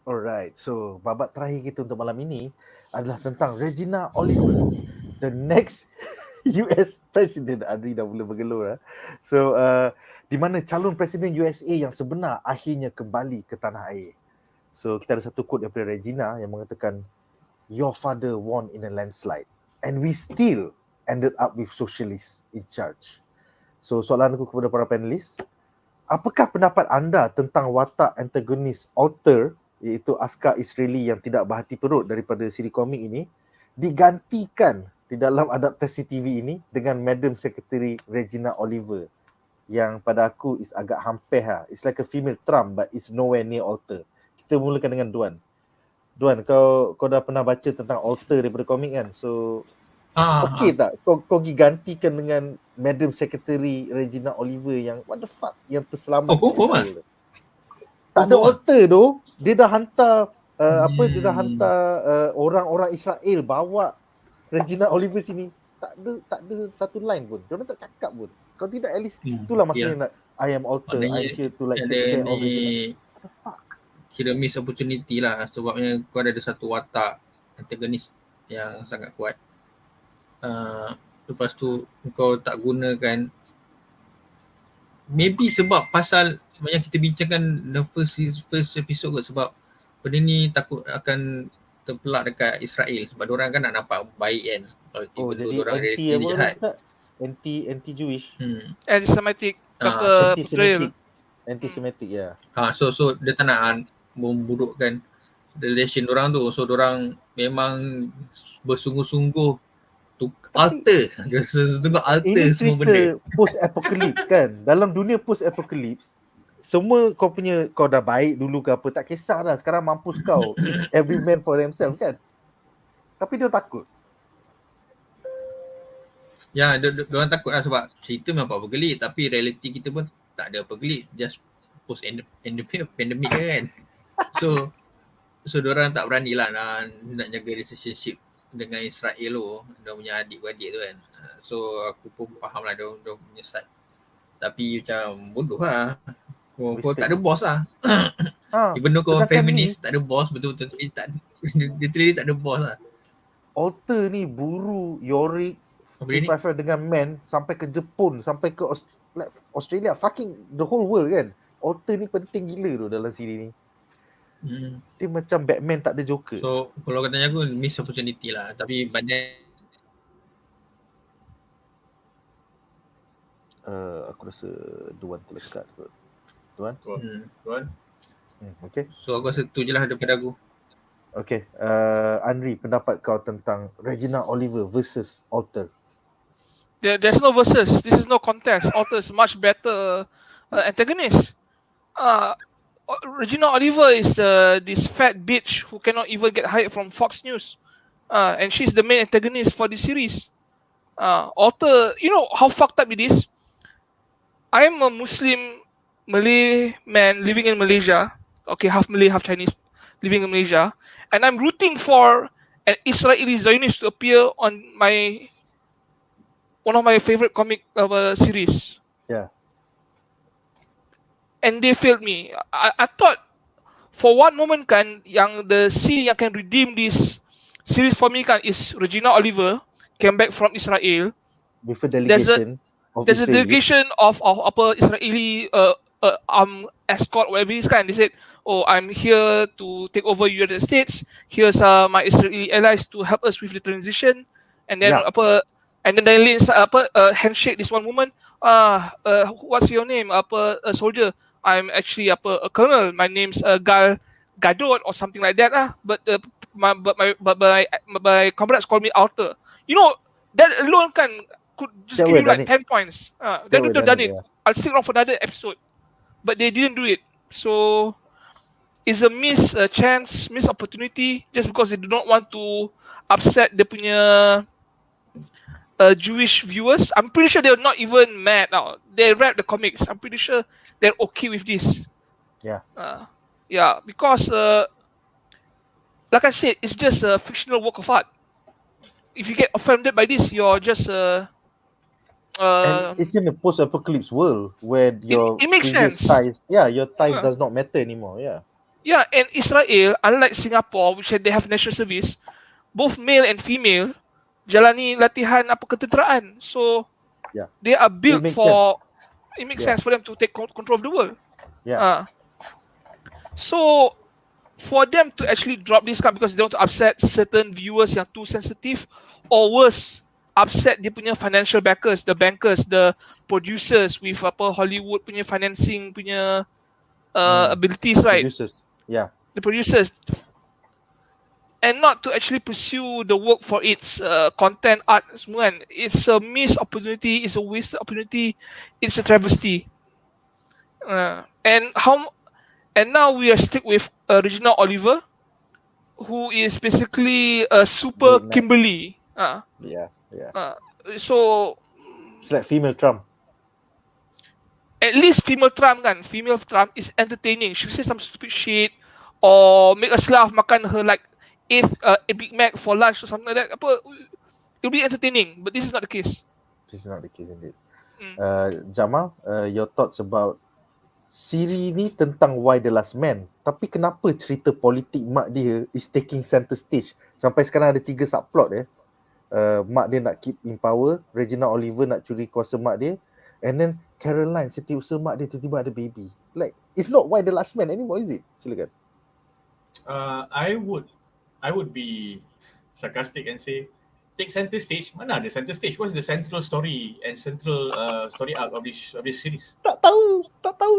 Alright, so babak terakhir kita untuk malam ini adalah tentang Regina Oliver, the next US President. Adri dah mula bergelur. So, di mana calon Presiden USA yang sebenar akhirnya kembali ke tanah air. So, kita ada satu quote daripada Regina yang mengatakan, "Your father won in a landslide and we still ended up with socialists in charge." So, soalan aku kepada para panelis, apakah pendapat anda tentang watak antagonis Alter, iaitu askar Israeli yang tidak berhati perut daripada siri komik ini, digantikan di dalam adaptasi TV ini dengan Madam Secretary Regina Oliver, yang pada aku is agak hampir It's like a female Trump but it's nowhere near Alter. Kita mulakan dengan Duan. Duan, kau dah pernah baca tentang Alter daripada komik kan? So okey tak kau pergi gantikan dengan Madam Secretary Regina Oliver yang what the fuck, yang terselamat. Confirm lah. Tak ada Alter tu. Dia dah hantar dia dah hantar orang-orang Israel bawa Regina Oliver sini. Tak ada satu line pun. Diorang tak cakap pun. Kau tidak at least itulah maksudnya nak I am Alter, I'm here to like take care of Regina. What the fuck? Kira miss opportunity lah, sebabnya kau ada satu watak antagonis yang sangat kuat. Lepas tu kau tak gunakan, maybe sebab pasal yang kita bincangkan the first episode kot, sebab benda ni takut akan terpelak dekat Israel sebab diorang kan nak nampak baik kan. Kalau jadi diorang anti relatively jahat. Anti-Jewish. Anti-Semitic portrayal. Anti-Semitic ya. So dia tak nak memburukkan relation diorang tu. So diorang memang bersungguh-sungguh tu alter. Dia tengok alter semua benda. Ini cerita post-apocalypse kan. Dalam dunia post-apocalypse, semua kau dah baik dulu ke apa, tak kisah dah. Sekarang mampus kau. It's every man for himself kan. Tapi dia takut. Ya, diorang takut lah sebab cerita memang bergelik, tapi realiti kita pun tak ada apa gelik. Just post-pandemic kan. So diorang tak berani lah nak jaga relationship dengan Israel tu, dia punya adik-beradik tu kan. So aku pun faham lah dia punya side. Tapi macam bodoh lah. Kau tak ada boss lah. Even though kau feminist, tak ada boss, betul-betul dia tak ada boss lah. Alter ni buru YORICK 355 dengan Mann sampai ke Jepun, sampai ke Australia, fucking the whole world kan. Alter ni penting gila tu dalam siri ni. Dia macam Batman tak ada Joker. So kalau katanya aku miss opportunity lah, tapi banyak aku rasa Duan terlekat kot. Duan? Okay. So aku rasa tu je lah daripada aku. Okay. Andri, pendapat kau tentang Regina Oliver versus Alter? There's no versus. This is no contest. Alter is much better antagonist. Regina Oliver is this fat bitch who cannot even get hired from Fox News. And she's the main antagonist for this series. Alter, you know how fucked up it is? I am a Muslim Malay man living in Malaysia. Okay, half Malay, half Chinese, living in Malaysia. And I'm rooting for an Israeli Zionist to appear on one of my favorite comic series. Yeah. And they failed me. I thought for one moment kan, yang the scene yang can redeem this series for me kan is Regina Oliver came back from Israel. With a delegation. There's a delegation of apa Israeli escort, whatever it is kan. They said, oh, I'm here to take over United States. Here's my Israeli allies to help us with the transition. And then And then Diane Lane handshake this one woman. What's your name? Soldier. I'm actually a colonel. My name's Gadot or something like that. But my comrades call me Alter. You know, that alone could just That give you would like done 10 points. That They would would have done done it. it, yeah. I'll stick around for another episode. But they didn't do it. So it's a missed opportunity just because they do not want to upset the punya Jewish viewers. I'm pretty sure they're not even mad now. They read the comics. I'm pretty sure they're okay with this. Yeah. Yeah, because like I said, it's just a fictional work of art. If you get offended by this, you're just And it's in a post-apocalypse world where your it makes previous sense. ties, your ties Yeah. does not matter anymore. Yeah. Yeah, and Israel, unlike Singapore, which they have national service, both male and female jalani latihan ketenteraan. So Yeah. they are built makes for. It makes Yeah. sense for them to take control of the world. Yeah. So for them to actually drop this card because they don't want to upset certain viewers yang too sensitive, or worse, upset dia punya financial backers, the bankers, the producers with Hollywood punya financing punya abilities, right? Producers. Yeah. The producers, and not to actually pursue the work for its content, art semua kan. It's a missed opportunity, it's a wasted opportunity, it's a travesty. And now we are stuck with Regina Oliver, who is basically a super Great man. Kimberly. Yeah. So It's like female Trump. at least female Trump is entertaining. She says some stupid shit or make us laugh, makan her like a Big Mac for lunch or something like that. It'll be entertaining, but this is not the case. This is not the case indeed. Jamal, your thoughts about siri ni tentang Why the Last Man, tapi kenapa cerita politik mak dia is taking center stage? Sampai sekarang ada 3 subplot mak dia nak keep in power, Regina Oliver nak curi kuasa mak dia, and then Caroline, setiausaha mak dia tiba-tiba ada baby. Like, it's not Why the Last Man anymore, is it? Silakan. I would be sarcastic and say, take center stage. Mana ada center stage? What's the central story and central story arc of this series? Tak tahu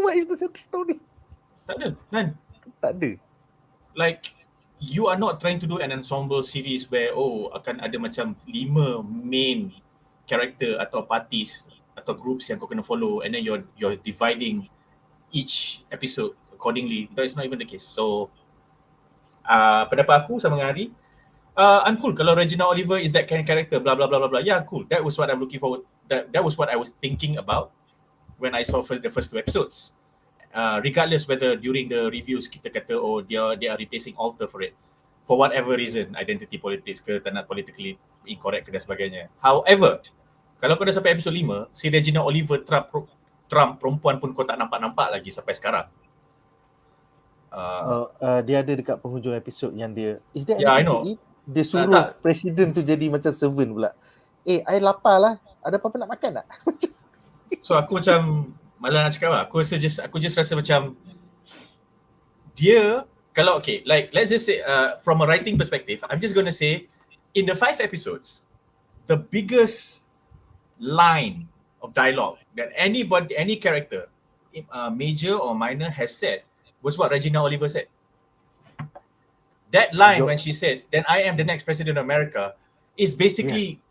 what is the center story. Tak ada, none. Tak ada. Like, you are not trying to do an ensemble series where akan ada macam 5 main character atau parties atau groups yang kau kena follow, and then you're dividing each episode accordingly. That's not even the case. So pendapat aku sama dengan Hari, I'm cool kalau Regina Oliver is that kind of character, blah blah blah blah blah. Yeah, cool. That was what I'm looking forward. That was what I was thinking about when I saw the first 2 episodes. Regardless whether during the reviews kita kata they are replacing Alter for it, for whatever reason, identity politics ke, tak nak politically incorrect ke dan sebagainya. However, kalau kau dah sampai episod 5, si Regina Oliver Trump perempuan pun kau tak nampak lagi sampai sekarang. Dia ada dekat penghujung episod yang dia, is there Yeah, I anything know. to eat? Dia suruh presiden tu jadi macam servant pula. I lapar lah. Ada apa-apa nak makan tak? So aku macam malah nak cakap lah. Aku just rasa macam dia kalau like let's just say from a writing perspective, I'm just going to say in the 5 episodes, the biggest line of dialogue that any character, major or minor, has said was what Regina Oliver said. That line when she says, "Then I am the next president of America," is basically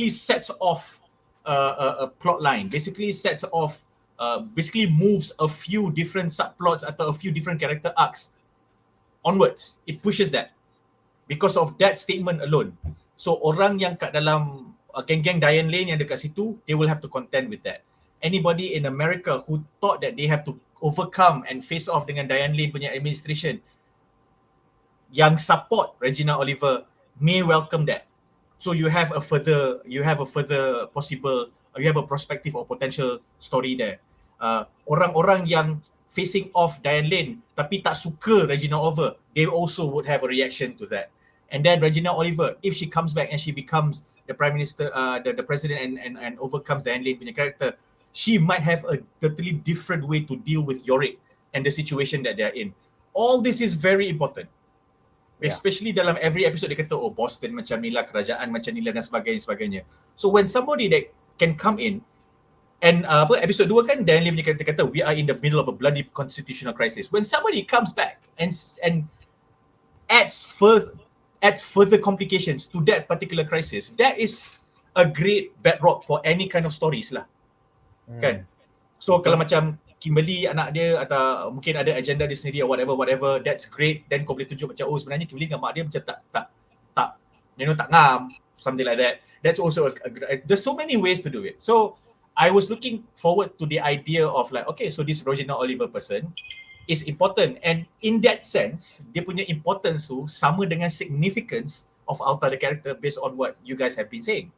sets off a plot line. Basically sets off, basically moves a few different subplots atau a few different character arcs onwards. It pushes that because of that statement alone. So orang yang kat dalam geng-geng Diane Lane yang dekat situ, they will have to contend with that. Anybody in America who thought that they have to overcome and face off dengan Diane Lane punya administration, yang support Regina Oliver may welcome that. So you have a prospective or potential story there. Orang-orang yang facing off Diane Lane tapi tak suka Regina Oliver, they also would have a reaction to that. And then Regina Oliver, if she comes back and she becomes the prime minister, the president, and overcomes Diane Lane punya character, she might have a totally different way to deal with YORICK and the situation that they're in. All this is very important. Especially dalam every episode dia kata, oh Boston macam ni lah, kerajaan macam ni lah dan sebagainya. So when somebody that can come in and episode 2 kan Daniel punya kata we are in the middle of a bloody constitutional crisis. When somebody comes back and adds further complications to that particular crisis, that is a great bedrock for any kind of stories lah. Kan? So kalau macam Kimberly anak dia atau mungkin ada agenda dia sendiri or whatever, that's great. Then kau boleh tunjuk macam sebenarnya Kimberly dengan mak dia macam tak ngam, something like that. That's also there's so many ways to do it. So I was looking forward to the idea of like, okay, so this Regina Oliver person is important, and in that sense dia punya importance tu sama dengan significance of Alta the character based on what you guys have been saying.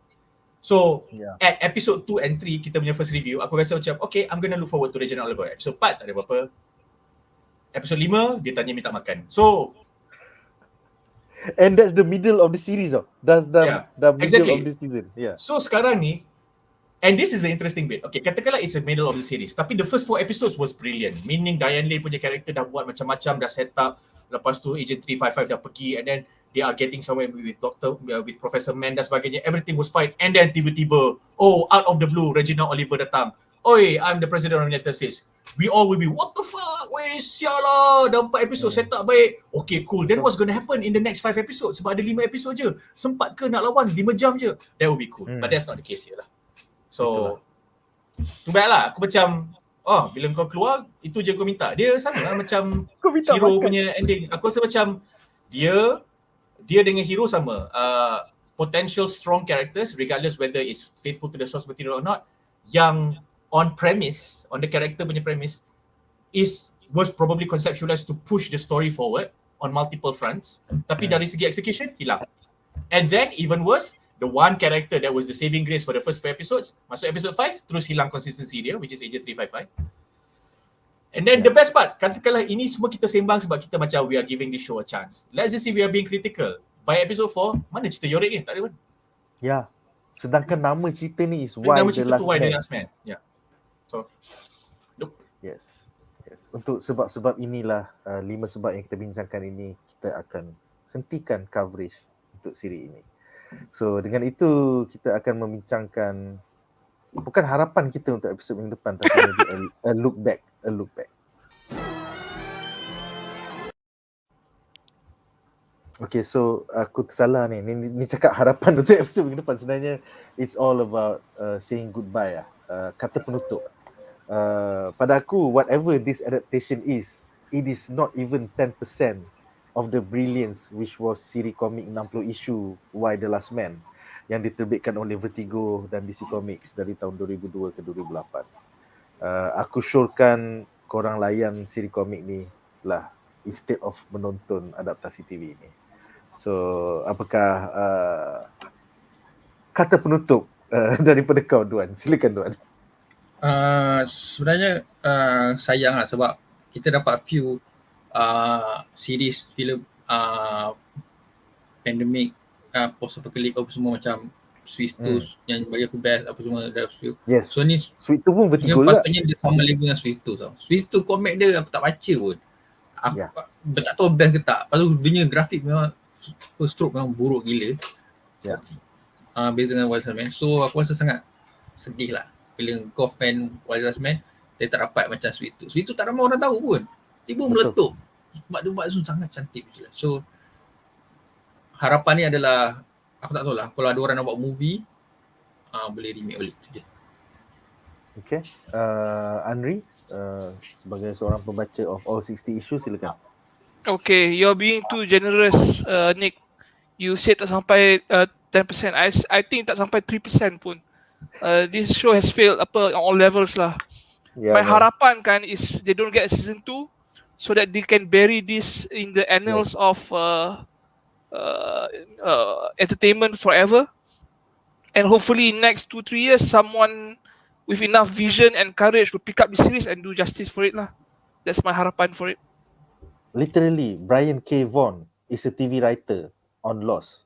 So at episode 2 and 3 kita punya first review, aku rasa macam okay, I'm gonna look forward to Regina Oliver. Episode 4 tak ada apa-apa. Episode 5 dia tanya minta makan. So and that's the middle of the series That's the middle of the season. So sekarang ni, and this is the interesting bit. Okay, katakanlah it's the middle of the series, tapi the first 4 episodes was brilliant. Meaning Diane Lane punya karakter dah buat macam-macam, dah set up. Lepas tu Agent 355 dah pergi, and then they are getting somewhere with Professor Mann dan sebagainya. Everything was fine, and then tiba-tiba, out of the blue, Regina Oliver datang. Oi, I'm the president of the United States. We all will be, what the fuck? Weh, sial lah. Dah 4 episod set up baik. Okay, cool. Then what's going to happen in the next 5 episodes? Sebab ada 5 episod je. Sempat ke nak lawan 5 jam je? That would be cool. But that's not the case here lah. So, too bad lah. Aku macam, bila kau keluar, itu je kau minta. Dia sama lah macam hero punya ending. Aku rasa macam dia dengan hero sama. Potential strong characters, regardless whether it's faithful to the source material or not, yang on the character punya premise, was probably conceptualized to push the story forward on multiple fronts. Tapi dari segi execution, hilang. And then, even worse, the one character that was the saving grace for the first 4 episodes, masuk episode 5, terus hilang consistency dia, which is Agent 355. And then the best part, katakanlah ini semua kita sembang sebab kita macam we are giving this show a chance. Let's just say we are being critical. By episode 4, mana cerita Yorick ni? Tak ada pun. Sedangkan nama cerita ni is Why the Last Man. So, nope. Yes. Untuk sebab-sebab inilah 5 sebab yang kita bincangkan ini, kita akan hentikan coverage untuk siri ini. So dengan itu kita akan membincangkan bukan harapan kita untuk episod minggu depan, tapi a look back. Okay, so aku tersalah ni cakap harapan untuk episod minggu depan. Sebenarnya it's all about saying goodbye kata penutup. Pada aku, whatever this adaptation is, it is not even 10% of the brilliance which was siri komik 60 isu Why the Last Man yang diterbitkan oleh Vertigo dan DC Comics dari tahun 2002 ke 2008. Aku syorkan korang layan siri komik ni lah instead of menonton adaptasi TV ni. So, apakah kata penutup daripada kau, Duan? Silakan, Duan. Sebenarnya sayang lah sebab kita dapat few series filem pandemic post-apocalypse apa semua macam Swiss Tooth yang bagi aku best apa semua dah few. Yes. So ni Sweet Tooth pun Vertigo juga. Patutnya dia sama level dengan Swiss Tooth tau. Swiss Tooth komik dia aku tak baca pun. Aku tak tahu best ke tak. Lepas tu dunia grafik memang stroke memang buruk gila. Beza dengan Wild Man. So aku rasa sangat sedih lah bila kau fan Wild Man dia tak dapat macam Sweet Tooth. Sweet Tooth tak ramai orang tahu pun. Tiba meletup. Sebab dia buat sangat cantik je lah. So harapan ni adalah aku tak tahu lah kalau ada orang nak buat movie boleh remake balik tu je. Okay. Anri sebagai seorang pembaca of all 60 issues, silakan. Okay, you're being too generous, Nick. You said tak sampai 10%. I think tak sampai 3% pun. This show has failed on all levels lah. My harapan kan is they don't get a season 2 so that they can bury this in the annals of entertainment forever. And hopefully in next 2-3 years, someone with enough vision and courage will pick up the series and do justice for it lah. That's my harapan for it. Literally, Brian K. Vaughan is a TV writer on Lost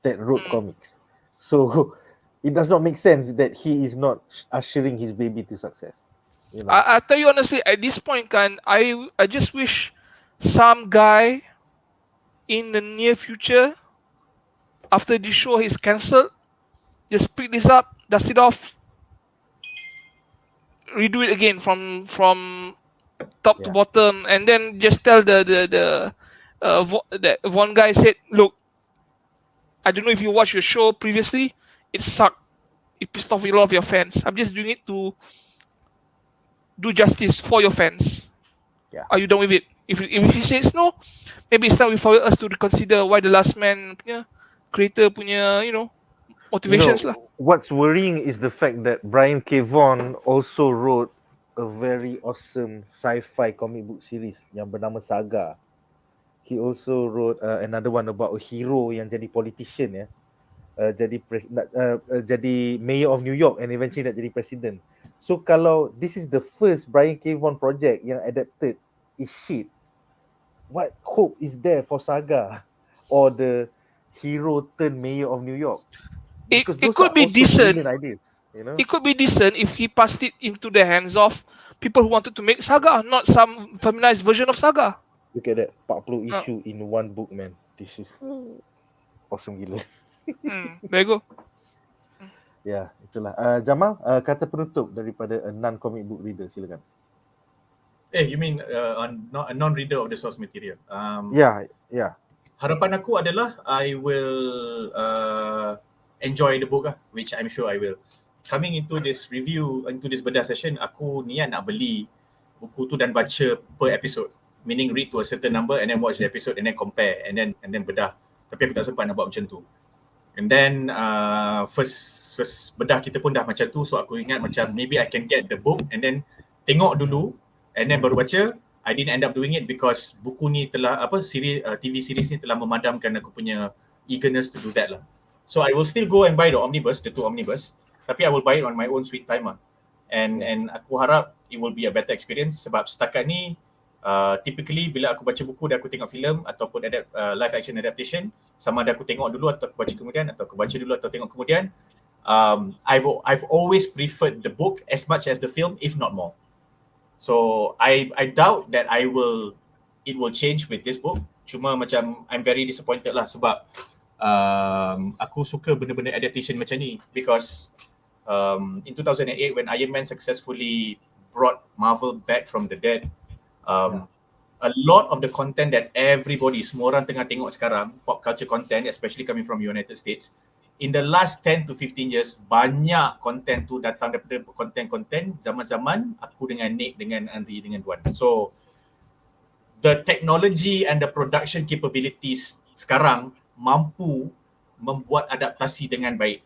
that wrote comics. So it does not make sense that he is not ushering his baby to success. You know? I tell you honestly, at this point kan, I just wish some guy in the near future, after this show is cancelled, just pick this up, dust it off, redo it again from top to Yeah. bottom, and then just tell that one guy said, look, I don't know if you watched your show previously, it sucked. It pissed off a lot of your fans. I'm just doing it to do justice for your fans. Yeah. Are you done with it? If he says no, maybe it's time for us to reconsider why the Last Man punya creator punya, motivations lah. What's worrying is the fact that Brian K. Vaughan also wrote a very awesome sci-fi comic book series yang bernama Saga. He also wrote another one about a hero yang jadi politician, ya. Jadi mayor of New York and eventually nak jadi president. So kalau this is the first Brian K. Vaughan project yang adapted is shit, what hope is there for Saga or the hero turned mayor of New York? It Because those could are be also decent. brilliant ideas, you know? It could be decent if he passed it into the hands of people who wanted to make Saga, not some feminized version of Saga. Look at that, 40 issue in one book, man. This is awesome gila. There you go. Ya, itulah. Jamal, kata penutup daripada a non-comic book reader, silakan. You mean a non-reader of the source material? Yeah. Harapan aku adalah I will enjoy the book, which I'm sure I will. Coming into this review, into this bedah session, aku niat nak beli buku tu dan baca per episode. Meaning read to a certain number and then watch the episode and then compare and then bedah. Tapi aku tak sempat nak buat macam tu. And then first bedah kita pun dah macam tu, so aku ingat macam maybe I can get the book and then tengok dulu and then baru baca. I didn't end up doing it because buku ni telah TV series ni telah memadamkan aku punya eagerness to do that lah. So I will still go and buy the omnibus, the 2 omnibus, tapi I will buy it on my own sweet time lah. And aku harap it will be a better experience sebab setakat ni typically bila aku baca buku dan aku tengok filem ataupun live action adaptation, sama ada aku tengok dulu atau aku baca kemudian atau aku baca dulu atau tengok kemudian, I've always preferred the book as much as the film, if not more. So I doubt that it will change with this book. Cuma macam I'm very disappointed lah sebab aku suka benda-benda adaptation macam ni because in 2008 when Iron Man successfully brought Marvel back from the dead, a lot of the content that semua orang tengah tengok sekarang, pop culture content, especially coming from United States, in the last 10 to 15 years, banyak content tu datang daripada content zaman-zaman aku dengan Nick, dengan Andri, dengan Duan. So, the technology and the production capabilities sekarang mampu membuat adaptasi dengan baik.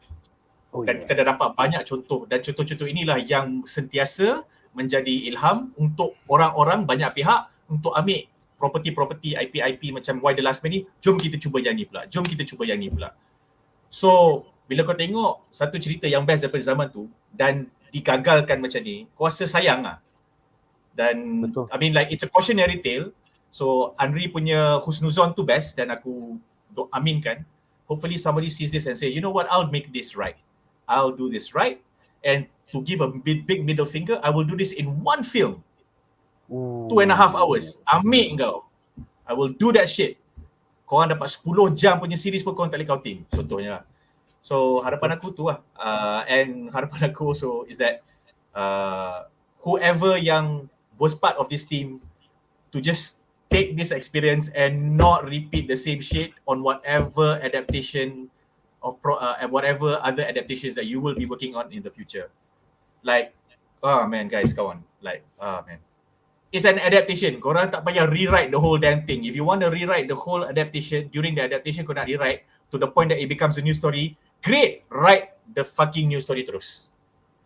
Dan kita dah dapat banyak contoh dan contoh-contoh inilah yang sentiasa menjadi ilham untuk orang-orang banyak pihak untuk ambil property IP macam Why the Last Man ni, jom kita cuba yang ni pula. So, bila kau tengok satu cerita yang best daripada zaman tu dan digagalkan macam ni, kau rasa sayang lah. Dan betul. I mean like it's a cautionary tale. So, Andri punya husnuzon tu best dan aku aminkan. Hopefully somebody sees this and say, you know what, I'll make this right. I'll do this right. And to give a big middle finger, I will do this in one film. 2.5 hours. Ambil kau. I will do that shit. Korang dapat 10 jam punya series pun korang tak boleh counting. Contohnya. So harapan aku tu lah. And harapan aku also is that whoever yang was part of this team to just take this experience and not repeat the same shit on whatever adaptation of whatever other adaptations that you will be working on in the future. Like, oh man guys, come on. Like, oh man. It's an adaptation. Korang tak payah rewrite the whole damn thing. If you want to rewrite the whole adaptation, during the adaptation kau nak rewrite to the point that it becomes a new story, great, write the fucking new story terus.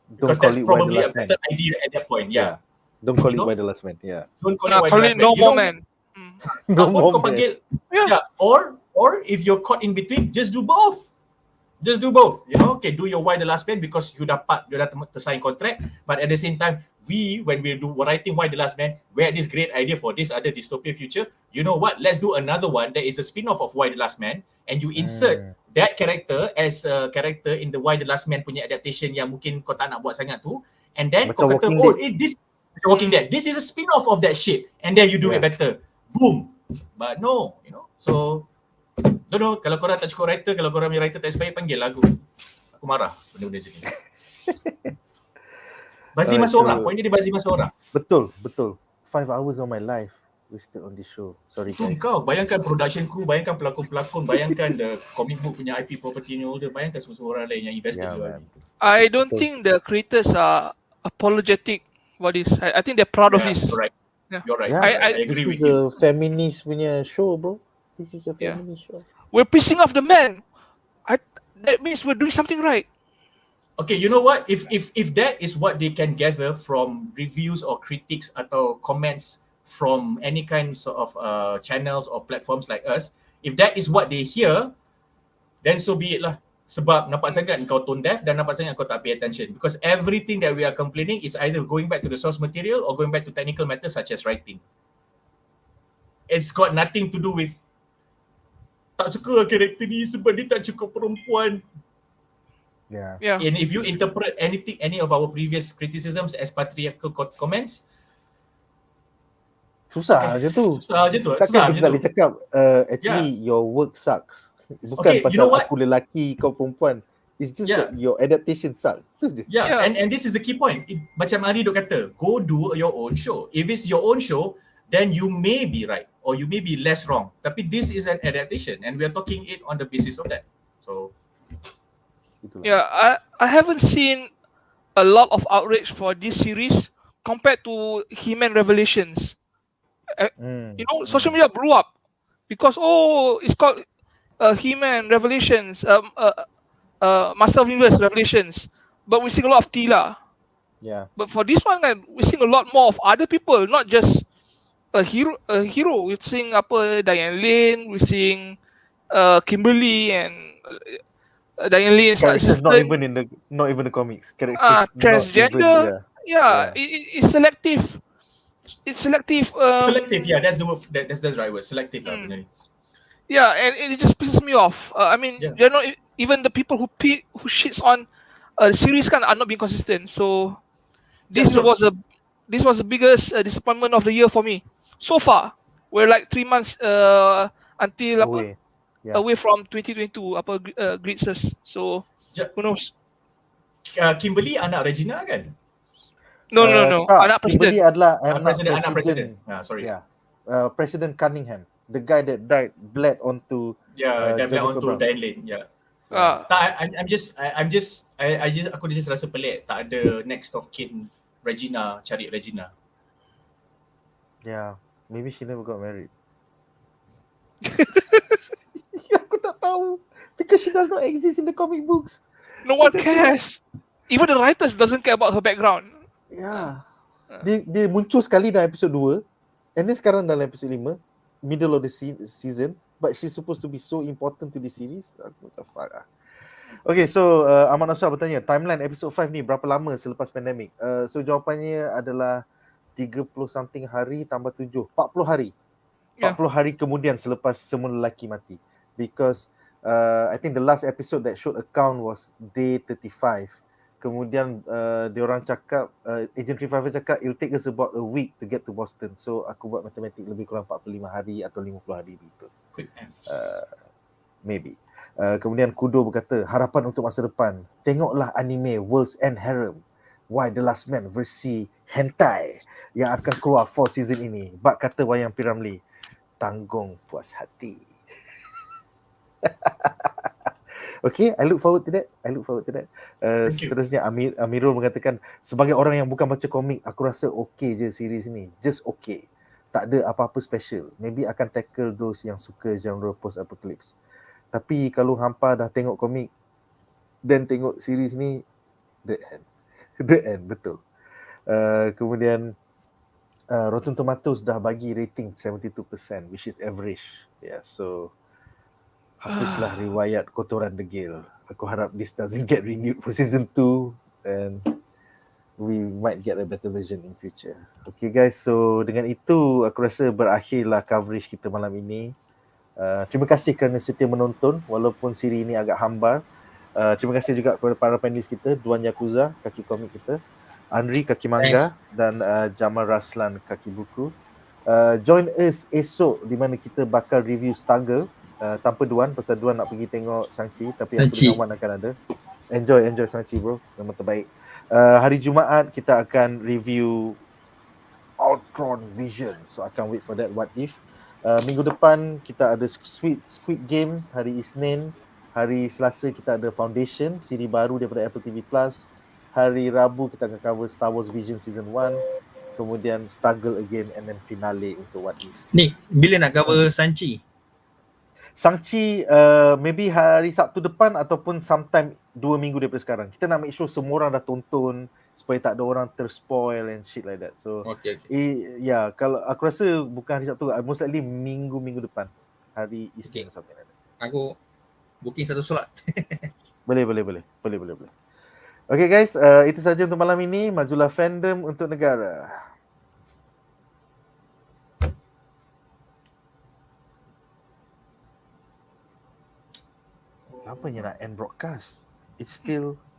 Because that's probably a better idea at that point. Yeah. Don't call it Why the Last Man. Yeah. Don't call it Why the Last Man. No More Man. No more kau panggil. Yeah. Or if you're caught in between, just do both. Just do both, you know. Okay, do your Why the Last Man because you dah tersign contract, but at the same time, when we do writing Why the Last Man, we had this great idea for this other dystopian future. You know what? Let's do another one that is a spin-off of Why the Last Man, and you insert that character as a character in the Why the Last Man punya adaptation yang mungkin kau tak nak buat sangat tu, and then macam kau kata, this Walking Dead, this is a spin-off of that shit, and then you do it better. Boom. But no, you know. So don't know, kalau korang tak cukup writer, kalau korang punya writer tak expired, panggil lagu. Aku marah benda-benda macam ni. Bazir masa orang, point dia bazir masa orang. Betul. 5 hours of my life wasted on this show. Sorry Tu guys. kau, bayangkan production crew, bayangkan pelakon-pelakon, bayangkan the comic book punya IP property holder, bayangkan semua orang lain yang invested juga ni. I don't think the creators are apologetic about this. I think they're proud of this. You're right. Yeah. You're right. Yeah, I agree with this is you. a feminist punya show, bro. This is a feminist show. We're pissing off the men. That means we're doing something right. Okay, you know what? If that is what they can gather from reviews or critics atau comments from any kinds of channels or platforms like us, if that is what they hear, then so be it lah. Sebab nampak sangat kau tone deaf dan nampak sangat kau tak pay attention. Because everything that we are complaining is either going back to the source material or going back to technical matters such as writing. It's got nothing to do with tak suka karakter ni sebab dia tak cukup perempuan. Yeah. And if you interpret any of our previous criticisms as patriarchal comments, Susah je tu. susah je tu. Takkan kita tak boleh cakap actually your work sucks. Bukan Okay, pasal you know what? aku lelaki, kau perempuan. It's just that your adaptation sucks. Tu je. Yeah, and this is the key point. Macam Ari duk kata, go do your own show. If it's your own show, then you may be right or you may be less wrong. Tapi this is an adaptation and we are talking it on the basis of that. So Yeah, I haven't seen a lot of outrage for this series compared to He-Man Revelations. You know, social media blew up because it's called He-Man Revelations, Master of Universe Revelations, but we sing a lot of Tila. Yeah. But for this one, we sing a lot more of other people, not just a hero. We sing Diane Lane, we sing Kimberly and Diane Lane's Characters assistant. not even the comics. Characters Transgender. It's selective. It's selective. selective, yeah, that's the word. That's the right word. Selective lah. Yeah, and it just pisses me off. I mean, you know, even the people who shits on the series are not being consistent. So this was the biggest disappointment of the year for me so far. We're like 3 months until away from 2022 Gritzes. So who knows? Kimberly anak Regina kan? No. Anak Kimberly presiden. adalah anak presiden. Sorry. Yeah. President Cunningham, the guy that bled onto that bled onto Diane Lane. Yeah. I'm just aku just rasa pelik tak ada next of kin Regina, cari Regina. Yeah, maybe she never got married. Aku tak tahu because she does not exist in the comic books. No one cares. Even the writers doesn't care about her background. Yeah. Dia muncul sekali dalam episod 2 and then sekarang dalam episod 5, middle of the season, but she's supposed to be so important to the series. Aku tak faham. Okay, so Ahmad Nasrah bertanya, timeline episod 5 ni berapa lama selepas pandemik? So jawapannya adalah 30 something hari tambah 7, 40 hari. 40 hari kemudian selepas semua lelaki mati. Because I think the last episode that showed account was day 35. Kemudian diorang cakap, Agent 355 cakap it'll take us about a week to get to Boston. So aku buat matematik lebih kurang 45 hari atau 50 hari begitu. Quick maths. Maybe. Kemudian Kudo berkata, harapan untuk masa depan. Tengoklah anime World's End Harem. Why the Last Man versi hentai yang akan keluar fall season ini. Bak kata Wayang Piramli. Tanggung puas hati. Okay, I look forward to that. Seterusnya Amirul mengatakan, sebagai orang yang bukan baca komik, aku rasa okay je series ni. Just okay. Tak ada apa-apa special. Maybe akan tackle those yang suka genre post-apocalypse. Tapi kalau hampa dah tengok komik dan tengok series ni, the end, betul. Kemudian Rotten Tomatoes dah bagi rating 72%, which is average. Yeah, so hapuslah riwayat kotoran degil. Aku harap this doesn't get renewed for season 2 and we might get a better version in future. Okay guys, so dengan itu aku rasa berakhirlah coverage kita malam ini. Terima kasih kerana setia menonton walaupun siri ini agak hambar. Terima kasih juga kepada para panelis kita, Duan Yakuza, kaki komik kita, Andri, kaki manga, dan Jamal Raslan, kaki buku. Join us esok di mana kita bakal review Struggle tanpa Duan, pasal Duan nak pergi tengok Shang-Chi, tapi aku Shang-Chi. dengan Wan akan ada. Enjoy Shang-Chi bro, memang terbaik. Hari Jumaat kita akan review Ultron Vision, so I can't wait for that. What If. Minggu depan kita ada Squid Game. Hari Isnin, hari Selasa kita ada Foundation, siri baru daripada Apple TV Plus. Hari Rabu kita akan cover Star Wars Vision Season 1, kemudian Struggle again, and then finale untuk What If. Ni, bila nak cover Shang-Chi? Shang-Chi maybe hari Sabtu depan ataupun sometime 2 minggu daripada sekarang. Kita nak make sure semua orang dah tonton supaya tak ada orang terspoil and shit like that. So Okay. ya, kalau aku rasa bukan hari Sabtu, most likely minggu depan, hari Isnin something like that. Aku booking satu slot. Boleh. Okay guys, itu saja untuk malam ini. Majulah fandom untuk negara. Apa yang nak end broadcast? It's still